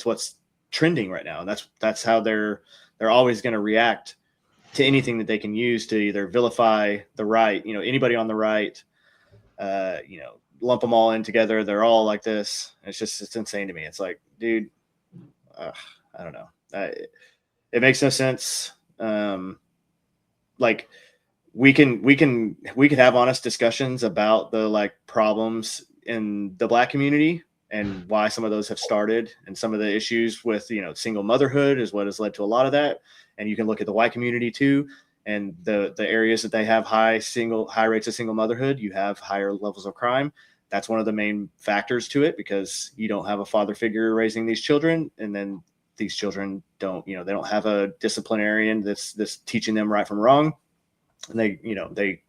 A: what's trending right now. And that's how they're always going to react to anything that they can use to either vilify the right, anybody on the right, lump them all in together. They're all like this. It's insane to me. It's like, dude, I don't know. It makes no sense. Like we could have honest discussions about the like problems in the Black community and why some of those have started, and some of the issues with, single motherhood is what has led to a lot of that. And you can look at the white community too, and the areas that they have high rates of single motherhood, you have higher levels of crime. That's one of the main factors to it, because you don't have a father figure raising these children, and then these children don't, they don't have a disciplinarian that's teaching them right from wrong. And they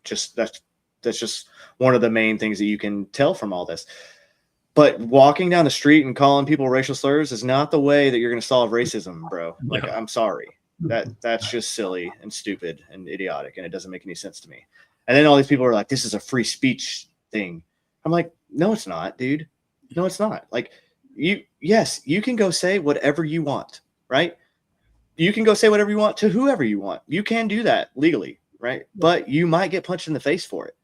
A: just, that's just one of the main things that you can tell from all this. But walking down the street and calling people racial slurs is not the way that you're going to solve racism, bro. Like, I'm sorry. That's just silly and stupid and idiotic, and it doesn't make any sense to me. And then all these people are like, this is a free speech thing. I'm like, no, it's not, dude. No, it's not. Like, you can go say whatever you want, right? You can go say whatever you want to whoever you want. You can do that legally, right? But you might get punched in the face for it.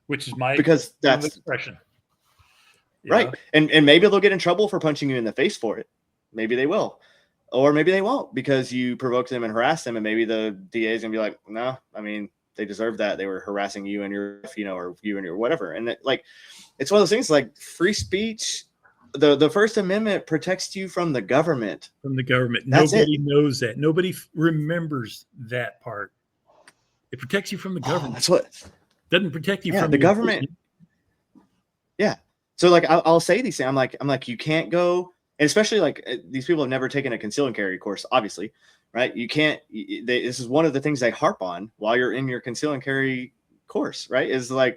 C: Which is
A: because that's
C: expression.
A: Right. And maybe they'll get in trouble for punching you in the face for it. Maybe they will. Or maybe they won't, because you provoked them and harassed them. And maybe the DA is going to be like, no, I mean, they deserve that. They were harassing you and your, or you and your whatever. And it's one of those things like free speech. The First Amendment protects you from the government.
C: From the government.
A: That's
C: Nobody knows that. Nobody remembers that part. It protects you from the government.
A: That's what
C: doesn't protect you from
A: the government. Yeah. So like I'll say these things. I'm like you can't go, and especially like these people have never taken a conceal and carry course, obviously, right? You can't. This is one of the things they harp on while you're in your conceal and carry course, right? Is like,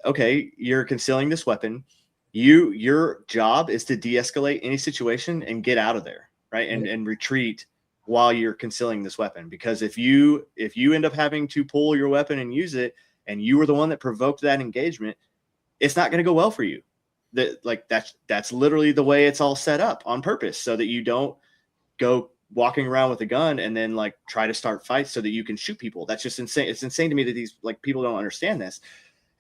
A: okay, you're concealing this weapon. Your job is to de-escalate any situation and get out of there, right? And retreat while you're concealing this weapon. Because if you end up having to pull your weapon and use it, and you were the one that provoked that engagement, it's not going to go well for you. That's literally the way it's all set up on purpose, so that you don't go walking around with a gun and then like try to start fights so that you can shoot people. That's just insane. It's insane to me that these like people don't understand this.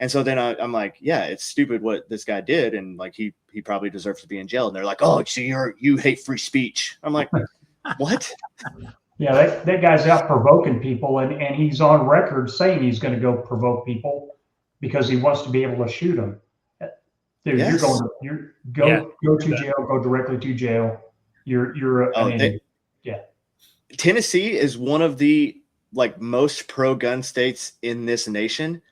A: And so then I'm like, yeah, it's stupid what this guy did, and like he probably deserves to be in jail. And they're like, oh, so you hate free speech. I'm like, what?
B: Yeah, that guy's out provoking people, and he's on record saying he's going to go provoke people because he wants to be able to shoot them. Dude,
A: yes.
B: Go to jail, go directly to jail. You're an idiot. Yeah.
A: Tennessee is one of the like most pro-gun states in this nation.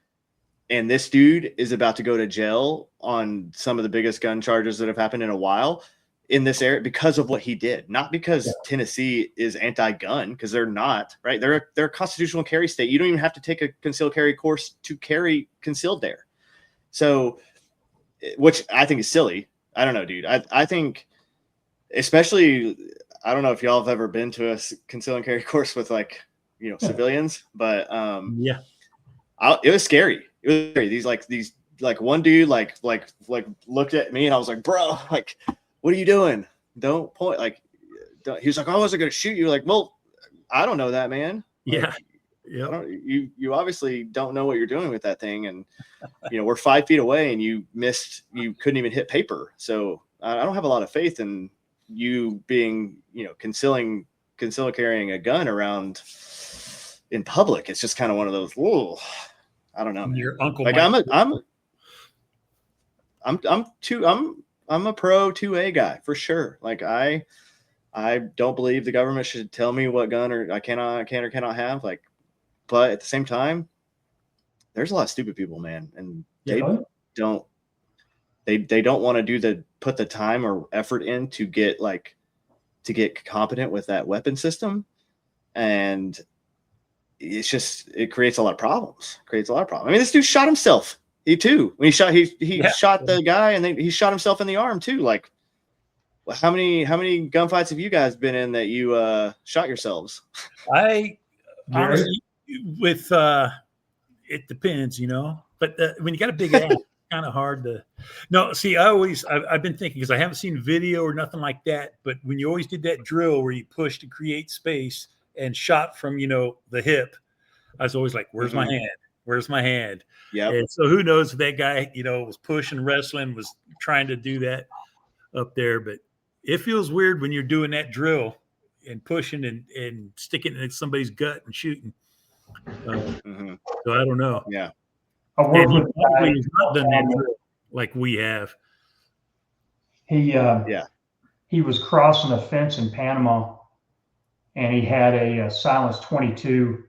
A: And this dude is about to go to jail on some of the biggest gun charges that have happened in a while in this area because of what he did. Not because Tennessee is anti-gun, because they're not, right? They're a constitutional carry state. You don't even have to take a concealed carry course to carry concealed there. So, which I think is silly. I don't know, dude. I think, especially, I don't know if y'all have ever been to a concealed and carry course with like, civilians, but it was scary. It was scary. These one dude like looked at me and I was like, bro, like, what are you doing? Don't point. Like, he was like, I wasn't going to shoot you. Like, well, I don't know that, man.
D: Yeah.
A: Yeah. You obviously don't know what you're doing with that thing. And, we're 5 feet away and you couldn't even hit paper. So I don't have a lot of faith in you being, concealing conceal carrying a gun around in public. It's just kind of one of those, whoa, I don't know, man.
C: Your uncle,
A: like I'm a pro 2A guy for sure. Like I don't believe the government should tell me what gun or I can or cannot have. Like, but at the same time, there's a lot of stupid people, man, and they don't want to put the time or effort in to get competent with that weapon system, and it creates a lot of problems. I mean, this dude shot himself. He shot the guy, and then he shot himself in the arm too. Like, how many gunfights have you guys been in that you shot yourselves?
C: I honestly, with it depends, but when you got a big ass, it's kind of hard to. No, see, I've been thinking, because I haven't seen video or nothing like that, but when you always did that drill where you pushed to create space and shot from the hip, I was always like, where's my hand? Where's my hand?
A: Yeah.
C: And so who knows if that guy, was pushing, wrestling, was trying to do that up there. But it feels weird when you're doing that drill and pushing and sticking it in somebody's gut and shooting. So I don't know.
A: Yeah.
B: I worked with
C: he's not done that drill like we have.
B: He was crossing a fence in Panama, and he had a silenced 22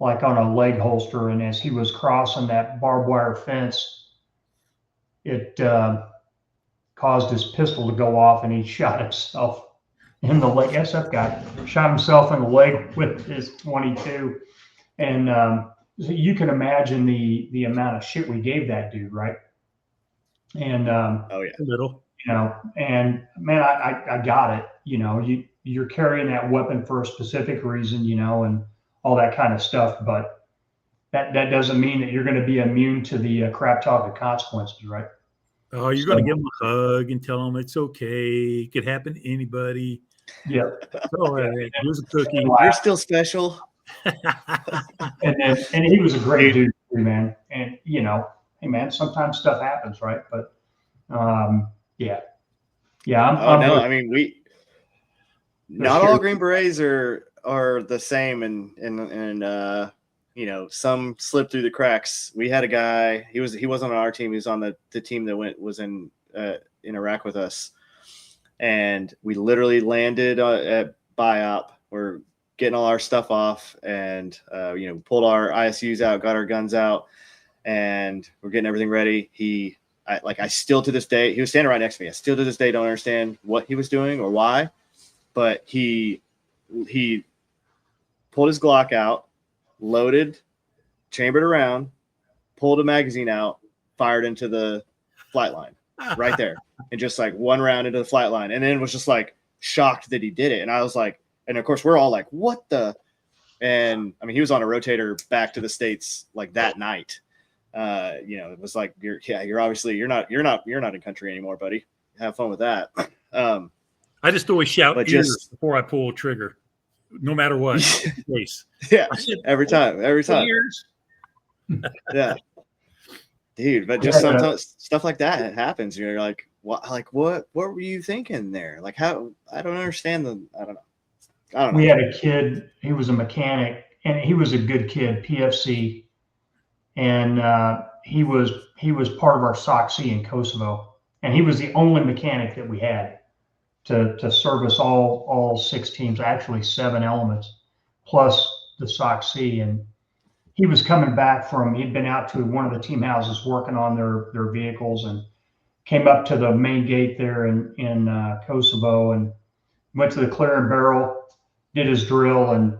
B: like on a leg holster, and as he was crossing that barbed wire fence, it caused his pistol to go off, and he shot himself in the leg. SF guy shot himself in the leg with his 22, and so you can imagine the amount of shit we gave that dude, right? And
C: a little,
B: and man, I got it. You're carrying that weapon for a specific reason, and all that kind of stuff, but that doesn't mean that you're going to be immune to the crap talk of consequences, right?
C: Oh, you're going to give them a hug and tell them it's okay. It could happen to anybody.
B: Yeah.
C: Oh, here's a cookie.
A: You're still special.
B: and he was a great dude, man. And hey, man, sometimes stuff happens, right? But yeah.
A: I mean, not all Green Berets are the same, and some slip through the cracks. We had a guy, he wasn't on our team, he was on the team that was in Iraq with us, and we literally landed at BIOP. We're getting all our stuff off, and pulled our ISUs out, got our guns out, and we're getting everything ready. I still to this day, he was standing right next to me, I still to this day don't understand what he was doing or why, but he pulled his Glock out, loaded, chambered around, pulled a magazine out, fired into the flight line right there. And just like one round into the flight line. And then was just like shocked that he did it. And I was like, and of course we're all like, what the? And I mean, he was on a rotator back to the States like that night. It was like, you're obviously, you're not in country anymore, buddy. Have fun with that.
C: I just always shout ears before I pull a trigger, no matter what.
A: Yeah, every time.
C: Ears.
A: Yeah, dude. But just sometimes stuff like that happens. You're like, what? Like, what were you thinking there? Like, how? I don't understand I don't know.
B: We had a kid. He was a mechanic, and he was a good kid, PFC, and he was part of our SOC in Kosovo, and he was the only mechanic that we had to service all 6 teams, actually 7 elements, plus the SOC. And he was coming back he'd been out to one of the team houses working on their vehicles, and came up to the main gate there in Kosovo, and went to the clear and barrel, did his drill, and,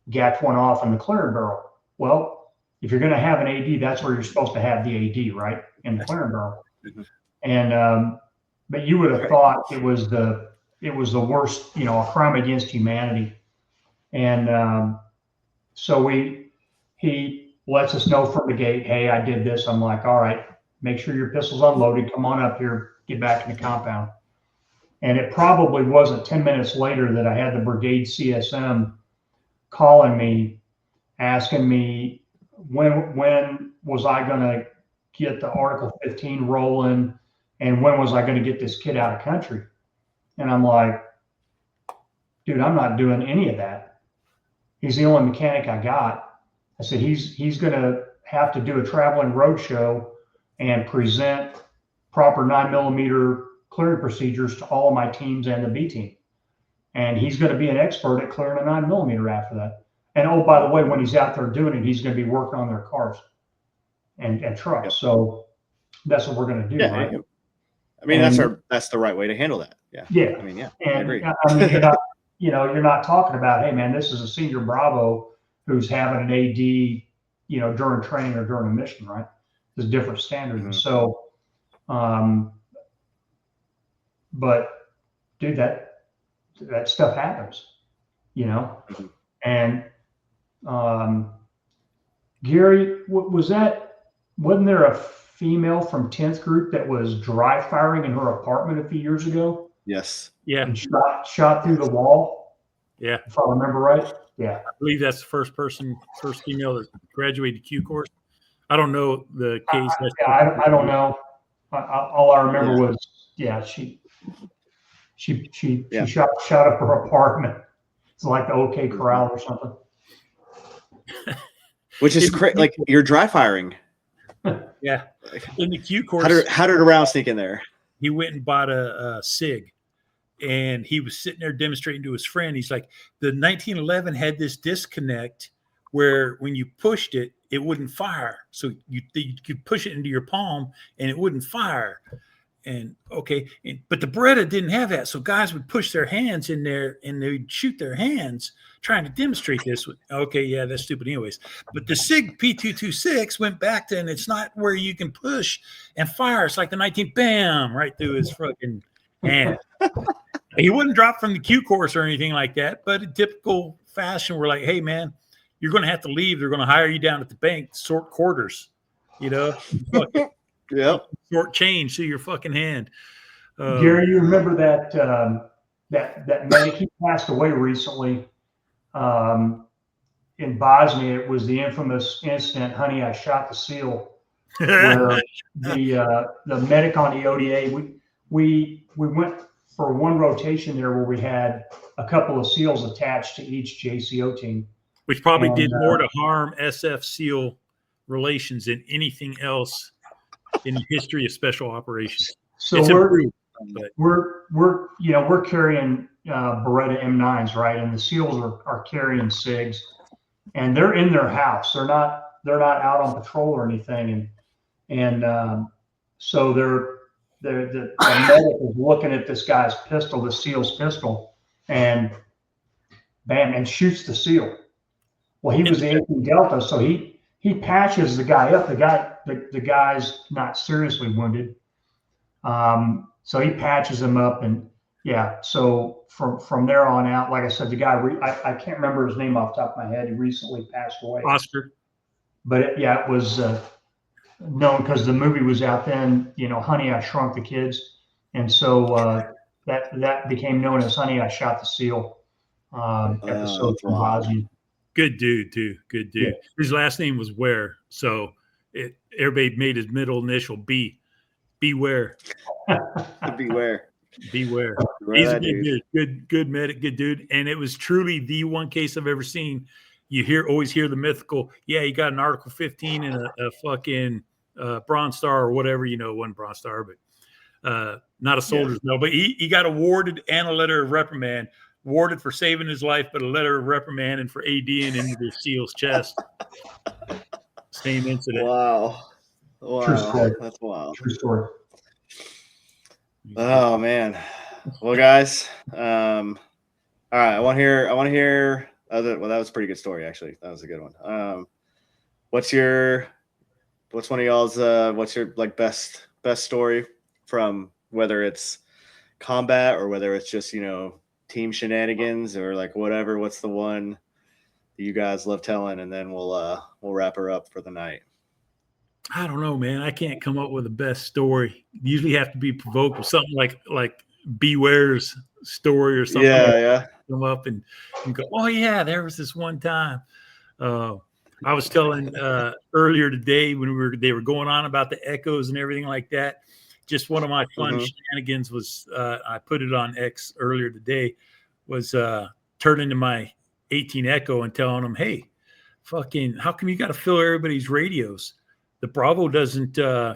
B: gapped one off in the clear and barrel. Well, if you're going to have an AD, that's where you're supposed to have the AD, right? In the clear and barrel. Mm-hmm. And, but you would have thought it was the worst, a crime against humanity. And so he lets us know from the gate, hey, I did this. I'm like, all right, make sure your pistol's unloaded. Come on up here, get back in the compound. And it probably wasn't 10 minutes later that I had the brigade CSM calling me, asking me when was I going to get the Article 15 rolling, and when was I going to get this kid out of country? And I'm like, dude, I'm not doing any of that. He's the only mechanic I got. I said, he's going to have to do a traveling road show and present proper 9mm clearing procedures to all of my teams and the B team. And he's going to be an expert at clearing a 9mm after that. And oh, by the way, when he's out there doing it, he's going to be working on their cars and trucks.
A: Yep.
B: So that's what we're going to do,
A: Yeah,
B: right?
A: I mean, that's the right way to handle that. Yeah.
B: Yeah.
A: I mean, yeah,
B: and
A: I agree.
B: I mean, you're not talking about, hey man, this is a senior Bravo who's having an AD, during training or during a mission, right? There's different standards.
A: Mhm.
B: So, but dude, that stuff happens,
A: Mhm.
B: and, Gary, wasn't there a female from 10th group that was dry firing in her apartment a few years ago
A: Yes.
D: Yeah.
B: and shot through the wall?
D: Yeah.
B: If I remember right. Yeah.
D: I believe that's the first female that graduated the Q course. I don't know the case.
B: I don't know. All I remember was, she shot up her apartment. It's like the OK Corral or something.
A: Which is crazy. Like you're dry firing.
D: Yeah. In the Q course,
A: How did a round sneak in there?
D: he went and bought a SIG, and he was sitting there demonstrating to his friend. He's like, the 1911 had this disconnect where when you pushed it, it wouldn't fire. So you could push it into your palm and it wouldn't fire. And okay, but the Beretta didn't have that. So guys would push their hands in there and they'd shoot their hands trying to demonstrate this. Okay, yeah, that's stupid anyways. But the SIG P226 went back to, and it's not where you can push and fire. It's like the 19, bam, right through his fucking hand. He wouldn't drop from the Q course or anything like that, but in typical fashion, we're like, hey, man, you're going to have to leave. They're going to hire you down at the bank, sort quarters,
A: Yep.
D: Short change to your fucking hand.
B: Gary, you remember that medic? He passed away recently in Bosnia. It was the infamous incident, honey, I shot the SEAL, where the medic on the ODA, we went for one rotation there where we had a couple of SEALs attached to each JCO team.
D: Which probably did more to harm SF SEAL relations than anything else in the history of special operations.
B: So
D: it's
B: we're carrying Beretta M9s, right? And the SEALs are carrying SIGs, and they're in their house. They're not out on patrol or anything. And so the medic is looking at this guy's pistol, the SEAL's pistol, and bam, and shoots the SEAL. Well, he was the 18 Delta, so he patches the guy up. The guy's not seriously wounded. So he patches him up, and so from there on out, like I said, the guy, I can't remember his name off the top of my head. He recently passed away.
D: Oscar.
B: But it was known because the movie was out then, Honey, I Shrunk the Kids. And so that became known as Honey, I Shot the SEAL episode from Bosnia.
D: Good dude, too. Good dude. Yeah. His last name was Ware. So everybody made his middle initial B. Beware.
A: Beware.
D: Beware. He's a good dude. Good medic, good dude. And it was truly the one case I've ever seen. You always hear the mythical, he got an Article 15 and a fucking Bronze Star or whatever, one Bronze Star, but not a soldier's medal. But he got awarded and a letter of reprimand. Awarded for saving his life, but a letter of reprimand and for ADing into the SEAL's chest. Same incident.
A: Wow.
B: True story.
A: That's wild.
B: True story.
A: Oh man. Well, guys. All right. I want to hear. Well, that was a pretty good story, actually. That was a good one. What's one of y'all's? What's your best story from, whether it's combat or whether it's just team shenanigans or whatever? What's the one that you guys love telling, and then we'll wrap her up for the night.
D: I don't know, man. I can't come up with the best story. You usually have to be provoked with something like Beware's story or something.
A: Yeah.
D: Come up and go, oh yeah, there was this one time. I was telling earlier today when they were going on about the echoes and everything like that. Just one of my fun shenanigans was I put it on X earlier today. was turning to my 18 Echo and telling them, hey, fucking, how come you got to fill everybody's radios? The Bravo doesn't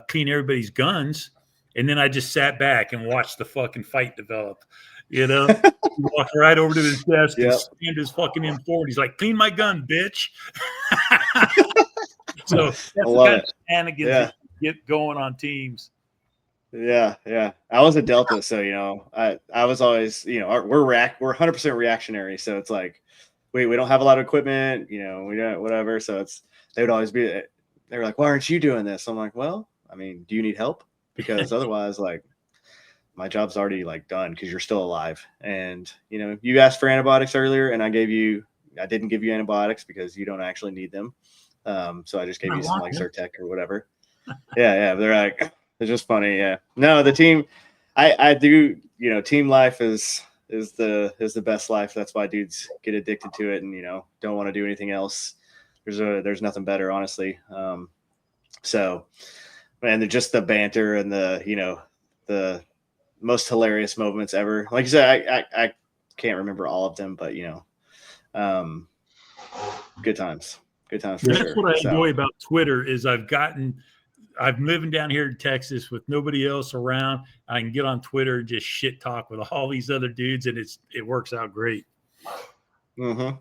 D: clean everybody's guns. And then I just sat back and watched the fucking fight develop. You know, he walked right over to his desk and slammed his fucking M4. And he's like, clean my gun, bitch. So that's the kind of shenanigans that you get going on teams.
A: Yeah. I was a Delta, so you know, I was always, you know, we're 100% reactionary. So it's like, we don't have a lot of equipment, you know, we don't whatever. So they would always be, they were like, why aren't you doing this? I'm like, well, I mean, do you need help? Because otherwise, like, my job's already like done because you're still alive. And you know, you asked for antibiotics earlier, and I didn't give you antibiotics because you don't actually need them. So I just gave you some like Zyrtec or whatever. Yeah. They're like, it's just funny. Yeah. No, the team, I do, you know, team life is the best life. That's why dudes get addicted to it and, you know, don't want to do anything else. There's nothing better, honestly. So, and just the banter and the most hilarious moments ever. Like you said, I can't remember all of them, but you know, good times for
D: That's
A: sure.
D: what I enjoy about Twitter is I'm living down here in Texas with nobody else around. I can get on Twitter and just shit talk with all these other dudes, and it works out great.
A: It's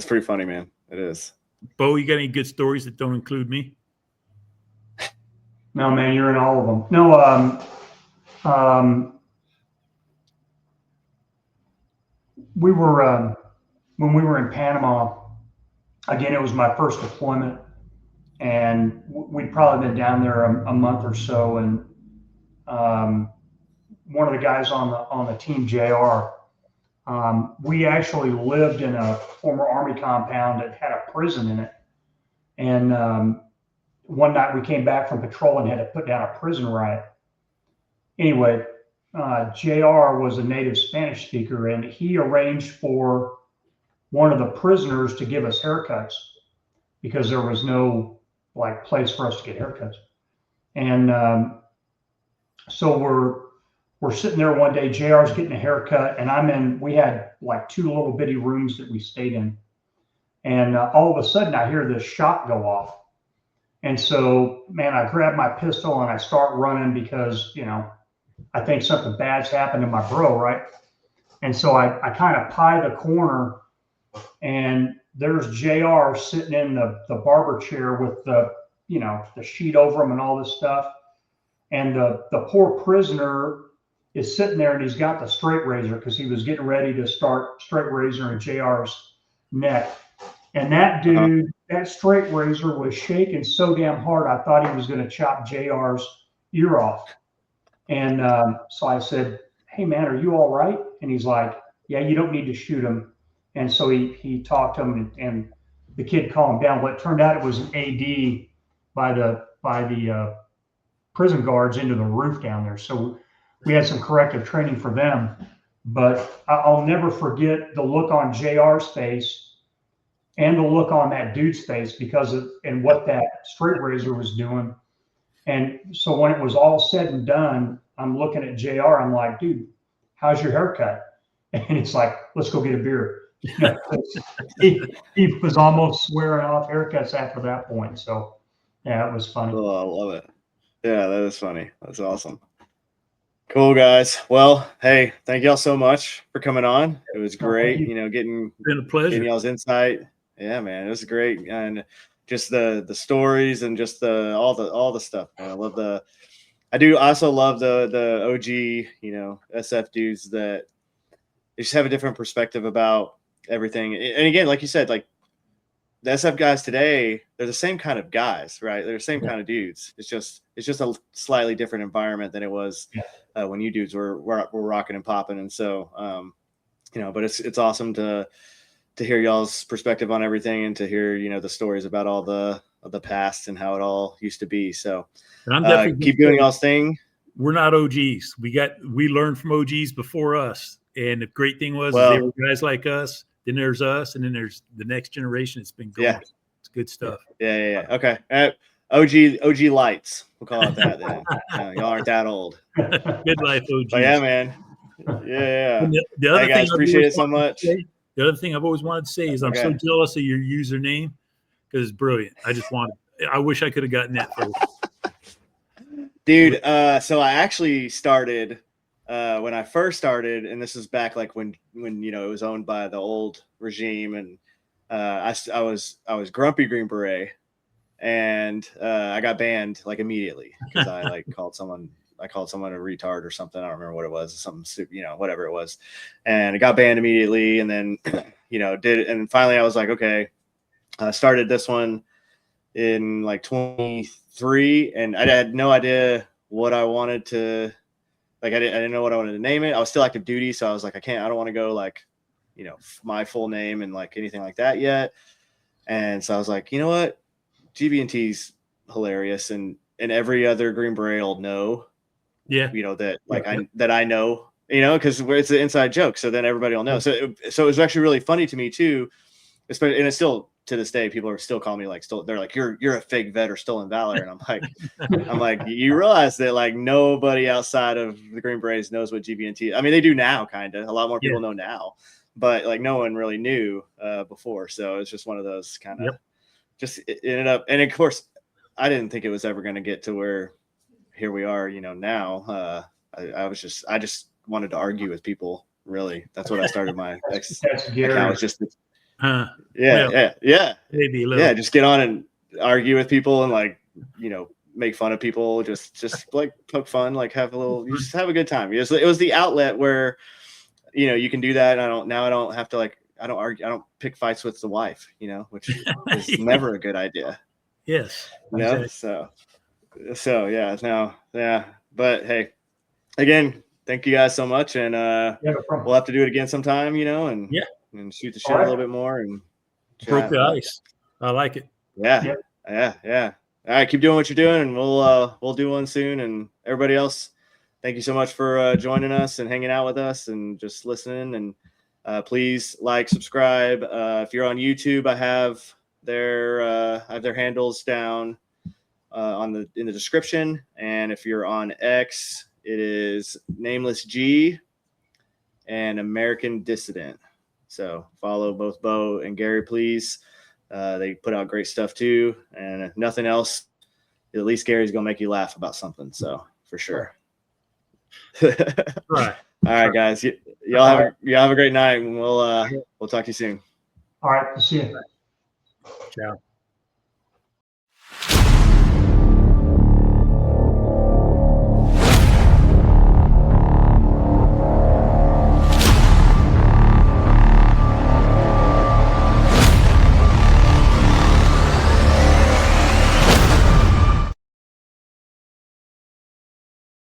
A: pretty funny, man. It is.
D: Bo, you got any good stories that don't include me?
B: No, man, you're in all of them. No, we were when we were in Panama. Again, it was my first deployment, and we'd probably been down there a month or so. And one of the guys on the team, JR, we actually lived in a former Army compound that had a prison in it. And one night we came back from patrol and had to put down a prison riot. Anyway, JR was a native Spanish speaker, and he arranged for one of the prisoners to give us haircuts because there was no like place for us to get haircuts. And so we're sitting there one day, JR's getting a haircut, and we had like two little bitty rooms that we stayed in. And all of a sudden I hear this shot go off. And so, man, I grab my pistol and I start running because, you know, I think something bad's happened to my bro, right? And so I kind of pie the corner, and there's JR sitting in the barber chair with the sheet over him and all this stuff. And the poor prisoner is sitting there, and he's got the straight razor because he was getting ready to start straight razor in JR's neck. And that dude, that straight razor was shaking so damn hard, I thought he was going to chop JR's ear off. And so I said, hey, man, are you all right? And he's like, yeah, you don't need to shoot him. And so he talked to him, and the kid calmed down. Well, it turned out it was an AD by the prison guards into the roof down there. So we had some corrective training for them. But I'll never forget the look on JR's face and the look on that dude's face and what that straight razor was doing. And so when it was all said and done, I'm looking at JR. I'm like, dude, how's your haircut? And it's like, let's go get a beer. You know, he was almost swearing off haircuts after that point. So yeah, it was funny.
A: Oh, I love it. Yeah, that is funny. That's awesome. Cool, guys. Well, hey, thank y'all so much for coming on. It was great, you know, getting
D: been a pleasure.
A: Getting y'all's insight. Yeah, man, it was great. And just the stories and just all the stuff. Man. I also love the OG, you know, SF dudes that they just have a different perspective about everything. And again, like you said, like the SF guys today, they're the same kind of guys, right? They're the same kind of dudes. It's just a slightly different environment than it was when you dudes were rocking and popping. And so, you know, but it's awesome to hear y'all's perspective on everything and to hear, you know, the stories about all the past and how it all used to be. So keep doing y'all's thing.
D: We're not OGs. We learned from OGs before us. And the great thing was they were guys like us. Then there's us, and then there's the next generation. It's been going. Yeah. It's good stuff.
A: Yeah. Okay. OG lights. We'll call it that then. Y'all aren't that old.
D: Good life, OG.
A: But yeah, man. Yeah.
D: And the other
A: Hey, guys,
D: thing I've
A: appreciate
D: always
A: it so
D: wanted to
A: much.
D: say- the other thing I've always wanted to say is I'm so
A: Okay.
D: jealous of your username because it's brilliant. I wish I could have gotten that first.
A: Dude, so I actually started when I first started, and this is back like when you know it was owned by the old regime, and I was Grumpy Green Beret, and I got banned like immediately because I like called someone a retard or something. I don't remember what it was, something stupid, you know, whatever it was, and it got banned immediately. And then you know and finally I was like, okay, I started this one in like 23, and I had no idea what I wanted to like. I didn't know what I wanted to name it. I was still active duty, so I was like, I don't want to go like, you know, my full name and like anything like that yet. And so I was like, you know what, GBNT's hilarious, and every other Green Beret will know,
D: Yeah.
A: you know, that like I know, you know, because it's an inside joke, so then everybody will know. So it was actually really funny to me too, especially, and it's still to this day, people are still calling me like, they're like, you're a fake vet or stolen valor. And I'm like, you realize that like nobody outside of the Green Berets knows what GBNT, I mean, they do now, kind of, a lot more people know now, but like no one really knew before. So it's just one of those kind of, just it ended up. And of course I didn't think it was ever going to get to where here we are, you know, now. I just wanted to argue with people. Really. That's what I started my account, was just yeah.
D: Maybe a little.
A: Yeah, just get on and argue with people and like, you know, make fun of people, just like poke fun, like have a little, you just have a good time. It was the outlet where, you know, you can do that. And I don't have to like, I don't argue, I don't pick fights with the wife, you know, which is never a good idea.
D: Yes.
A: You know?
D: Exactly.
A: So yeah. But hey, again, thank you guys so much. And we'll have to do it again sometime, you know, and shoot the shit a little bit more and
D: broke the ice. I like it.
A: Yeah. All right, keep doing what you're doing, and we'll do one soon. And everybody else, thank you so much for joining us and hanging out with us and just listening. And please like, subscribe. If you're on YouTube, I have their handles down in the description. And if you're on X, it is Nameless G and American Dissident. So follow both Bo and Gary, please. They put out great stuff too. And if nothing else, at least Gary's gonna make you laugh about something. So for sure.
D: Right.
A: All right, guys. Y'all have a great night, and we'll talk to you soon.
B: All right. See you.
D: Ciao.